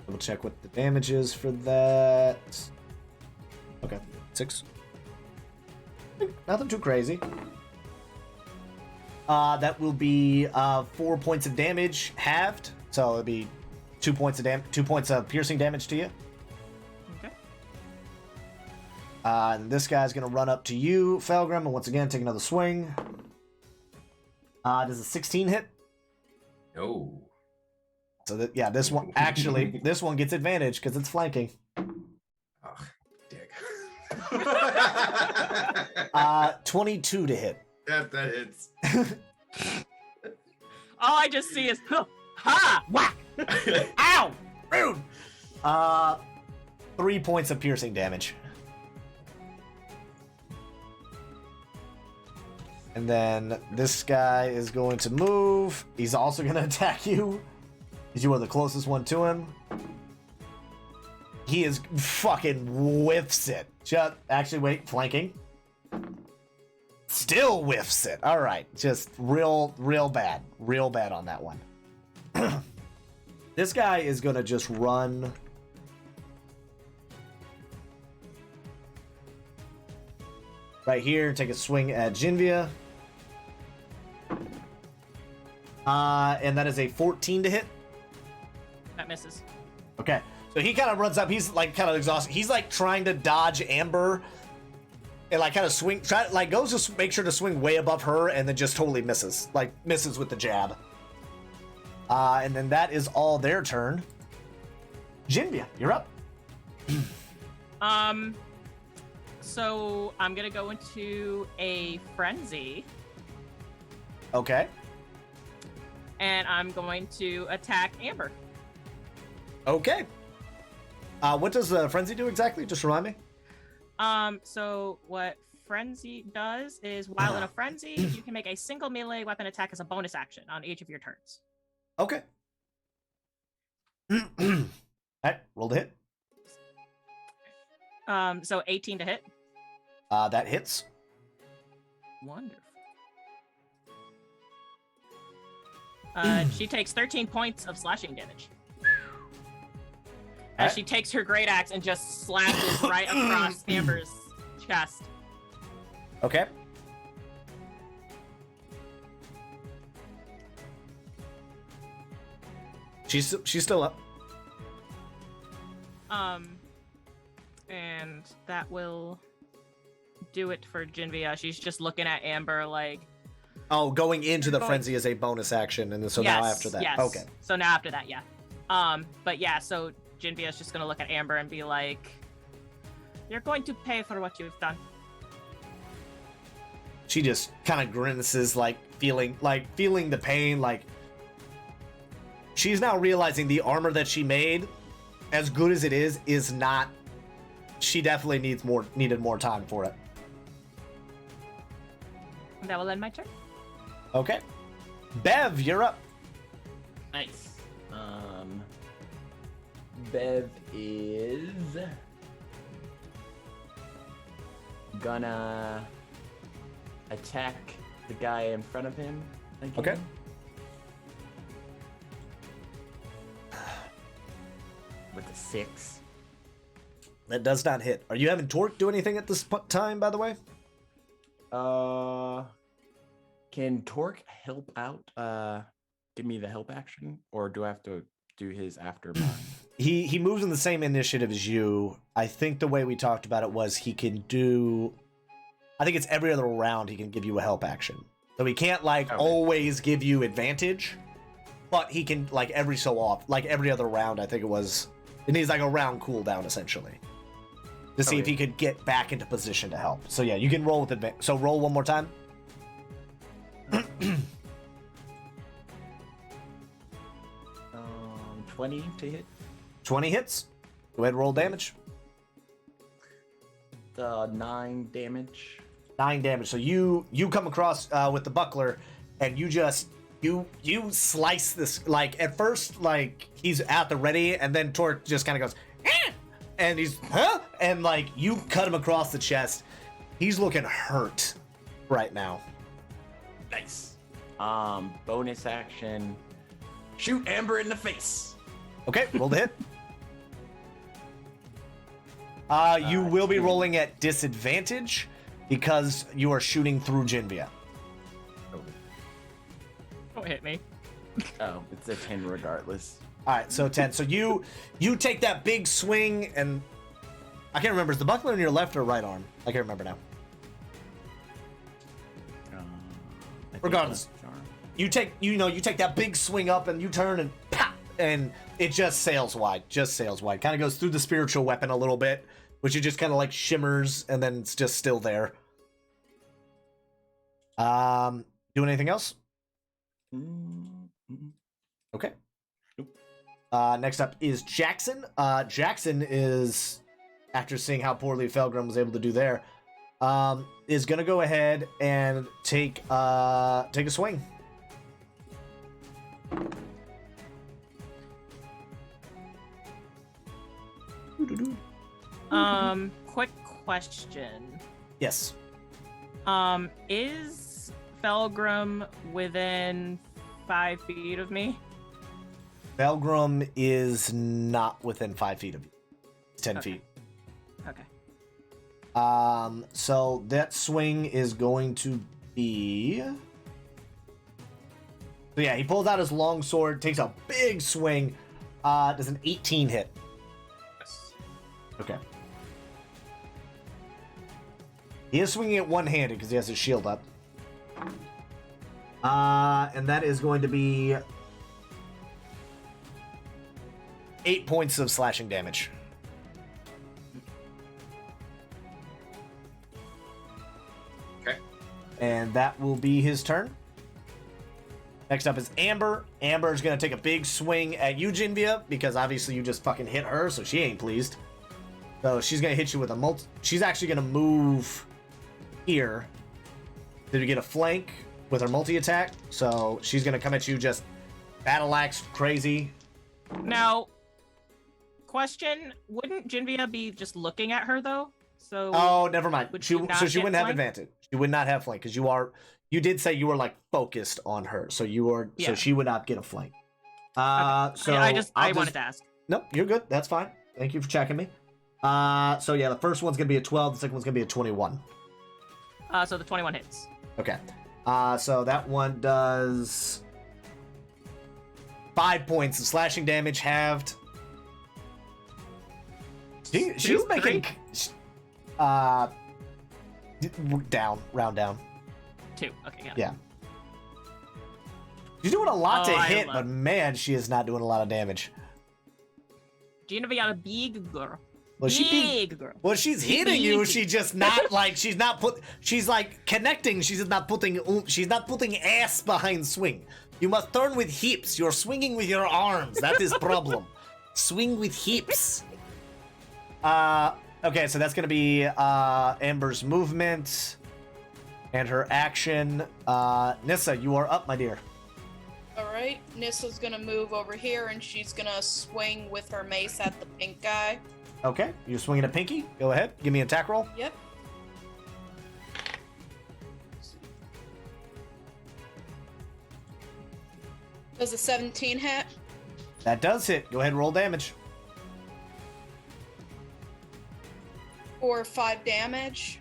Speaker 1: Double check what the damage is for that. Okay, 6. Nothing too crazy. That will be 4 points of damage halved. So it'll be 2 points of piercing damage to you.
Speaker 2: Okay.
Speaker 1: And this guy's gonna run up to you, Felgrim, and once again take another swing. Does a 16 hit?
Speaker 3: No.
Speaker 1: So that, yeah, this one actually this one gets advantage because it's flanking.
Speaker 3: Oh, dick.
Speaker 1: 22 to hit.
Speaker 3: That hits.
Speaker 2: All I just see is, ha!
Speaker 1: Whack! Ow! Rude! 3 points of piercing damage. And then this guy is going to move. He's also going to attack you, because you are the closest one to him. He is fucking whiffs it. Actually, wait, flanking. Still whiffs it. All right, just real bad on that one. This guy is gonna just run. Right here and take a swing at Jinvia. And that is a 14 to hit.
Speaker 2: That misses.
Speaker 1: Okay. So he kind of runs up. He's like kind of exhausted. He's like trying to dodge Amber and like kind of swing, goes to make sure to swing way above her and then just totally misses. Like misses with the jab. And then that is all their turn. Jinvia, you're up.
Speaker 2: So I'm gonna go into a frenzy.
Speaker 1: Okay.
Speaker 2: And I'm going to attack Amber.
Speaker 1: Okay. What does frenzy do exactly? Just remind me.
Speaker 2: So what frenzy does is while in a frenzy, you can make a single melee weapon attack as a bonus action on each of your turns.
Speaker 1: Okay. Alright, roll the hit.
Speaker 2: So 18 to hit.
Speaker 1: That hits.
Speaker 2: Wonderful. She takes 13 points of slashing damage. As she takes her great axe and just slashes right across Amber's chest.
Speaker 1: Okay. She's still up.
Speaker 2: And that will do it for Jinvia. She's just looking at Amber like.
Speaker 1: Oh, going into the frenzy is a bonus action, and so now after that.
Speaker 2: Yes.
Speaker 1: Okay.
Speaker 2: So now after that, yeah. But yeah, so Jinvia's just gonna look at Amber and be like, "You're going to pay for what you've done."
Speaker 1: She just kind of grimaces, feeling the pain. Like she's now realizing the armor that she made, as good as it is not. She definitely needed more time for it.
Speaker 2: That will end my turn.
Speaker 1: Okay. Bev, you're up.
Speaker 6: Nice. Bev is gonna attack the guy in front of him again.
Speaker 1: Okay.
Speaker 6: With a 6.
Speaker 1: That does not hit. Are you having Torque do anything at this time, by the way?
Speaker 6: Can Torque help out? Give me the help action, or do I have to do his after mine?
Speaker 1: He moves in the same initiative as you. I think the way we talked about it was he can do. I think it's every other round he can give you a help action. So he can't always give you advantage, but he can every so often, every other round. I think it was. It needs a round cooldown essentially to see if he could get back into position to help. So yeah, you can roll with advantage. So roll one more time.
Speaker 6: 20 to hit.
Speaker 1: 20 hits. Go ahead and roll damage.
Speaker 6: 9 damage.
Speaker 1: 9 damage. So you come across with the buckler, and you just you slice this. At first he's at the ready, and then Torque just kind of goes, eh! And he's and you cut him across the chest. He's looking hurt right now.
Speaker 6: Nice. Bonus action. Shoot Amber in the face.
Speaker 1: Okay, roll the hit. You will be rolling at disadvantage because you are shooting through Jinvia.
Speaker 2: Don't hit me.
Speaker 6: Oh, it's a 10 regardless.
Speaker 1: All right, so 10. So you take that big swing, and I can't remember. Is the buckler in your left or right arm? I can't remember now. Regardless, you take that big swing up, and you turn and pop, and it just sails wide. Kind of goes through the spiritual weapon a little bit, which it just kind of shimmers, and then it's just still there. Doing anything else? Okay. Next up is Jackson. Jackson is, after seeing how poorly Felgrim was able to do there, is gonna go ahead and take a swing.
Speaker 2: Quick question.
Speaker 1: Yes.
Speaker 2: Is Felgrim within 5 feet of me?
Speaker 1: Belgrum is not within 5 feet of you. It's 10
Speaker 2: Okay.
Speaker 1: feet.
Speaker 2: Okay.
Speaker 1: So that swing is going to be. So yeah, he pulls out his long sword, takes a big swing. Does an 18 hit?
Speaker 3: Yes.
Speaker 1: Okay. He is swinging it one-handed because he has his shield up. And that is going to be 8 points of slashing damage.
Speaker 3: Okay.
Speaker 1: And that will be his turn. Next up is Amber. Amber is going to take a big swing at you, Jinvia, because obviously you just fucking hit her, so she ain't pleased. So she's going to hit you with a multi... She's actually going to move here to get a flank with her multi-attack. So she's going to come at you just battle axe crazy.
Speaker 2: Now, question: wouldn't Jinvia be just looking at her though? So
Speaker 1: Oh, never mind.
Speaker 2: Would
Speaker 1: She,
Speaker 2: she not
Speaker 1: so she
Speaker 2: get
Speaker 1: wouldn't have
Speaker 2: flank?
Speaker 1: advantage. She would not have flank because you did say you were like focused on her. So you are, so
Speaker 2: Yeah.
Speaker 1: she would not get a flank.
Speaker 2: Okay.
Speaker 1: So
Speaker 2: I wanted to ask.
Speaker 1: Nope, you're good. That's fine. Thank you for checking me. So yeah, the first one's gonna be a 12. The second one's gonna be a 21.
Speaker 2: So the 21 hits.
Speaker 1: Okay. So that one does 5 points of slashing damage halved. She's
Speaker 2: Two?
Speaker 1: making down, round down.
Speaker 2: 2. Okay, got it.
Speaker 1: Yeah. She's doing a lot
Speaker 2: Oh,
Speaker 1: to
Speaker 2: I
Speaker 1: hit,
Speaker 2: love-
Speaker 1: but man, she is not doing a lot of damage.
Speaker 2: Jinvia, a big girl.
Speaker 1: Well,
Speaker 2: Big girl.
Speaker 1: Well, she's hitting you.
Speaker 2: Big.
Speaker 1: She just not like she's like connecting. She's not putting ass behind swing. You must turn with hips. You're swinging with your arms. That is problem. Swing with hips. Okay, so that's gonna be Amber's movement and her action. Nissa, you are up, my dear.
Speaker 4: Alright, Nissa's gonna move over here and she's gonna swing with her mace at the pink guy.
Speaker 1: Okay, you're swinging a pinky. Go ahead. Give me an attack roll.
Speaker 4: Yep. Does a 17 hit?
Speaker 1: That does hit. Go ahead and roll damage.
Speaker 4: Or 5 damage?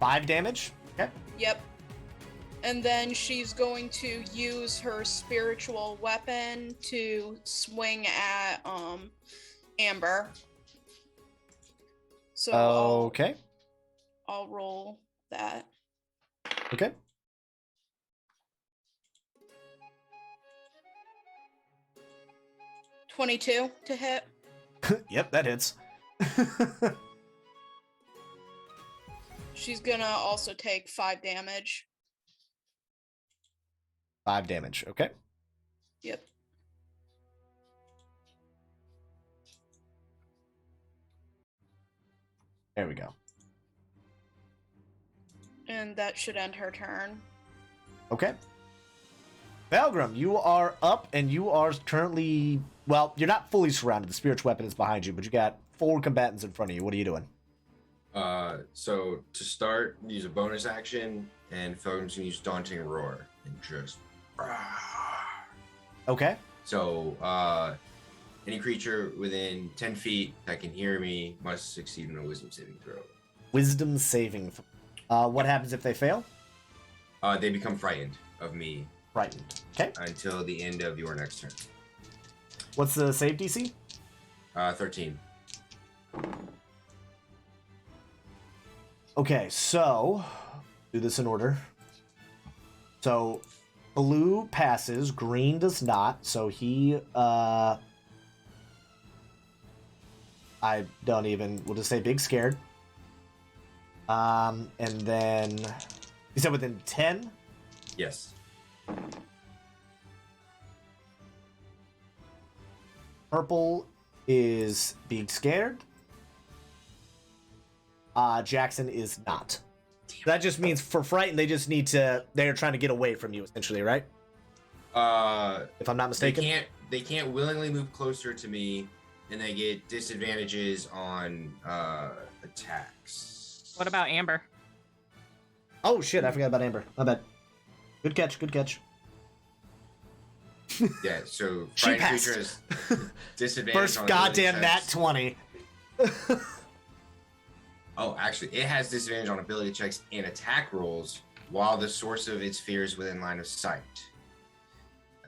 Speaker 1: 5 damage. Okay.
Speaker 4: Yep. And then she's going to use her spiritual weapon to swing at Amber. So
Speaker 1: Okay.
Speaker 4: I'll roll that.
Speaker 1: Okay.
Speaker 4: $22 to hit.
Speaker 1: Yep, that hits.
Speaker 4: She's gonna also take 5 damage.
Speaker 1: 5 damage. Okay.
Speaker 4: Yep.
Speaker 1: There we go.
Speaker 4: And that should end her turn.
Speaker 1: Okay. Valgrim, you are up and you are currently, well, you're not fully surrounded. The spiritual weapon is behind you, but you got 4 combatants in front of you. What are you doing?
Speaker 3: So to start, use a bonus action, and Felgrim's gonna use Daunting Roar and just.
Speaker 1: Okay.
Speaker 3: So any creature within 10 feet that can hear me must succeed in a Wisdom saving throw.
Speaker 1: Wisdom saving. What happens if they fail?
Speaker 3: They become frightened of me
Speaker 1: Frightened. Okay.
Speaker 3: until the end of your next turn.
Speaker 1: What's the save DC?
Speaker 3: 13.
Speaker 1: Okay, so do this in order. So blue passes, green does not. So he I don't even, we'll just say big scared. And then you said within 10?
Speaker 3: Yes.
Speaker 1: Purple is being scared. Jackson is not. That just means for frightened, they just need to, they're trying to get away from you essentially, right? If I'm not mistaken.
Speaker 3: They can't willingly move closer to me, and they get disadvantages on attacks.
Speaker 2: What about Amber?
Speaker 1: Oh shit, I forgot about Amber. My bad. Good catch, good catch.
Speaker 3: Yeah, so
Speaker 1: She
Speaker 3: frightened creature
Speaker 1: passed.
Speaker 3: has disadvantage
Speaker 1: First
Speaker 3: on ability
Speaker 1: goddamn nat
Speaker 3: checks.
Speaker 1: 20.
Speaker 3: Oh, actually, it has disadvantage on ability checks and attack rolls while the source of its fear is within line of sight.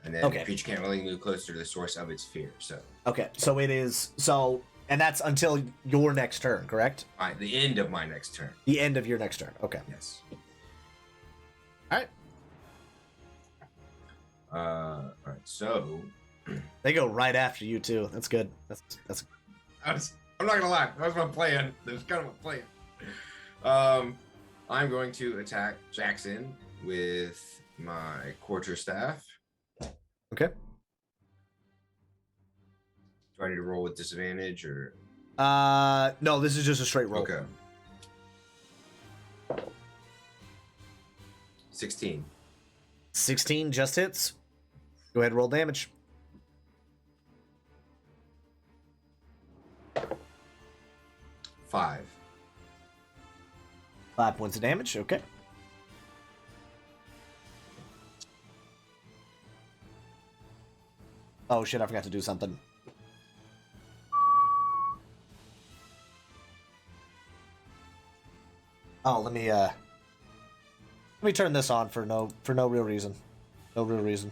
Speaker 3: And then
Speaker 1: Okay.
Speaker 3: the creature can't really move closer to the source of its fear. So,
Speaker 1: Okay, so it is and that's until your next turn, correct?
Speaker 3: the end of my next turn.
Speaker 1: The end of your next turn. Okay.
Speaker 3: Yes.
Speaker 1: All right.
Speaker 3: All right. So,
Speaker 1: They go right after you too. That's good. That's
Speaker 3: I'm not gonna lie. That was my plan. That was kind of my plan. I'm going to attack Jackson with my quarterstaff.
Speaker 1: okay.
Speaker 3: Do I need to roll with disadvantage or?
Speaker 1: No, this is just a straight roll.
Speaker 3: Okay. 16.
Speaker 1: 16 just hits. Go ahead and roll damage.
Speaker 3: Five.
Speaker 1: 5 points of damage. Okay. Oh shit, I forgot to do something. Oh, let me turn this on for no real reason. No real reason.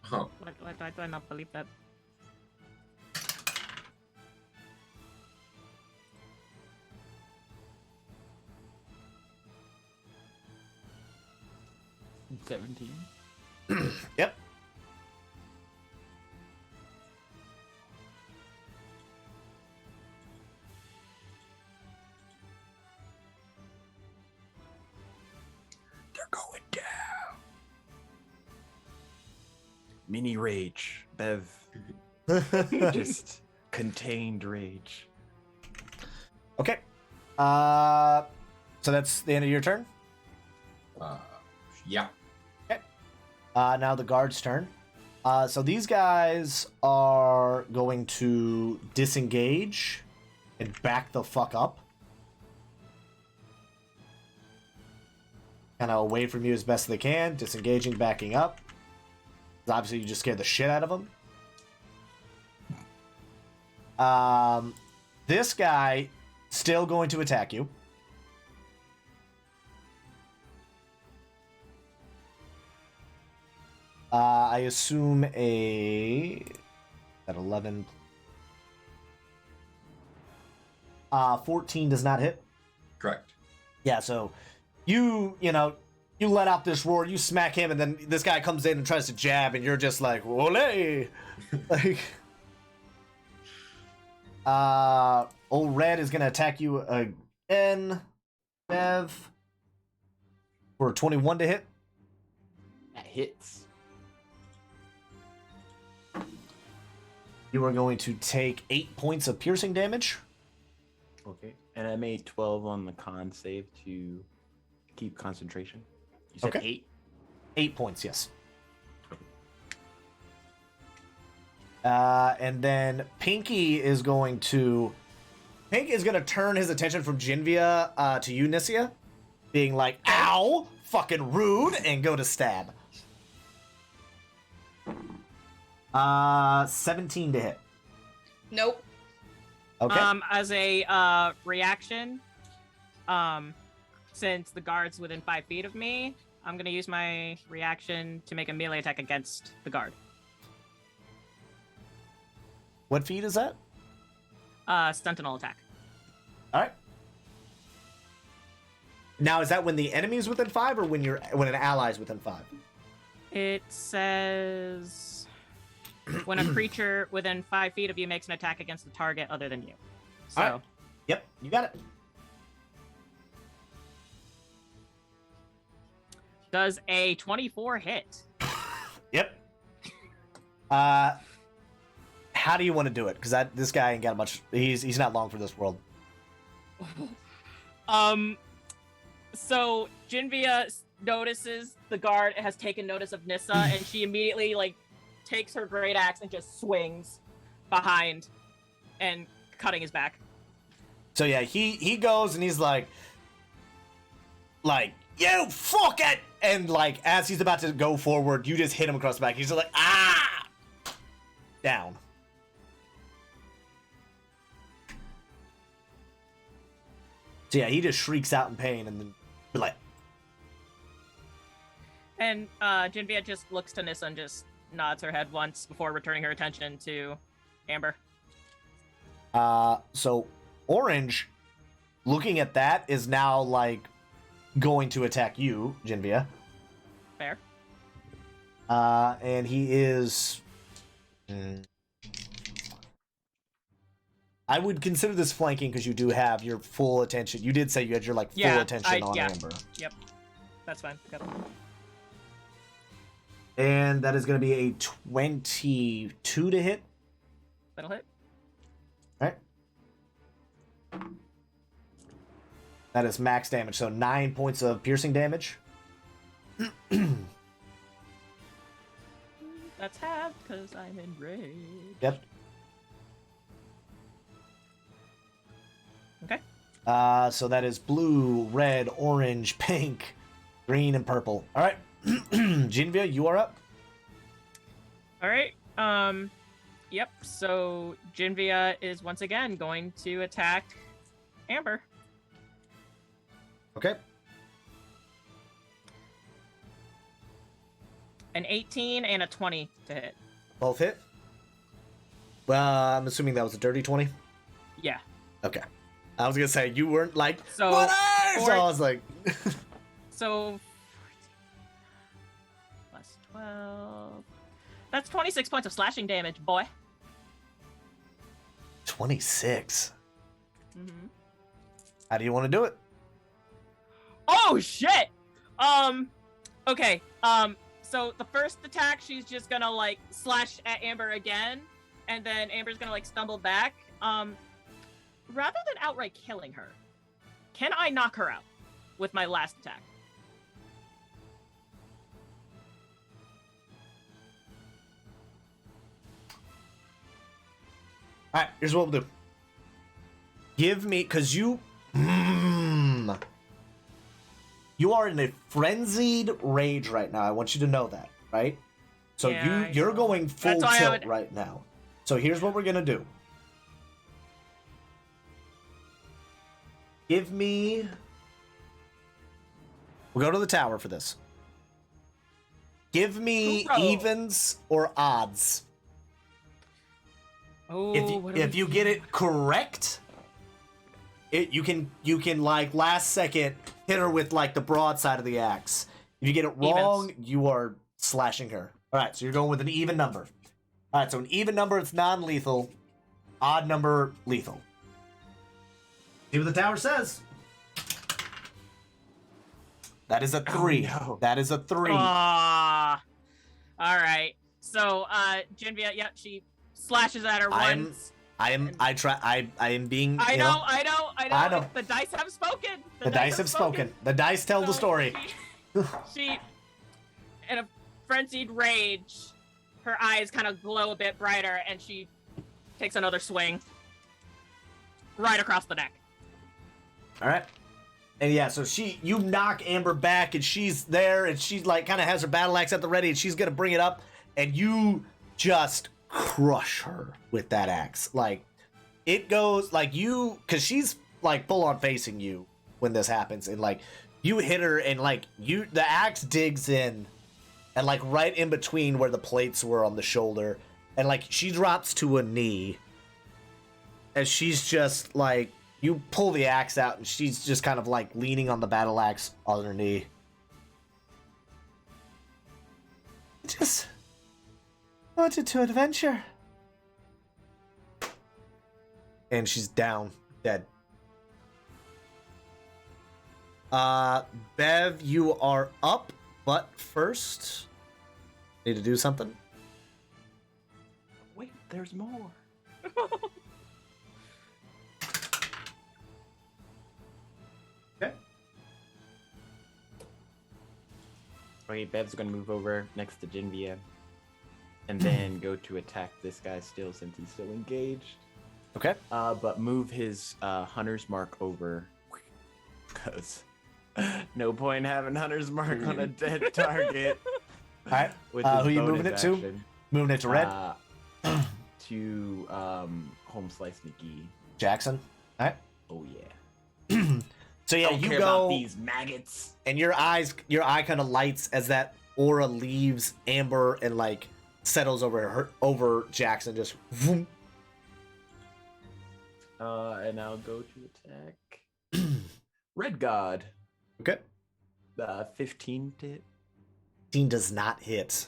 Speaker 3: Huh.
Speaker 2: Why do I not believe that?
Speaker 1: Yep.
Speaker 6: They're going down. Mini rage, Bev. Just contained rage.
Speaker 1: Okay. So that's the end of your turn.
Speaker 3: Yeah.
Speaker 1: Now the guard's turn. So these guys are going to disengage and back the fuck up. Kind of away from you as best they can. Disengaging, backing up. 'Cause obviously, you just scared the shit out of them. This guy still going to attack you. I assume at 11. 14 does not hit.
Speaker 3: Correct.
Speaker 1: Yeah, so you let out this roar, you smack him, and then this guy comes in and tries to jab, and you're just like, ole! Like, old Red is gonna attack you again, Bev, for 21 to hit.
Speaker 6: That hits.
Speaker 1: You are going to take 8 points of piercing damage.
Speaker 6: Okay. And I made 12 on the con save to keep concentration. You said
Speaker 1: Okay.
Speaker 6: 8?
Speaker 1: 8 points, yes. And then Pinky is going to turn his attention from Jinvia to you, Nissia, being like, ow, fucking rude, and go to stab. 17 to hit.
Speaker 4: Nope.
Speaker 1: Okay.
Speaker 2: As a reaction, since the guard's within 5 feet of me, I'm gonna use my reaction to make a melee attack against the guard.
Speaker 1: What feat is that?
Speaker 2: Sentinel attack.
Speaker 1: All right. Now, is that when the enemy's within 5 or when an ally's within 5?
Speaker 2: It says when a creature within 5 feet of you makes an attack against a target other than you. So,
Speaker 1: All right. Yep, you got it.
Speaker 2: does a 24 hit?
Speaker 1: Yep. How do you want to do it? Because this guy ain't got much. He's not long for this world.
Speaker 2: So Jinvia notices the guard has taken notice of Nissa, and she immediately takes her great axe and just swings behind and cutting his back.
Speaker 1: So yeah, he goes and he's like, like, you fuck it! And like, as he's about to go forward, you just hit him across the back. He's just like, ah! Down. So yeah, he just shrieks out in pain and then like.
Speaker 2: And Jinvia just looks to Nissa and just nods her head once before returning her attention to Amber.
Speaker 1: So Orange, looking at that, is now like going to attack you, Jinvia.
Speaker 2: Fair.
Speaker 1: And he is. I would consider this flanking because you do have your full attention. You did say you had your like full attention on Amber.
Speaker 2: Yep. That's fine. Yep.
Speaker 1: And that is going to be a 22 to hit.
Speaker 2: That'll hit.
Speaker 1: All right. That is max damage, so 9 points of piercing damage.
Speaker 2: That's half because I'm enraged.
Speaker 1: Yep.
Speaker 2: Okay.
Speaker 1: So that is blue, red, orange, pink, green, and purple. All right. Jinvia, you are up.
Speaker 2: All right. Yep. So Jinvia is once again going to attack Amber.
Speaker 1: Okay.
Speaker 2: An 18 and a 20 to hit.
Speaker 1: Both hit. Well, I'm assuming that was a dirty 20.
Speaker 2: Yeah.
Speaker 1: Okay. I was gonna say you weren't like
Speaker 2: So,
Speaker 1: what? So I was like,
Speaker 2: so 14 plus 12. That's 26 points of slashing damage, boy.
Speaker 1: 26.
Speaker 2: Mm-hmm.
Speaker 1: How do you want to do it?
Speaker 2: Oh shit! Okay. So the first attack, she's just gonna like slash at Amber again, and then Amber's gonna like stumble back. Rather than outright killing her, can I knock her out with my last attack?
Speaker 1: All right. Here's what we'll do. Give me, cause you. You are in a frenzied rage right now. I want you to know that, right? So
Speaker 2: Yeah,
Speaker 1: you're going full
Speaker 2: That's why I
Speaker 1: tilt
Speaker 2: would-
Speaker 1: right now. So here's what we're gonna do. Give me. We'll go to the tower for this. Give me
Speaker 2: Hoorah.
Speaker 1: evens or odds.
Speaker 2: Oh,
Speaker 1: If you get it correct, you can like last second hit her with like the broadside of the axe. If you get it wrong, you are slashing her. All right, so you're going with an even number. All right, so an even number it's non-lethal, odd number lethal. See what the tower says. That is a 3.
Speaker 6: Oh, no.
Speaker 1: That is a 3.
Speaker 2: All right. So, Jinvia, yeah, she slashes at her once.
Speaker 1: I am being.
Speaker 2: I
Speaker 1: you
Speaker 2: know.
Speaker 1: I know.
Speaker 2: The dice have spoken.
Speaker 1: The dice have spoken. The dice tell the
Speaker 2: So
Speaker 1: story.
Speaker 2: She, in a frenzied rage, her eyes kind of glow a bit brighter, and she takes another swing right across the neck.
Speaker 1: All right. And yeah, so you knock Amber back, and she's there, and she like kind of has her battle axe at the ready, and she's gonna bring it up, and you just crush her with that axe. Like it goes like you, because she's like full on facing you when this happens, and like you hit her, and like the axe digs in, and like right in between where the plates were on the shoulder, and like she drops to a knee, and she's just like. You pull the axe out, and she's just kind of like leaning on the battle axe on her knee. I just wanted to adventure. And she's down, dead. Bev, you are up, but first, need to do something.
Speaker 6: Wait, there's more. Okay, Bev's gonna move over next to Jinvia, and then go to attack this guy still since he's still engaged.
Speaker 1: Okay.
Speaker 6: But move his hunter's mark over, because No point having Hunter's Mark on a dead target.
Speaker 1: All right.
Speaker 6: With
Speaker 1: Who
Speaker 6: his
Speaker 1: you moving
Speaker 6: bonus
Speaker 1: it to?
Speaker 6: action.
Speaker 1: Moving it to red.
Speaker 6: To Home Slice McGee.
Speaker 1: Jackson. All right.
Speaker 6: Oh yeah.
Speaker 1: So yeah,
Speaker 6: Don't
Speaker 1: you
Speaker 6: care
Speaker 1: go,
Speaker 6: about these maggots.
Speaker 1: and your eye kind of lights as that aura leaves Amber and like settles over Jackson. Just vroom.
Speaker 6: And I'll go to attack Red God.
Speaker 1: Okay.
Speaker 6: 15 to hit.
Speaker 1: 15 does not hit.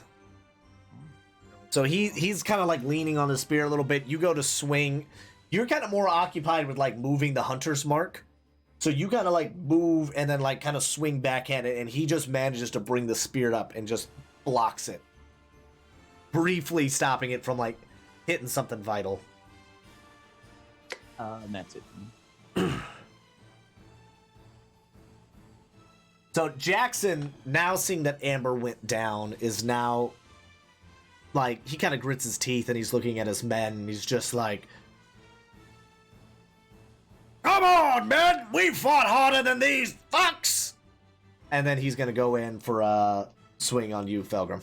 Speaker 1: So he's kind of like leaning on the spear a little bit. You go to swing. You're kind of more occupied with like moving the hunter's mark. So you kind of like move and then like kind of swing back at it, and he just manages to bring the spear up and just blocks it, briefly stopping it from like hitting something vital.
Speaker 6: And that's it.
Speaker 1: So Jackson, now seeing that Amber went down, is now like, he kind of grits his teeth and he's looking at his men and he's just like, "Come on, man! We fought harder than these fucks!" And then he's gonna go in for a swing on you, Felgrim.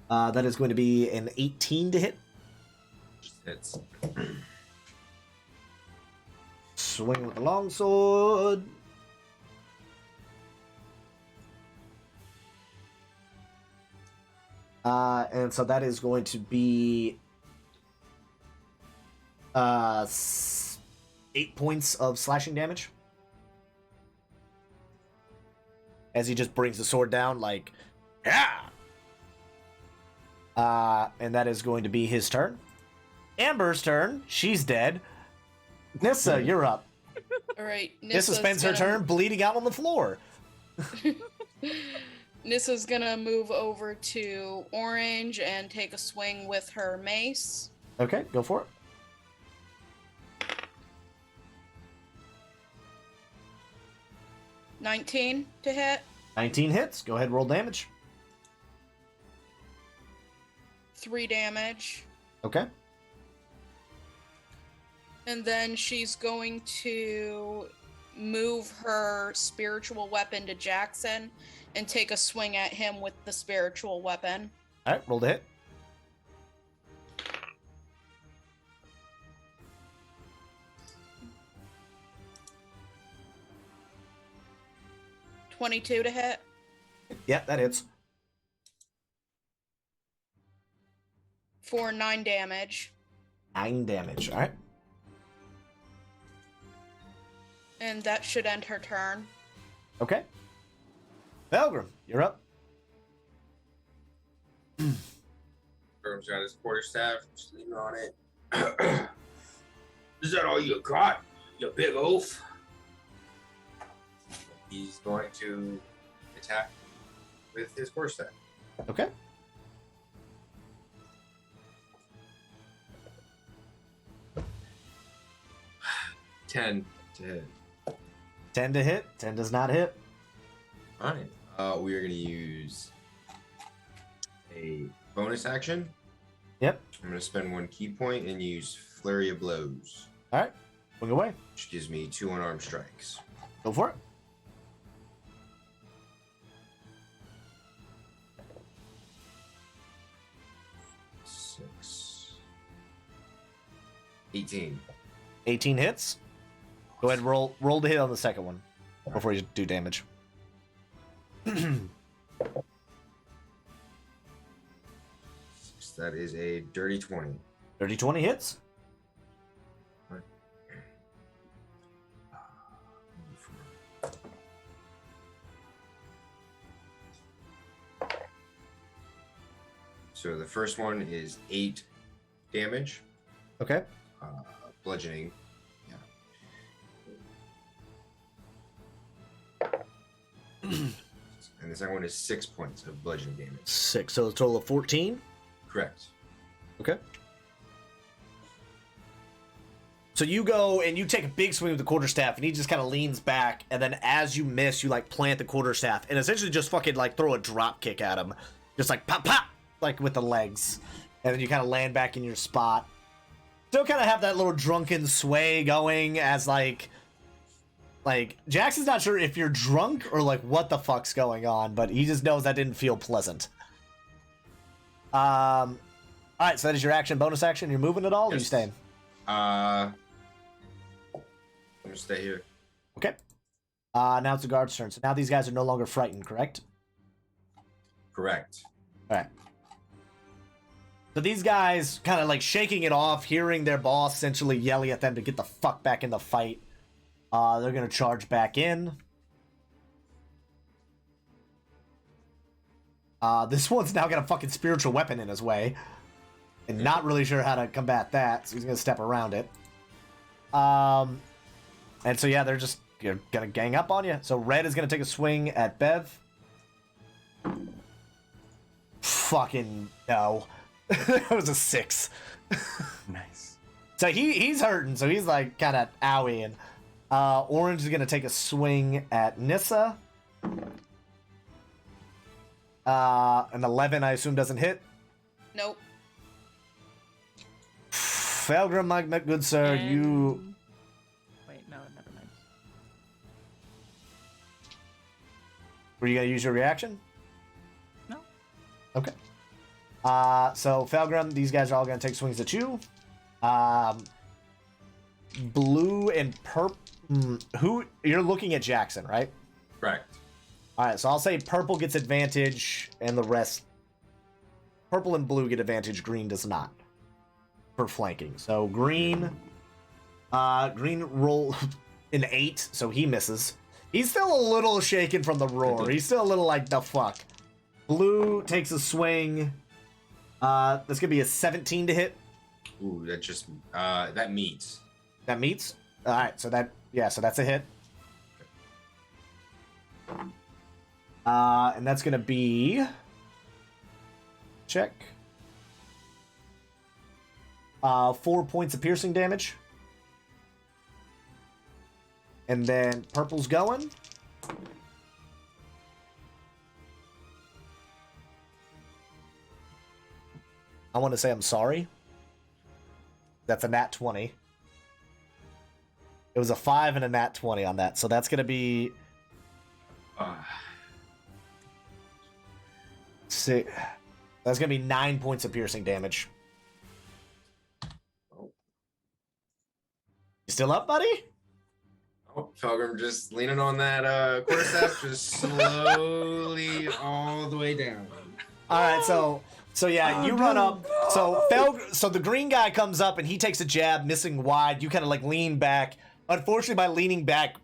Speaker 1: That is going to be an 18 to hit.
Speaker 3: Just hits.
Speaker 1: Swing with the longsword. And so that is going to be 8 points of slashing damage. As he just brings the sword down, like, yeah! And that is going to be his turn. Amber's turn. She's dead. Nissa, you're up.
Speaker 4: All right.
Speaker 1: Nissa spends her turn bleeding out on the floor.
Speaker 4: Nissa's gonna move over to orange and take a swing with her mace.
Speaker 1: Okay, go for it.
Speaker 4: 19 to hit.
Speaker 1: 19 hits. Go ahead and roll damage.
Speaker 4: 3 damage.
Speaker 1: Okay.
Speaker 4: And then she's going to move her spiritual weapon to Jackson and take a swing at him with the spiritual weapon.
Speaker 1: All right, roll to hit.
Speaker 4: $22 to hit.
Speaker 1: Yeah, that hits.
Speaker 4: For 9 damage.
Speaker 1: 9 damage. All right.
Speaker 4: And that should end her turn.
Speaker 1: Okay. Belgrim, you're up.
Speaker 5: Grim's got his quarterstaff, just leaning on it. Is that all you got, you big oaf?
Speaker 3: He's going to attack with his quarterstaff.
Speaker 1: Okay.
Speaker 3: $10 to hit.
Speaker 1: 10 to hit. 10 does not hit.
Speaker 3: All right. We are going to use a bonus action.
Speaker 1: Yep.
Speaker 3: I'm going to spend 1 key point and use Flurry of Blows,
Speaker 1: All right. Swing away.
Speaker 3: which gives me 2 unarmed strikes.
Speaker 1: Go for it.
Speaker 3: Six. 18.
Speaker 1: 18 hits. Go ahead and roll to hit on the second one before you do damage.
Speaker 3: That is a dirty 20.
Speaker 1: 30, 20 hits.
Speaker 3: So the first one is 8 damage,
Speaker 1: Okay.
Speaker 3: bludgeoning. Yeah. And the second one is 6 points of bludgeoning damage.
Speaker 1: 6. So a total of 14.
Speaker 3: Correct.
Speaker 1: Okay. So you go and you take a big swing with the quarterstaff, and he just kind of leans back, and then as you miss, you like plant the quarterstaff, and essentially just fucking like throw a drop kick at him, just like pop pop, like with the legs, and then you kind of land back in your spot. still kind of have that little drunken sway going as like Jackson's not sure if you're drunk or like what the fuck's going on, but he just knows that didn't feel pleasant. All right, so that is your action, bonus action. You're moving at all, or are you
Speaker 3: Yes.
Speaker 1: staying?
Speaker 3: I'm gonna stay here.
Speaker 1: Okay. Now it's the guard's turn. So now these guys are no longer frightened, correct?
Speaker 3: Correct.
Speaker 1: All right. So these guys kind of like shaking it off, hearing their boss essentially yelling at them to get the fuck back in the fight. They're gonna charge back in. This one's now got a fucking spiritual weapon in his way. And not really sure how to combat that, so he's gonna step around it. And so yeah, they're just gonna gang up on you. So Red is gonna take a swing at Bev. Fucking no. That was a 6.
Speaker 6: Nice.
Speaker 1: So he's hurting, so he's like kind of owieing. Orange is gonna take a swing at Nissa. An 11, I assume, doesn't hit.
Speaker 4: Nope.
Speaker 1: Felgrim, my good sir, you.
Speaker 2: Wait, no, never mind.
Speaker 1: Were you gonna use your reaction?
Speaker 2: No.
Speaker 1: Okay. So Felgrim, these guys are all gonna take swings at you. Blue and purple. Who you're looking at Jackson, right?
Speaker 3: Correct.
Speaker 1: All right, so I'll say purple gets advantage, and the rest. Purple and blue get advantage. Green does not. For flanking. So green. Green roll an 8, so he misses. He's still a little shaken from the roar. He's still a little like the fuck. Blue takes a swing. That's gonna be a 17 to hit.
Speaker 3: Ooh, that just that meets.
Speaker 1: That meets. All right, so that's a hit. And that's gonna be check. 4 points of piercing damage. And then purple's going. I want to say I'm sorry. That's a nat 20. It was a 5 and a nat 20 on that. So that's going to be... That's going to be 9 points of piercing damage.
Speaker 3: Oh.
Speaker 1: You still up, buddy?
Speaker 3: Oh, Felgrim just leaning on that quarterstaff, just slowly all the way down.
Speaker 1: All right, so yeah, you run up. So so the green guy comes up and he takes a jab, missing wide. You kind of like lean back. Unfortunately, by leaning back,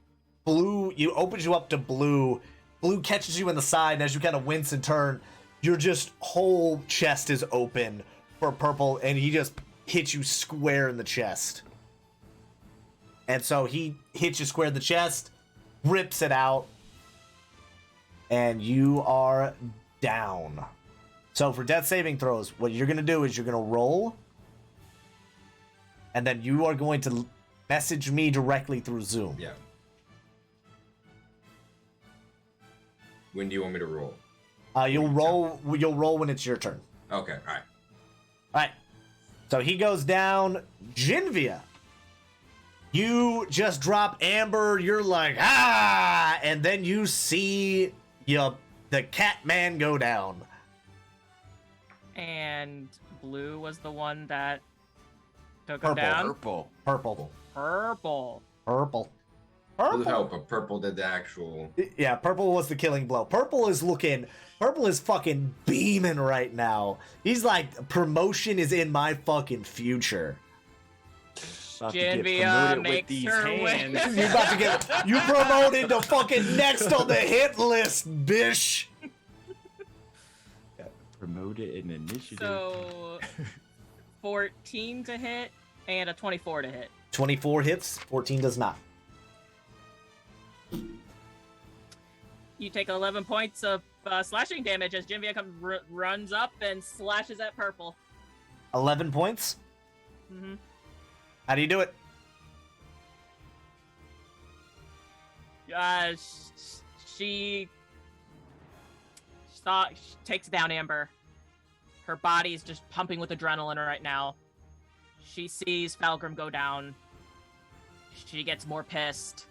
Speaker 1: blue opens you up to blue. Blue catches you in the side, and as you kind of wince and turn, your just whole chest is open for purple, and he just hits you square in the chest. And so he hits you square in the chest, rips it out, and you are down. So for death saving throws, what you're going to do is you're going to roll, and then you are going to message me directly through Zoom.
Speaker 3: Yeah. When do you want me to roll?
Speaker 1: You'll roll when it's your turn.
Speaker 3: Okay, all right.
Speaker 1: All right. So he goes down. Jinvia, you just drop Amber. You're like, ah! And then you see the cat man go down.
Speaker 2: And blue was the one that took
Speaker 1: Purple.
Speaker 2: him down.
Speaker 6: Purple.
Speaker 1: Purple.
Speaker 2: Purple.
Speaker 1: Purple.
Speaker 3: Blue
Speaker 1: Purple.
Speaker 3: help, but purple did the actual.
Speaker 1: Yeah, purple was the killing blow. Purple is fucking beaming right now. He's like, promotion is in my fucking future.
Speaker 6: About to get
Speaker 2: Jinvia
Speaker 6: promoted with
Speaker 2: makes
Speaker 6: these
Speaker 2: her
Speaker 6: hands.
Speaker 2: way.
Speaker 1: You about to get you promoted to fucking next on the hit list, bish.
Speaker 6: Promoted in initiative.
Speaker 2: So 14 to hit and a 24 to hit.
Speaker 1: 24 hits, 14 does not.
Speaker 2: You take 11 points of slashing damage as Jinvia runs up and slashes at purple.
Speaker 1: 11 points.
Speaker 2: Mm-hmm.
Speaker 1: How do you do it?
Speaker 2: She takes down Amber. Her body's just pumping with adrenaline right now. She sees Falgrim go down. She gets more pissed.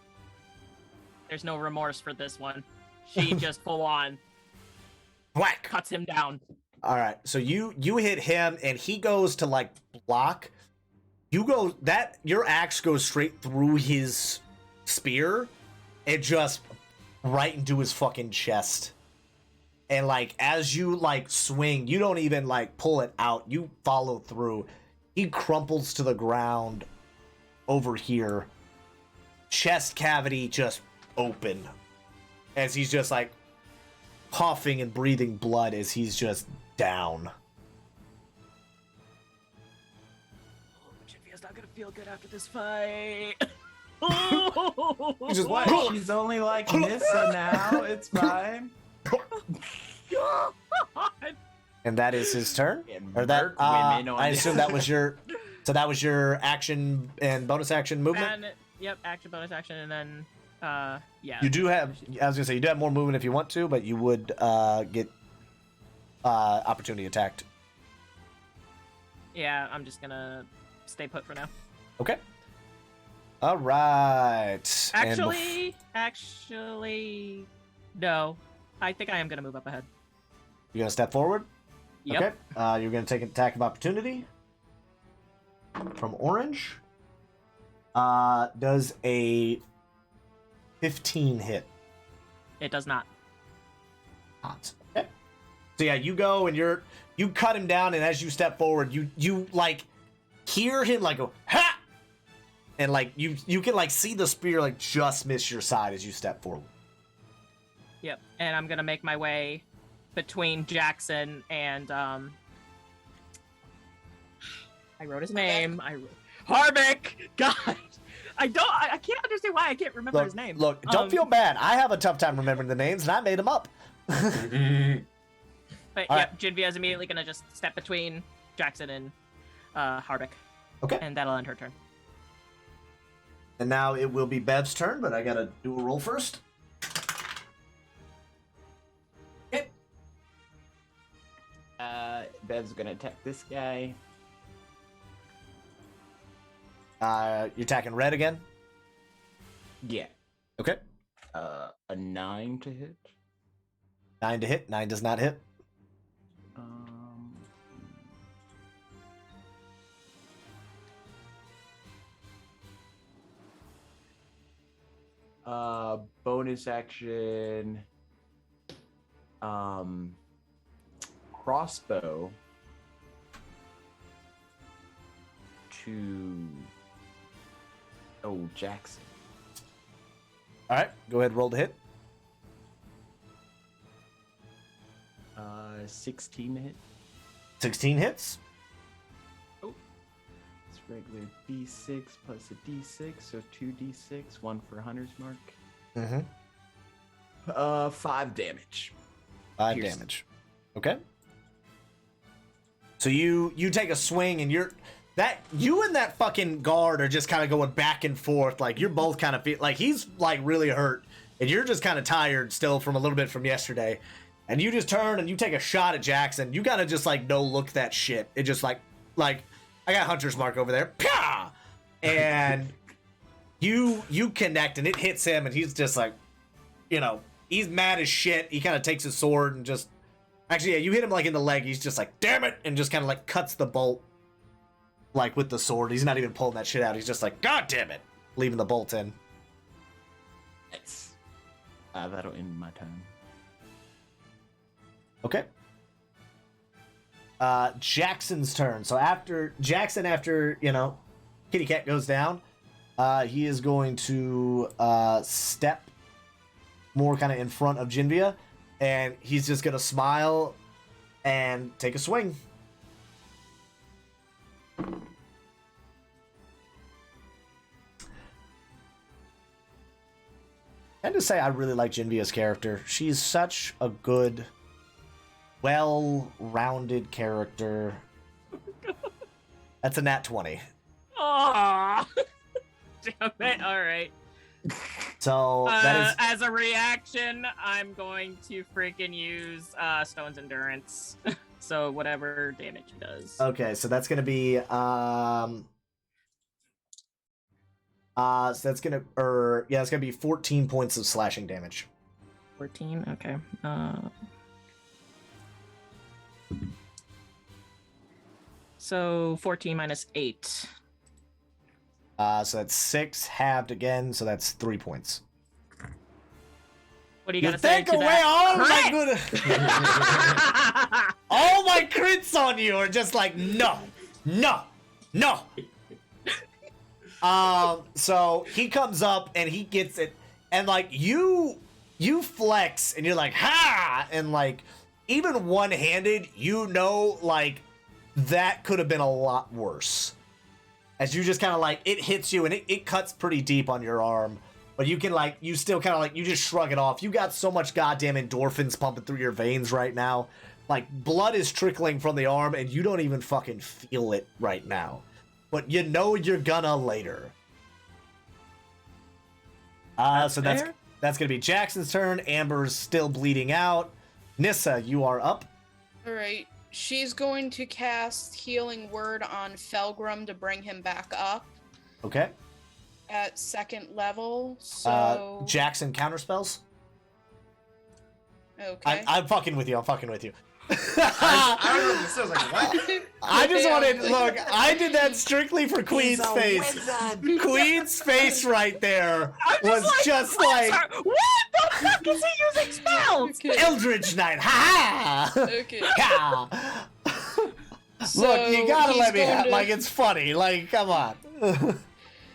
Speaker 2: There's no remorse for this one. She just full on
Speaker 1: Whack!
Speaker 2: cuts him down.
Speaker 1: All right, so you hit him, and he goes to like block. Your axe goes straight through his spear, and just right into his fucking chest. And like as you like swing, you don't even like pull it out. You follow through. He crumples to the ground over here. Chest cavity just open as he's just like coughing and breathing blood as he's just down.
Speaker 2: Jinvia's not gonna feel good after this fight.
Speaker 1: He's just
Speaker 6: What?
Speaker 1: like,
Speaker 6: She's only like Nissa now. It's fine.
Speaker 1: and that is his turn.
Speaker 6: And
Speaker 1: Or that
Speaker 6: Merc women on
Speaker 1: I
Speaker 6: the-
Speaker 1: assume that was your. So that was your action and bonus action movement.
Speaker 2: And yep, action, bonus action, and then yeah.
Speaker 1: You do have. I was gonna say you do have more movement if you want to, but you would get opportunity attacked.
Speaker 2: Yeah, I'm just gonna stay put for now.
Speaker 1: Okay. All right. And
Speaker 2: Actually, no. I think I am gonna move up ahead.
Speaker 1: you're gonna step forward.
Speaker 2: Yep.
Speaker 1: Okay. You're gonna take an attack of opportunity from Orange. Does a 15 hit?
Speaker 2: It does not.
Speaker 1: Not. Okay. So yeah, you go and you cut him down, and as you step forward, you like hear him like go ha, and like you can like see the spear like just miss your side as you step forward.
Speaker 2: Yep. And I'm gonna make my way between Jackson and I wrote his name. Harvick. God, I can't understand why I can't remember his name.
Speaker 1: Look, don't feel bad. I have a tough time remembering the names, and I made them up.
Speaker 2: But
Speaker 1: All
Speaker 2: yep, Jinvia is immediately gonna just step between Jackson and Harvick.
Speaker 1: Okay.
Speaker 2: And that'll end her turn.
Speaker 1: And now it will be Bev's turn, but I gotta do a roll first. Okay.
Speaker 6: Bev's gonna attack this guy.
Speaker 1: You're attacking red again.
Speaker 6: Yeah.
Speaker 1: Okay.
Speaker 6: A 9 to hit.
Speaker 1: 9 to hit. 9 does not hit.
Speaker 6: Bonus action. Crossbow to Jackson.
Speaker 1: All right. Go ahead. Roll to hit.
Speaker 6: 16 to hit.
Speaker 1: 16 hits.
Speaker 6: It's regular D6 plus a D6, so 2D6, 1 for Hunter's Mark.
Speaker 1: Mm-hmm.
Speaker 6: 5 damage.
Speaker 1: 5
Speaker 6: Piercing.
Speaker 1: damage. Okay. So you take a swing, and you and that fucking guard are just kind of going back and forth. Like you're both kind of feel like he's like really hurt, and you're just kind of tired still from a little bit from yesterday. And you just turn and you take a shot at Jackson. You gotta just like no look that shit. It just like I got Hunter's Mark over there. Pah! And you connect, and it hits him, and he's just like, he's mad as shit. He kind of takes his sword and just actually, yeah, you hit him like in the leg. He's just like, damn it, and just kind of like cuts the bolt like with the sword. He's not even pulling that shit out. He's just like, god damn it, leaving the bolt in.
Speaker 6: Nice. That'll end my turn.
Speaker 1: Okay. Jackson's turn. So after Kitty Cat goes down, he is going to step more kind of in front of Jinvia, and he's just gonna smile and take a swing. And to say I really like Jinvia's character. She's such a good, well-rounded character. That's a nat 20.
Speaker 2: Aww. Damn it. All right.
Speaker 1: So that is
Speaker 2: As a reaction, I'm going to freaking use Stone's Endurance. So whatever damage he does.
Speaker 1: Okay, so that's gonna be so that's gonna it's gonna be 14 points of slashing damage.
Speaker 2: 14. Okay. So 14 minus 8.
Speaker 1: So that's 6 halved again, so that's 3 points.
Speaker 2: What are you
Speaker 1: You
Speaker 2: gonna say
Speaker 1: take
Speaker 2: to
Speaker 1: away
Speaker 2: that?
Speaker 1: all my crits on you are just like no. So he comes up and he gets it, and like you flex and you're like ha, and like even one-handed, like that could have been a lot worse. As you just kind of like it hits you and it cuts pretty deep on your arm. But you can you still kind of you just shrug it off. You got so much goddamn endorphins pumping through your veins right now. Like, blood is trickling from the arm and you don't even fucking feel it right now. But you know you're gonna later. So that's gonna be Jackson's turn. Amber's still bleeding out. Nissa, you are up.
Speaker 4: Alright. She's going to cast Healing Word on Felgrim to bring him back up.
Speaker 1: Okay.
Speaker 4: At 2nd level, so...
Speaker 1: Jackson counterspells?
Speaker 4: Okay.
Speaker 1: I'm fucking with you.
Speaker 3: I don't know this was like what?
Speaker 1: I just wanted look. I did that strictly for Queen's face. Queen's face right there was just like
Speaker 2: what the fuck is he using spells?
Speaker 4: Okay.
Speaker 1: Eldritch Knight. Ha ha.
Speaker 4: Okay.
Speaker 1: Ha.
Speaker 4: So
Speaker 1: Look, you gotta
Speaker 4: he's
Speaker 1: let me
Speaker 4: going
Speaker 1: have
Speaker 4: to-
Speaker 1: like it's funny. Like, come on.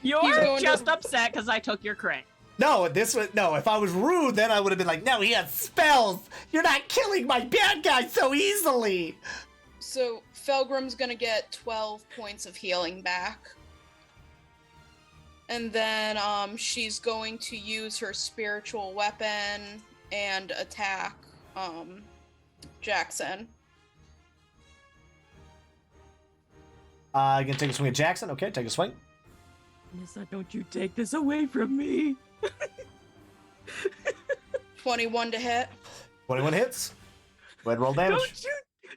Speaker 2: You're
Speaker 4: going
Speaker 2: just
Speaker 4: to-
Speaker 2: upset because I took your crit.
Speaker 1: No, if I was rude, then I would have been like, no, he has spells. You're not killing my bad guy so easily.
Speaker 4: So Felgrim's gonna get 12 points of healing back. And then she's going to use her spiritual weapon and attack Jackson.
Speaker 1: You gonna take a swing at Jackson? Okay, take a swing.
Speaker 2: Nissa, don't you take this away from me.
Speaker 4: 21 to hit.
Speaker 1: 21 hits. Go ahead and roll damage.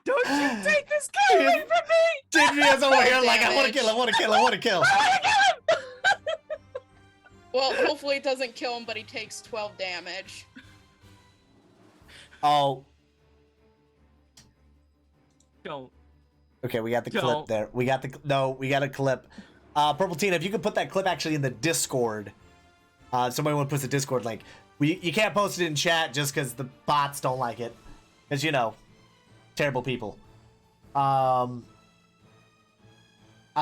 Speaker 2: Don't you take this guy away from me.
Speaker 1: Didria's over here like, I
Speaker 4: Damage.
Speaker 1: want to kill, I want to kill, I want to kill.
Speaker 4: Well, hopefully it doesn't kill him, but he takes 12 damage.
Speaker 1: Oh,
Speaker 2: Don't.
Speaker 1: okay, we got the clip
Speaker 2: Don't.
Speaker 1: there. We got a clip. Purple Tina, if you could put that clip actually in the Discord. Somebody want to post the Discord link. You can't post it in chat just because the bots don't like it. Because, terrible people. I'm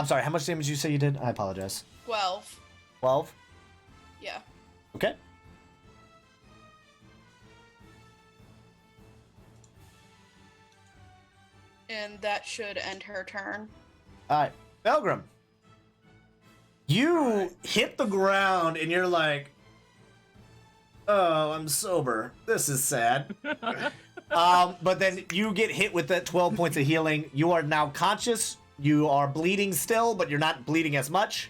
Speaker 1: sorry, how much damage did you say you did? I apologize.
Speaker 4: 12.
Speaker 1: 12?
Speaker 4: Yeah.
Speaker 1: Okay.
Speaker 4: And that should end her turn.
Speaker 1: Alright, Belgrim. You hit the ground and you're like, oh, I'm sober. This is sad. But then you get hit with that 12 points of healing. You are now conscious. You are bleeding still, but you're not bleeding as much.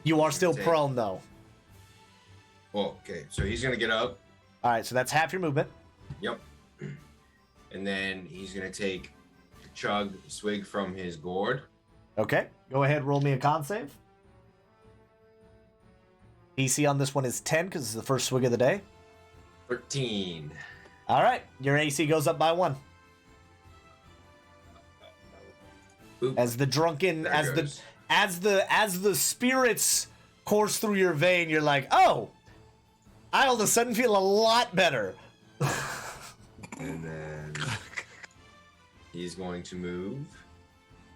Speaker 1: You are still
Speaker 3: Dang.
Speaker 1: prone, though.
Speaker 3: Oh, okay. So he's gonna get up.
Speaker 1: Alright, so that's half your movement.
Speaker 3: Yep. And then he's gonna take a chug swig from his gourd.
Speaker 1: Okay, go ahead, roll me a con save. DC on this one is 10 because it's the first swig of the day.
Speaker 3: 13.
Speaker 1: All right, your AC goes up by 1.
Speaker 3: Oop.
Speaker 1: As the drunken,
Speaker 3: There
Speaker 1: as
Speaker 3: goes.
Speaker 1: the spirits course through your vein, you're like, oh, I all of a sudden feel a lot better.
Speaker 3: And then he's going to move.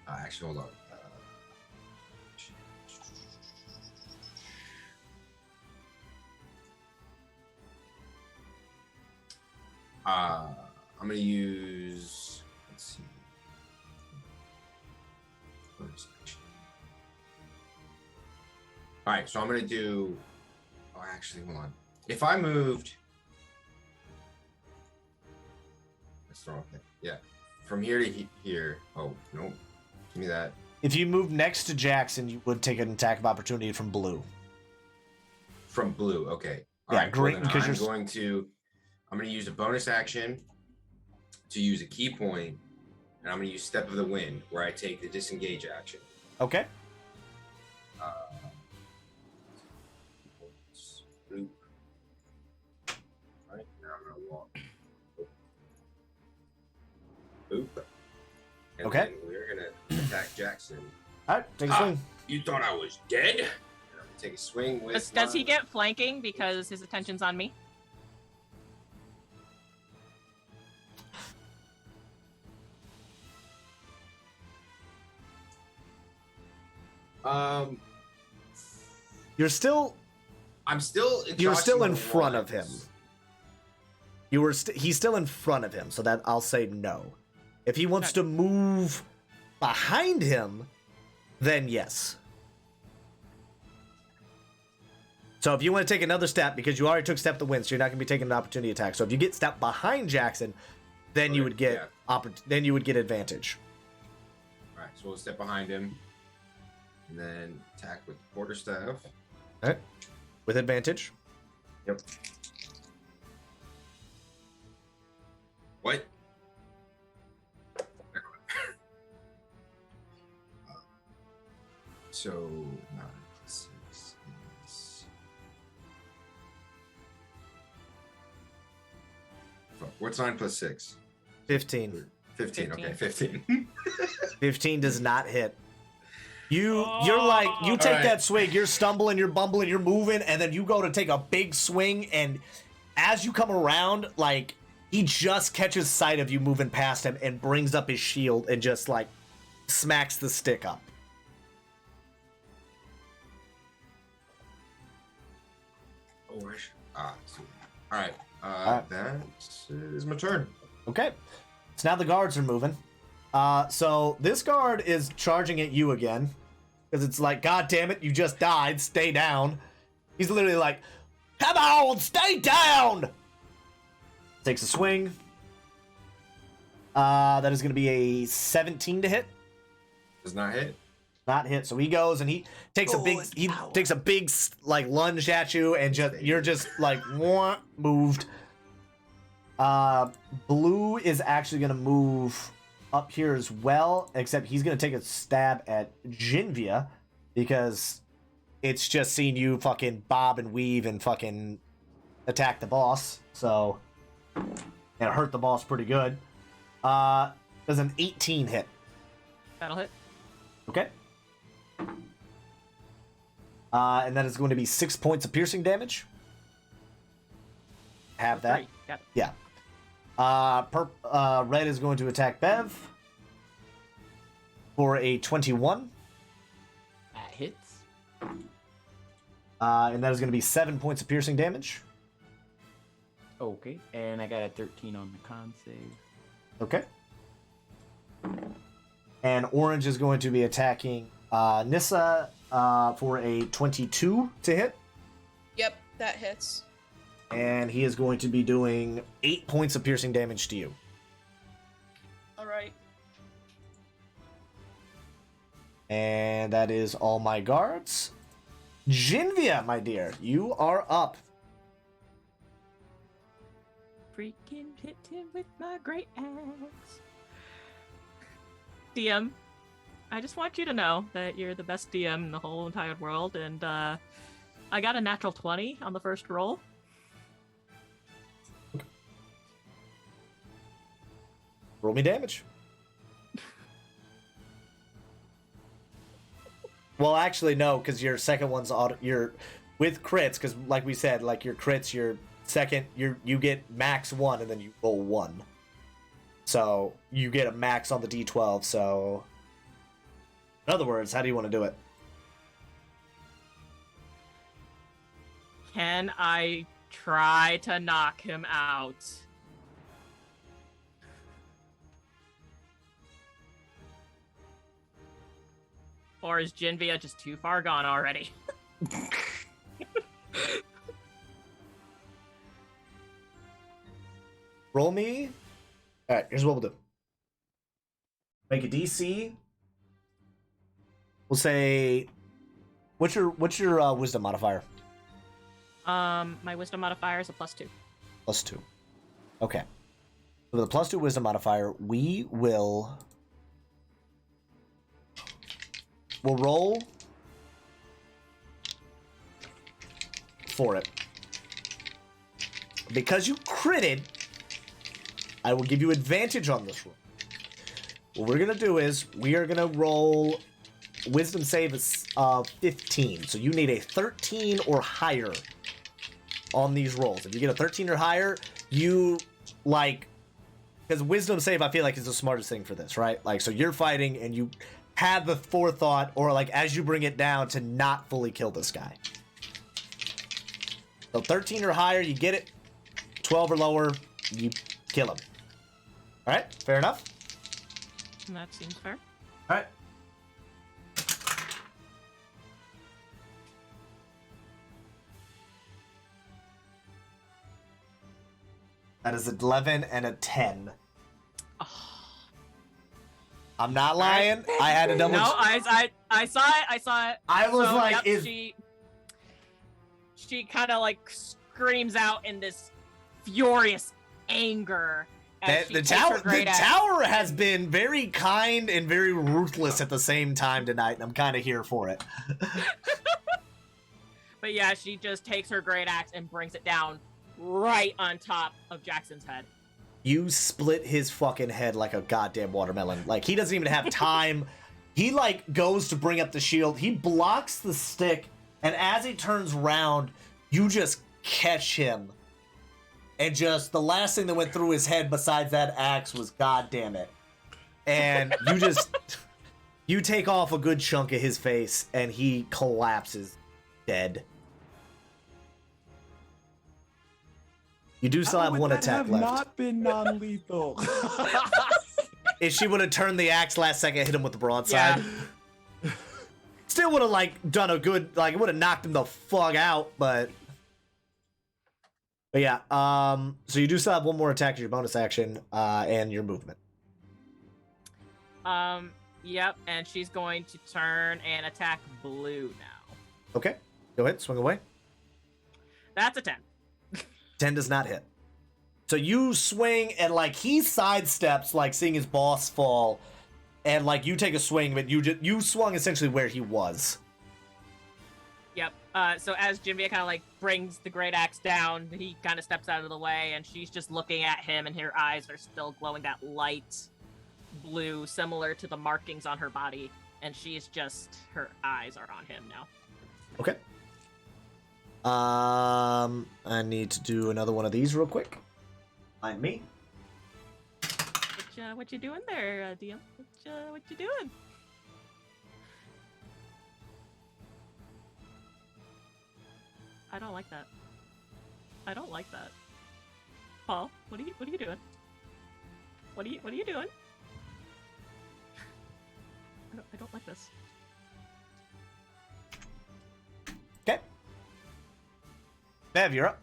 Speaker 3: Actually, hold on. I'm gonna use. Let's see. Bonus action. All right, so I'm gonna do. Oh, actually, hold on. If I moved. That's the wrong thing. Yeah, from here to here. Oh nope. Give me that.
Speaker 1: If you move next to Jackson, you would take an attack of opportunity from blue.
Speaker 3: From blue, okay.
Speaker 1: Yeah,
Speaker 3: Alright,
Speaker 1: green,
Speaker 3: well,
Speaker 1: because
Speaker 3: then
Speaker 1: you're
Speaker 3: I'm going to use a bonus action to use a key point and I'm gonna use Step of the Wind, where I take the disengage action.
Speaker 1: Okay.
Speaker 3: Boop. All right, now I'm gonna walk. Boop. And
Speaker 1: Okay.
Speaker 3: then we're gonna attack Jackson.
Speaker 1: All right, take a swing.
Speaker 3: You thought I was dead? And I'm gonna take a swing with.
Speaker 2: Does he get flanking because his attention's on me?
Speaker 1: You're still
Speaker 3: I'm still.
Speaker 1: You're still in
Speaker 3: the
Speaker 1: front of him.
Speaker 3: ones.
Speaker 1: He's still in front of him, so that I'll say no. If he wants to move behind him, then yes. So if you want to take another step, because you already took step the win, so you're not going to be taking an opportunity attack. So if you get step behind Jackson, then you would get then you would get advantage.
Speaker 3: All right, so we'll step behind him, and then attack with quarterstaff.
Speaker 1: All right, with advantage.
Speaker 3: Yep. What? So 9 plus 6 is. Fuck, what's 9 plus 6?
Speaker 1: 15.
Speaker 3: 15. Okay, 15.
Speaker 1: 15 does not hit. You're like, you take
Speaker 3: Alright.
Speaker 1: that swing, you're stumbling, you're bumbling, you're moving, and then you go to take a big swing, and as you come around, like, he just catches sight of you moving past him and brings up his shield and just, like, smacks the stick up.
Speaker 3: Oh, I should. So, all right.
Speaker 1: Alright.
Speaker 3: That is my turn.
Speaker 1: Okay. So now the guards are moving. So this guard is charging at you again. Because it's like, God damn it, you just died. Stay down. He's literally like, come on, stay down! Takes a swing. That is going to be a 17 to hit.
Speaker 3: Does not hit.
Speaker 1: Not hit. So he goes and he takes takes a big like lunge at you, and you're just like wah, moved. Blue is actually gonna move up here as well, except he's gonna take a stab at Jinvia because it's just seen you fucking bob and weave and fucking attack the boss. So it hurt the boss pretty good. Does an 18 hit?
Speaker 2: That'll hit.
Speaker 1: Okay. And that is going to be 6 points of piercing damage. Have that.
Speaker 2: Great. Got it.
Speaker 1: Yeah. Red is going to attack Bev for a 21.
Speaker 6: That hits.
Speaker 1: And that is going to be 7 points of piercing damage.
Speaker 6: Okay, and I got a 13 on the con save.
Speaker 1: Okay. And Orange is going to be attacking Nissa for a 22 to hit.
Speaker 4: Yep, that hits.
Speaker 1: And he is going to be doing 8 points of piercing damage to you.
Speaker 4: All right.
Speaker 1: And that is all my guards. Jinvia, my dear, you are up.
Speaker 2: Freaking hit him with my great axe. DM, I just want you to know that you're the best DM in the whole entire world, and I got a natural 20 on the first roll.
Speaker 1: Roll me damage. Well, actually, no, because your second one's you're with crits, because like we said, like your crits, your second, you get max 1 and then you roll 1. So you get a max on the D12. So, in other words, how do you want to do it?
Speaker 2: Can I try to knock him out? Or is Jinvia just too far gone already?
Speaker 1: Roll me. All right, here's what we'll do. Make a DC. We'll say, what's your wisdom modifier?
Speaker 2: My wisdom modifier is a +2.
Speaker 1: +2. Okay. So with a +2 wisdom modifier, we will We'll roll for it. Because you critted, I will give you advantage on this roll. What we're gonna do is we are gonna roll wisdom save of 15. So you need a 13 or higher on these rolls. If you get a 13 or higher, you like, because wisdom save I feel like is the smartest thing for this, right? Like, so you're fighting and you have the forethought, or like as you bring it down, to not fully kill this guy. So 13 or higher, you get it. 12 or lower, you kill him. All right, fair enough.
Speaker 2: That seems fair.
Speaker 1: All right. That is 11 and a 10. I'm not lying. I had to double.
Speaker 2: No, I saw it. I saw it.
Speaker 1: I was
Speaker 2: So,
Speaker 1: like,
Speaker 2: yep,
Speaker 1: is
Speaker 2: she kind of like screams out in this furious anger. as she
Speaker 1: the
Speaker 2: takes her
Speaker 1: tower? The
Speaker 2: great axe.
Speaker 1: tower has been very kind and very ruthless at the same time tonight, and I'm kind of here for it.
Speaker 2: But yeah, she just takes her great axe and brings it down right on top of Jackson's head.
Speaker 1: You split his fucking head like a goddamn watermelon. Like, he doesn't even have time. He, like, goes to bring up the shield. He blocks the stick, and as he turns around, you just catch him. And just, the last thing that went through his head besides that axe was, God damn it. And you just, you take off a good chunk of his face, and he collapses dead. You do still have one attack left.
Speaker 6: Not been non-lethal.
Speaker 1: If she would have turned the axe last second, hit him with the broadside.
Speaker 2: Yeah.
Speaker 1: Still would have, like, done a good, like, it would have knocked him the fuck out, but yeah, so you do still have one more attack as your bonus action, and your movement.
Speaker 2: Yep, and she's going to turn and attack blue now.
Speaker 1: Okay, go ahead, swing away.
Speaker 2: That's a 10.
Speaker 1: 10 does not hit. So you swing, and, like, he sidesteps, like, seeing his boss fall, and, like, you take a swing, but you swung essentially where he was.
Speaker 2: Yep. So as Jimvia kind of like brings the great axe down, he kind of steps out of the way, and she's just looking at him, and her eyes are still glowing that light blue, similar to the markings on her body, and she's just, her eyes are on him now.
Speaker 1: Okay. I need to do another one of these real quick. Find me.
Speaker 2: What you doing there, DM? What you doing? I don't like that. I don't like that. Paul, what are you doing? What are you doing? I don't like this.
Speaker 1: Okay. Bev, you're up.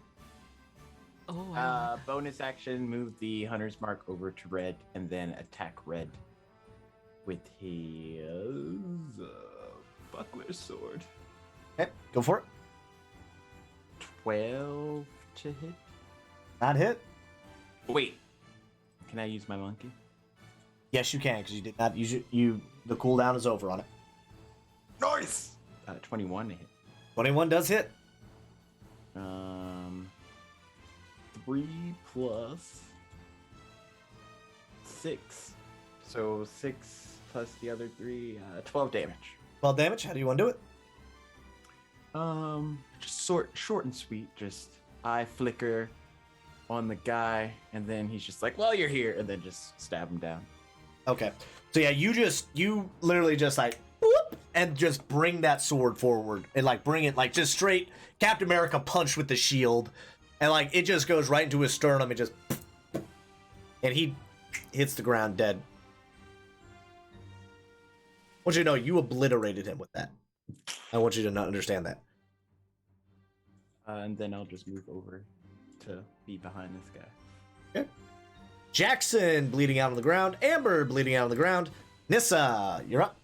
Speaker 2: Oh,
Speaker 6: Bonus action, move the hunter's mark over to red, and then attack red with his buckler sword.
Speaker 1: Okay, go for it.
Speaker 6: 12 to hit.
Speaker 1: Not hit.
Speaker 6: Wait, can I use my monkey?
Speaker 1: Yes, you can, because you did not use it. The cooldown is over on it.
Speaker 6: Nice. 21 to hit.
Speaker 1: 21 does hit.
Speaker 6: 3 plus 6. So 6 plus the other 3, 12 damage.
Speaker 1: 12 damage. How do you want to do it?
Speaker 6: Just short and sweet. Just eye flicker on the guy, and then he's just like, "Well, you're here," and then just stab him down.
Speaker 1: Okay. So yeah, you literally just like whoop, and just bring that sword forward and like bring it like just straight Captain America punch with the shield, and like it just goes right into his sternum and just, and he hits the ground dead. I want you to know you obliterated him with that. I want you to not understand that.
Speaker 6: And then I'll just move over to be behind this guy.
Speaker 1: Okay. Jackson bleeding out on the ground. Amber bleeding out on the ground. Nissa, you're up.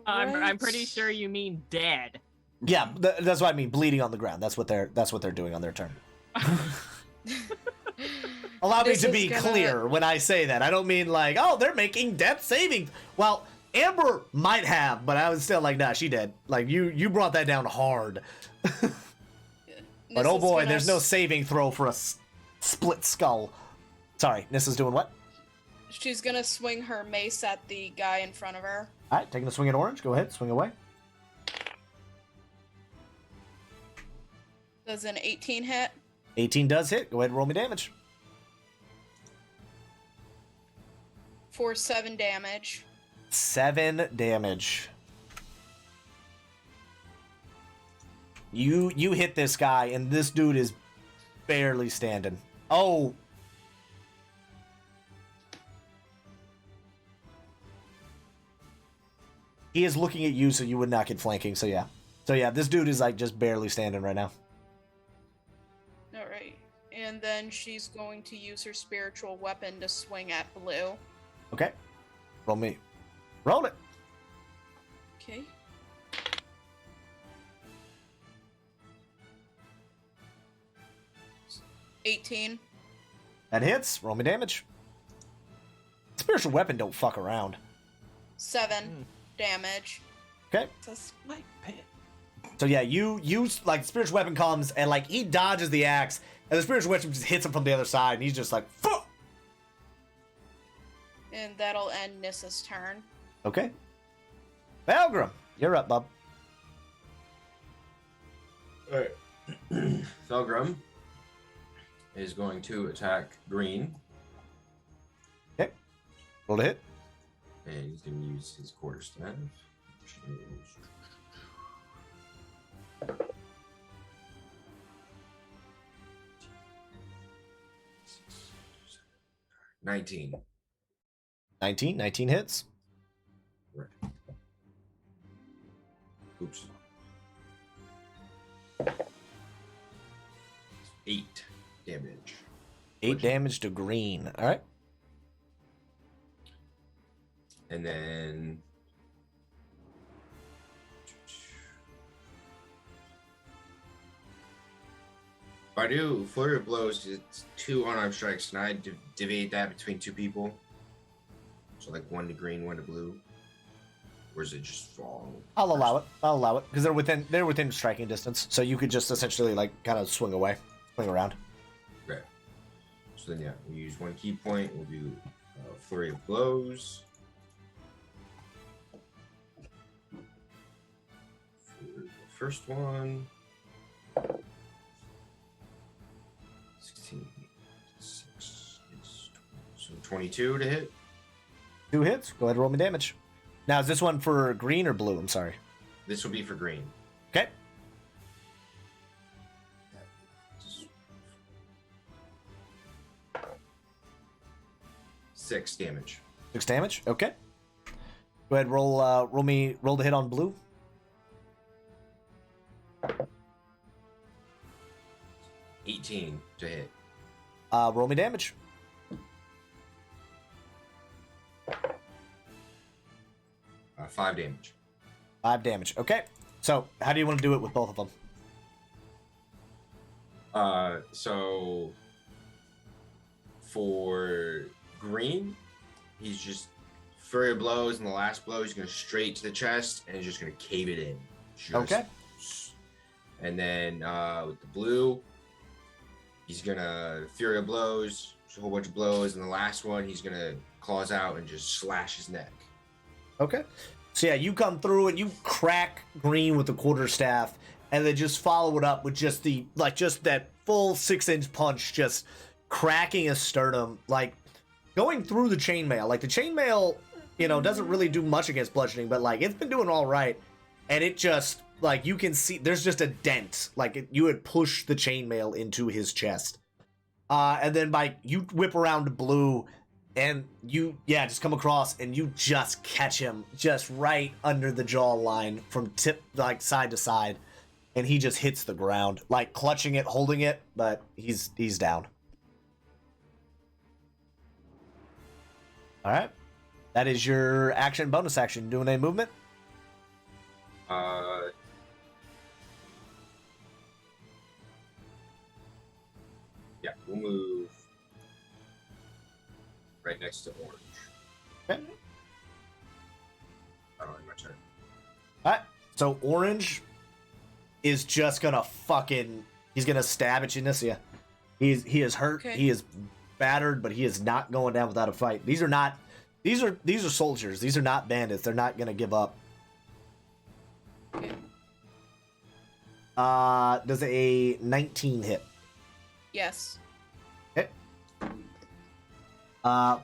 Speaker 2: I'm pretty sure you mean dead.
Speaker 1: Yeah, that's what I mean. Bleeding on the ground. That's what they're doing on their turn. Allow me
Speaker 4: This
Speaker 1: to
Speaker 4: is
Speaker 1: be
Speaker 4: gonna-
Speaker 1: clear when I say that. I don't mean like, oh, they're making death saving. Well, Amber might have, but I was still like, nah, she dead. Like, you brought that down hard. But oh boy, there's no saving throw for a split skull. Sorry, Nissa's doing what?
Speaker 4: She's gonna swing her mace at the guy in front of her.
Speaker 1: All right, taking a swing at orange. Go ahead, swing away.
Speaker 4: Does an 18 hit?
Speaker 1: 18 does hit. Go ahead and roll me damage.
Speaker 4: For 7 damage.
Speaker 1: 7 damage. You hit this guy, and this dude is barely standing. Oh. He is looking at you, so you would not get flanking, so yeah. So yeah, this dude is like just barely standing right now.
Speaker 4: Alright. And then she's going to use her spiritual weapon to swing at blue.
Speaker 1: Okay. Roll me. Roll it.
Speaker 4: Okay. $18.
Speaker 1: That hits. Roll me damage. Spiritual weapon don't fuck around.
Speaker 4: 7 damage.
Speaker 1: Okay.
Speaker 6: It's a spike pit.
Speaker 1: So yeah, you like spiritual weapon comes and like he dodges the axe, and the spiritual weapon just hits him from the other side, and he's just like, fuck.
Speaker 4: And that'll end Nissa's turn.
Speaker 1: Okay. Valgrim, you're up, bub.
Speaker 3: Alright. Felgrim is going to attack green.
Speaker 1: Okay. Roll to hit.
Speaker 3: And he's going to use his quarterstaff. $19.
Speaker 1: 19 hits.
Speaker 3: Right. Oops. 8 damage.
Speaker 1: 8 damage to green. All right.
Speaker 3: And then if I do flurry of blows, it's 2 unarmed strikes, and I divide that between 2 people. So like 1 to green, 1 to blue. Or is it just fall?
Speaker 1: I'll allow it because they're within striking distance, so you could just essentially like kind of swing around.
Speaker 3: Okay. So then yeah, we use 1 key point. We'll do flurry of blows. For the first one. 16, 6, is 20, so 22 to hit.
Speaker 1: 2 hits. Go ahead and roll me damage. Now, is this one for green or blue? I'm sorry.
Speaker 3: This will be for green.
Speaker 1: Okay.
Speaker 3: Six damage.
Speaker 1: 6 damage. Okay. Go ahead. Roll the hit on blue.
Speaker 3: 18 to hit.
Speaker 1: Roll me damage.
Speaker 3: 5 damage.
Speaker 1: 5 damage. Okay. So, how do you want to do it with both of them?
Speaker 3: So for green, he's just flurry of blows, and the last blow he's going to straight to the chest, and he's just going to cave it in.
Speaker 1: Okay.
Speaker 3: And then with the blue, he's going to fury of blows, a whole bunch of blows, and the last one he's going to claws out and just slash his neck.
Speaker 1: Okay. So yeah, you come through and you crack green with the quarterstaff, and then just follow it up with just that full 6-inch punch, just cracking his sternum, like going through the chainmail. Like the chainmail, doesn't really do much against bludgeoning, but like it's been doing all right, and it just like you can see there's just a dent, like you had pushed the chainmail into his chest, and then you whip around to blue. And you, just come across and you just catch him just right under the jawline from side to side. And he just hits the ground, like clutching it, holding it, but he's down. All right. That is your action, bonus action. Doing any movement?
Speaker 3: Yeah, we'll move right next to orange.
Speaker 1: Okay. So orange is just gonna he's gonna stab at Janicia. He is hurt.
Speaker 4: Okay.
Speaker 1: He is battered, but he is not going down without a fight. These are soldiers. These are not bandits. They're not gonna give up.
Speaker 4: Okay.
Speaker 1: Does a 19 hit?
Speaker 4: Yes.
Speaker 1: Okay.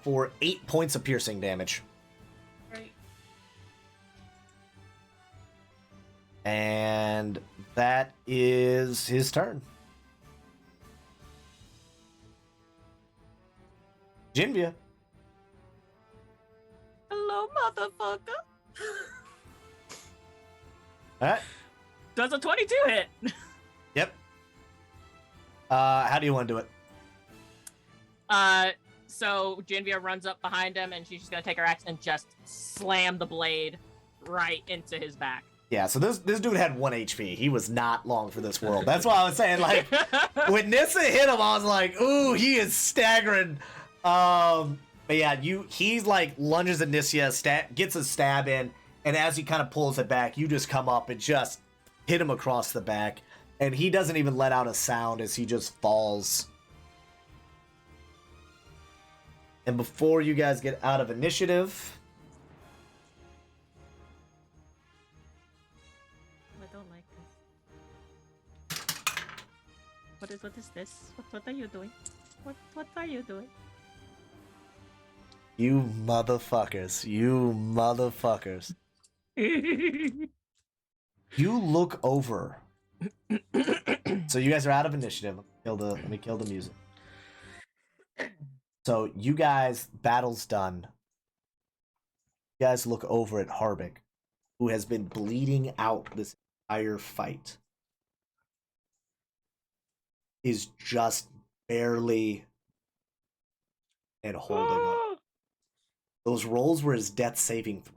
Speaker 1: For 8 points of piercing damage.
Speaker 4: Right.
Speaker 1: And that is his turn. Jinvia.
Speaker 2: Hello, motherfucker.
Speaker 1: Alright.
Speaker 2: Does a 22 hit?
Speaker 1: Yep. How do you want to do it?
Speaker 2: So Janvia runs up behind him, and she's just gonna take her axe and just slam the blade right into his back.
Speaker 1: Yeah, so this dude had 1 HP. He was not long for this world. That's why I was saying, like, when Nissa hit him, I was like, ooh, he is staggering. But yeah, he's like lunges at Nisia, gets a stab in, and as he kind of pulls it back, you just come up and just hit him across the back. And he doesn't even let out a sound as he just falls. And before you guys get out of initiative,
Speaker 2: I don't like this. What is this? What are you doing? What are you doing?
Speaker 1: you motherfuckers, you look over. So you guys are out of initiative. Let me kill the music. So you guys, battle's done. You guys look over at Harbeck, who has been bleeding out this entire fight. Is just barely and holding up. Those rolls were his death saving throw.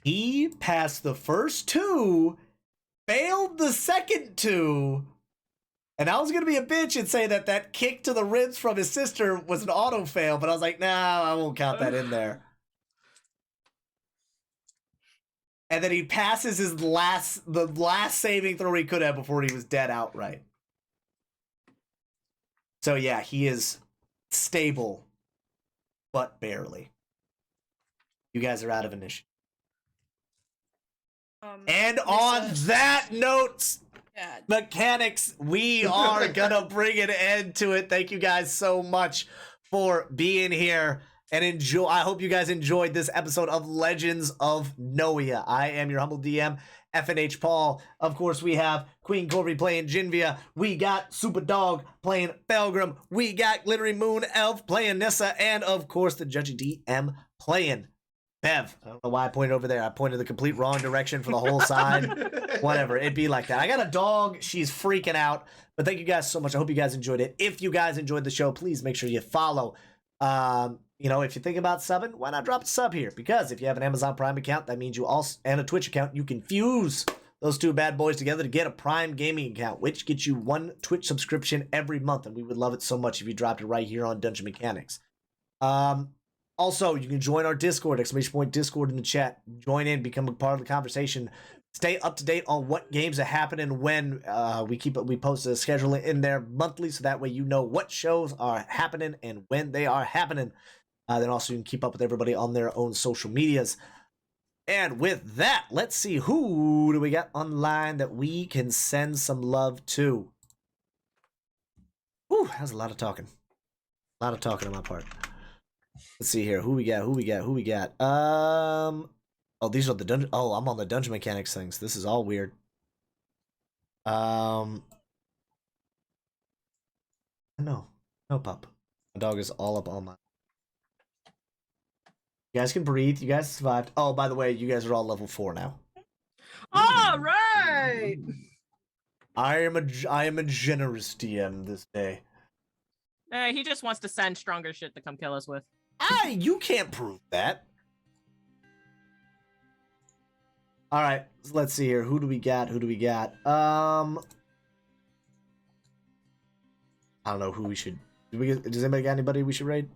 Speaker 1: He passed the first two, failed the second two, and I was going to be a bitch and say that kick to the ribs from his sister was an auto fail, but I was like, nah, I won't count that in there. And then he passes the last saving throw he could have before he was dead outright. So yeah, he is stable, but barely. You guys are out of initiative. And on that note, mechanics, we are gonna bring an end to it. Thank you guys so much for being here and enjoy. I hope you guys enjoyed this episode of Legends of Noia. I am your humble DM, FNH Paul. Of course, we have Queen Corby playing Jinvia. We got Super Dog playing Felgrim. We got Glittery Moon Elf playing Nissa, and of course, the Judgy DM playing Bev. I don't know why I pointed over there. I pointed the complete wrong direction for the whole side. Whatever. It'd be like that. I got a dog. She's freaking out. But thank you guys so much. I hope you guys enjoyed it. If you guys enjoyed the show, please make sure you follow. If you think about subbing, why not drop a sub here? Because if you have an Amazon Prime account, that means you also, and a Twitch account, you can fuse those two bad boys together to get a Prime Gaming account, which gets you one Twitch subscription every month. And we would love it so much if you dropped it right here on Dungeon Mechanics. Also, you can join our Discord, !Discord in the chat. Join in, become a part of the conversation. Stay up to date on what games are happening when we post a schedule in there monthly, so that way you know what shows are happening and when they are happening. Then also you can keep up with everybody on their own social medias. And with that, let's see, who do we got online that we can send some love to? Whew, that was a lot of talking. A lot of talking on my part. Let's see here. Who we got? Oh, these are the dungeon. Oh, I'm on the Dungeon Mechanics things. This is all weird. No, pup. My dog is all up on my. You guys can breathe. You guys survived. Oh, by the way, you guys are all level 4 now.
Speaker 2: All right.
Speaker 1: I am a generous DM this day.
Speaker 2: He just wants to send stronger shit to come kill us with.
Speaker 1: You can't prove that. All right, let's see here. Who do we got? I don't know who we should. Does anybody got anybody we should raid?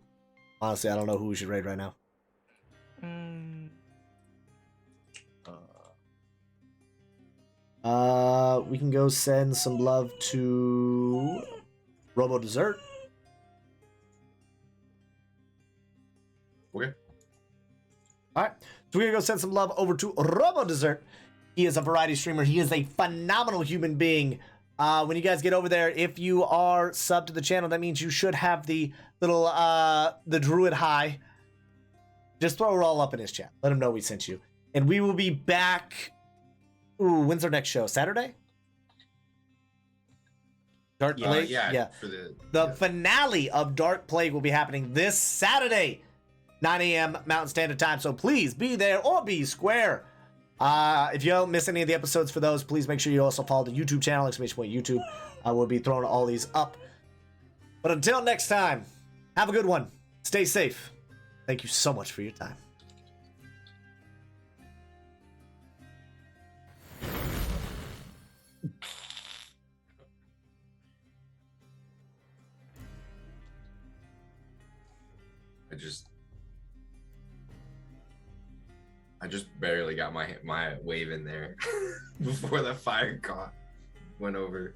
Speaker 1: Honestly, I don't know who we should raid right now. We can go send some love to Robo Dessert.
Speaker 3: Okay.
Speaker 1: All right. So we're going to go send some love over to Robo Dessert. He is a variety streamer. He is a phenomenal human being. When you guys get over there, if you are subbed to the channel, that means you should have the little, the Druid High. Just throw her all up in his chat. Let him know we sent you. And we will be back. Ooh, when's our next show? Saturday? Dark Plague?
Speaker 3: Yeah. For the
Speaker 1: finale of Dark Plague will be happening this Saturday, 9 a.m. Mountain Standard Time. So please be there or be square. If you don't miss any of the episodes for those, please make sure you also follow the YouTube channel, !YouTube. We'll be throwing all these up. But until next time, have a good one. Stay safe. Thank you so much for your time.
Speaker 3: I just barely got my wave in there before the fire went over.